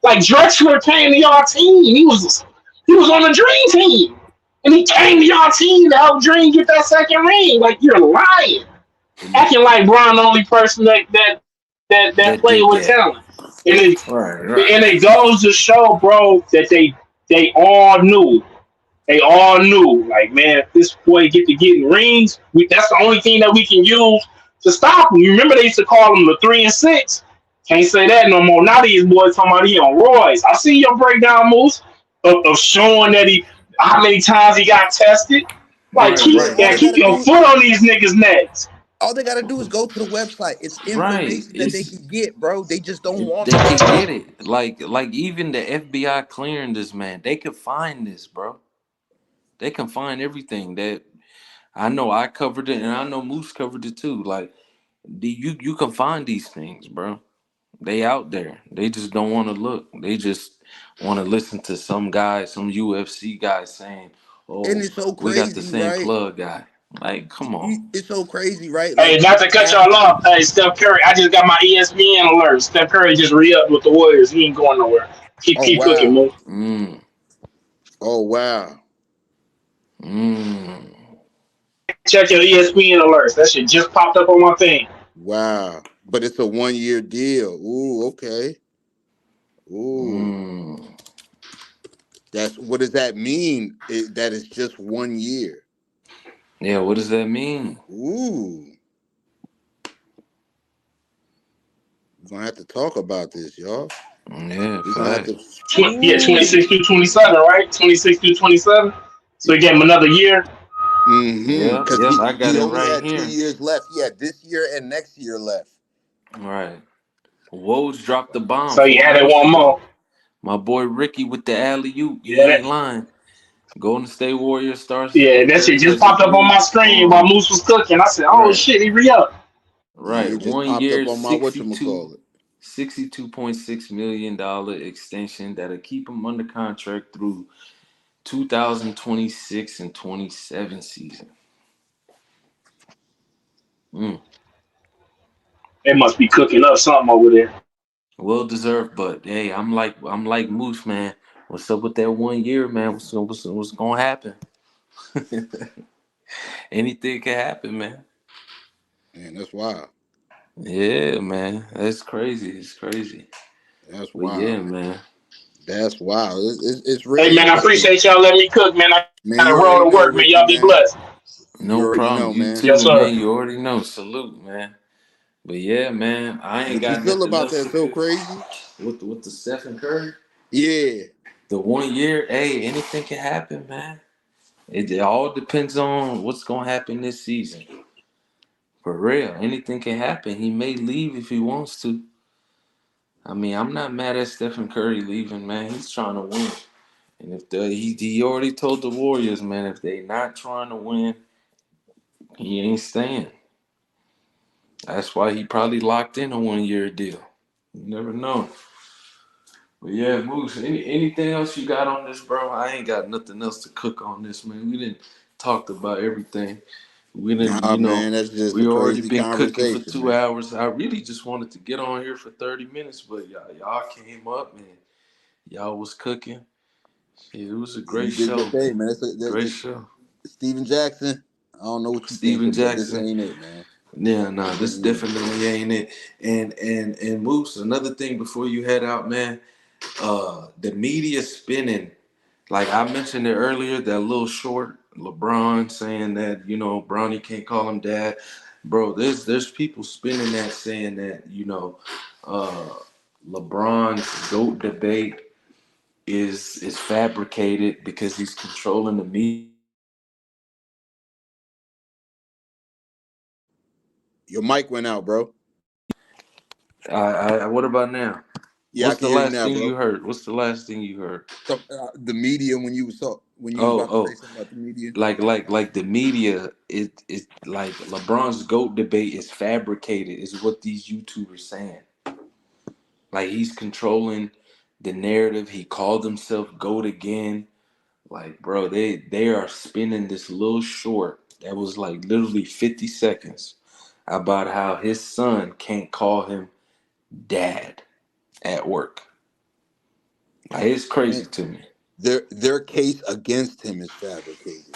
Like, Drexler came to y'all team. He was on the dream team. And he came to y'all team to help Dream get that second ring. Like, you're lying. Acting like Bron the only person that played with talent. And it goes to show, bro, that they all knew. They all knew, like, man, if this boy getting rings, that's the only thing that we can use to stop him. You remember they used to call him the 3 and 6? Can't say that no more. Now these boys talking about he on Roy's. I see your breakdown, Moose, of showing that how many times he got tested. Like, keep your foot on these niggas' necks. All they gotta do is go to the website. It's information that they can get, bro. They just don't want it. They can get it. Like even the FBI clearing this man, they could find this, bro. They can find everything that I know. I covered it, and I know Moose covered it too. Like, you can find these things, bro. They out there. They just don't want to look. They just want to listen to some guy, some UFC guy saying, "Oh, and it's so crazy, we got the same right? plug guy." Like, come on. It's so crazy, right? Like, hey, not to cut y'all off. Hey, Steph Curry, I just got my ESPN alert. Steph Curry just re-upped with the Warriors. He ain't going nowhere. Keep cooking, man. Oh, wow. Check your ESPN alerts. That shit just popped up on my thing. Wow. But it's a 1-year deal. Ooh, okay. Ooh. What does that mean? That it's just 1 year. Yeah, what does that mean? Ooh. We're gonna have to talk about this, y'all. Yeah, 26 through 27, right? 26 through 27. So we gave him another year. Yeah, I got it right here. 2 years left. He had this year and next year left. Right. Woj dropped the bomb. So he added one more. My boy Ricky with the alley-oop. You ain't lying. Golden State Warriors stars. Yeah, that shit just popped up on my screen while Moose was cooking. I said, "Oh shit, he re-up." Right, 1 year, $62.6 million extension that'll keep him under contract through 2026 and 27 season. They must be cooking up something over there. Well deserved, but hey, I'm like Moose, man. What's up with that 1 year, man? What's gonna happen? Anything can happen, man. Man, that's wild. Yeah, man, that's crazy. It's crazy. That's wild. Yeah, man. That's wild. It's really. Hey, man, I appreciate y'all letting me cook, man. I got a roll to work, man. Y'all be blessed. No problem, man. You too, yes, sir. Man. You already know. Salute, man. But yeah, man, I ain't got. What you feel about that? So crazy with the Stephen Curry. Yeah. The 1 year, hey, anything can happen, man. It all depends on what's gonna happen this season. For real, anything can happen. He may leave if he wants to. I mean, I'm not mad at Stephen Curry leaving, man. He's trying to win. And if he already told the Warriors, man, if they not trying to win, he ain't staying. That's why he probably locked in a 1 year deal. You never know. But yeah, Moose, anything else you got on this, bro? I ain't got nothing else to cook on this, man. We didn't talk about everything. We didn't, Nah, man, that's just a we already crazy been cooking for conversation, 2 hours. I really just wanted to get on here for 30 minutes, but y'all came up and y'all was cooking. Yeah, it was a You great did your show, thing, man. man. Great show. Steven Jackson. I don't know what you Steven thinking, but this Jackson. ain't it, man. Yeah, nah, This this ain't it. definitely ain't it. And Moose, another thing before you head out, man, the media spinning. Like I mentioned it earlier, that little short LeBron saying that, Bronny can't call him dad. Bro, there's people spinning that saying that, uh LeBron's GOAT debate is fabricated because he's controlling the media. Your mic went out, bro. What about now? Yeah, I What's can the hear you last now, thing you bro. heard? What's the last thing you heard? So, the media when you was Oh, about to say oh, something about the media. like the media, it like LeBron's GOAT debate is fabricated, is what these YouTubers saying. Like he's controlling the narrative. He called himself GOAT again. Like, bro, they are spinning this little short that was like literally 50 seconds about how his son can't call him dad at work. Like, it's crazy And to me. their case against him is fabricated.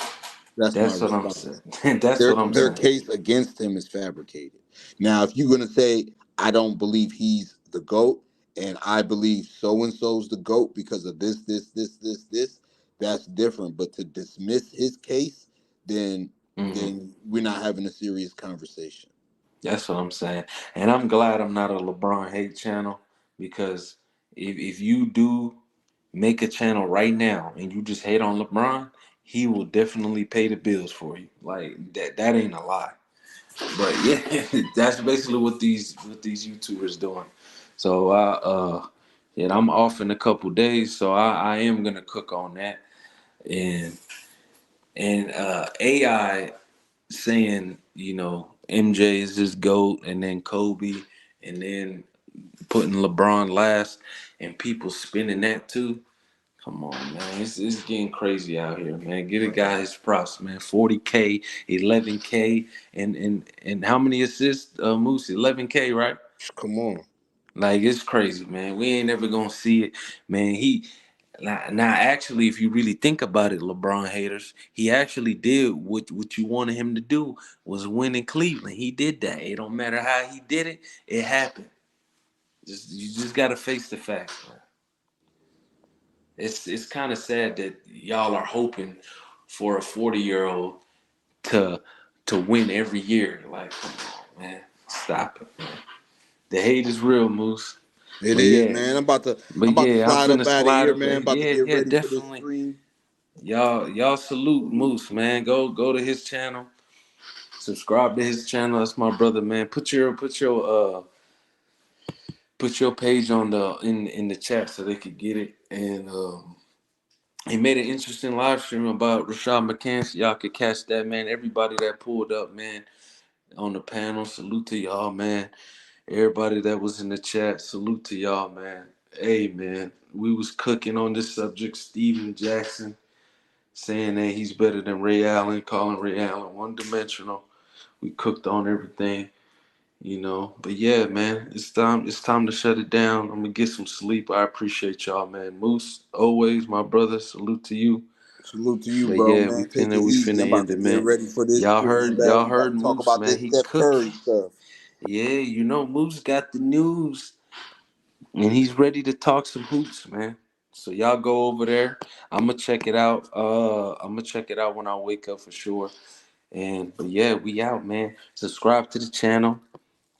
That's my That's what I'm response. saying. That's their what I'm their saying. case against him is fabricated. Now, if you're gonna say I don't believe he's the GOAT and I believe so and so's the GOAT because of this, that's different. But to dismiss his case, then Hmm. then we're not having a serious conversation. That's what I'm saying. And I'm glad I'm not a LeBron hate channel because if you do make a channel right now and you just hate on LeBron, he will definitely pay the bills for you. Like that ain't a lie. But yeah, that's basically what these YouTubers doing. So yeah, I'm off in a couple days, so I am gonna cook on that. And AI saying, MJ is his GOAT and then Kobe and then putting LeBron last and people spinning that too. Come on, man. It's getting crazy out here, man. Get a guy his props, man. 40K, 11K, and how many assists, Moose? 11K, right? Come on. Like, it's crazy, man. We ain't never gonna see it, man. Now, actually, if you really think about it, LeBron haters, he actually did what you wanted him to do, was win in Cleveland. He did that. It don't matter how he did it, it happened. You just gotta face the facts, man. It's kind of sad that y'all are hoping for a 40-year-old to win every year. Like, come on, man, stop it, man. The hate is real, Moose. It But is, yeah, man. I'm but about to yeah, I'm slide up finna out of slide here, up. man. About to Yeah, get yeah, ready for this definitely. stream. Y'all salute Moose, man. Go to his channel. Subscribe to his channel. That's my brother, man. Put your page on in the chat so they could get it. And he made an interesting live stream about Rashad McCants. So y'all could catch that, man. Everybody that pulled up, man, on the panel, salute to y'all, man. Everybody that was in the chat, salute to y'all, man. Hey, man, we was cooking on this subject. Steven Jackson saying that he's better than Ray Allen, calling Ray Allen one-dimensional. We cooked on everything, But yeah, man, it's time to shut it down. I'm gonna get some sleep. I appreciate y'all, man. Moose, always my brother. Salute to you. Salute to you, But bro, yeah, man. Take it we easy. I'm finna about end to it, get man. ready for this Y'all stream, heard man. y'all We about heard to talk Moose, about man. this He Steph Curry cooking. stuff. Yeah, Moose got the news, and he's ready to talk some hoops, man. So y'all go over there. I'm gonna check it out. I'm gonna check it out when I wake up for sure. But yeah, we out, man. Subscribe to the channel.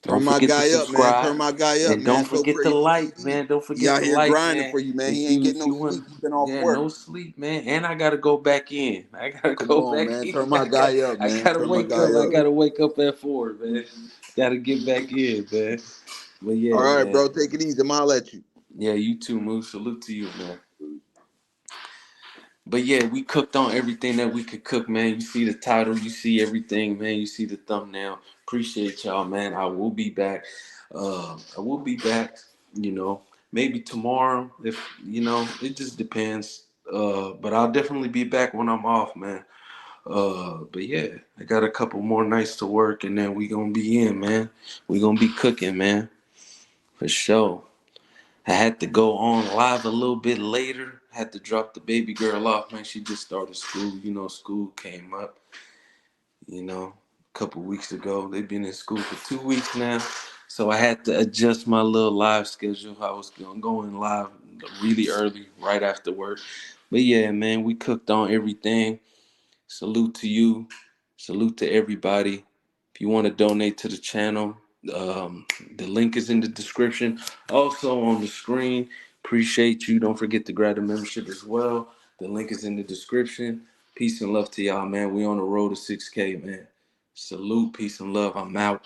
Don't Turn my forget to guy up, man. subscribe. Turn my guy up, And man. don't So forget to crazy. like, man. Don't He forget out to here like, grinding man. for you, man. If He ain't you getting if no you want, sleep. He been off yeah, work. no sleep, man. And I gotta go back in. I gotta Come go on, back man. in. Turn my guy up, I man. gotta Turn my wake guy up. I up. gotta wake up at 4, man. Gotta get back in, man. But All yeah, right, man. bro. Take it easy. I'm holler at you. Yeah, you too, Moose. Salute to you, man. But yeah, we cooked on everything that we could cook, man. You see the title, you see everything, man. You see the thumbnail. Appreciate y'all, man. I will be back. I will be back, you know, maybe tomorrow. If it just depends. But I'll definitely be back when I'm off, man. But yeah, I got a couple more nights to work and then we gonna be in, man. We gonna be cooking, man. For sure. I had to go on live a little bit later. Had to drop the baby girl off, man. She just started school. School came up, a couple weeks ago. They've been in school for 2 weeks now. So I had to adjust my little live schedule. I was going live really early, right after work. But yeah, man, we cooked on everything. Salute to you. Salute to everybody. If you want to donate to the channel, the link is in the description. Also on the screen. Appreciate you. Don't forget to grab the membership as well. The link is in the description. Peace and love to y'all, man. We on the road to 6K, man. Salute, peace and love. I'm out.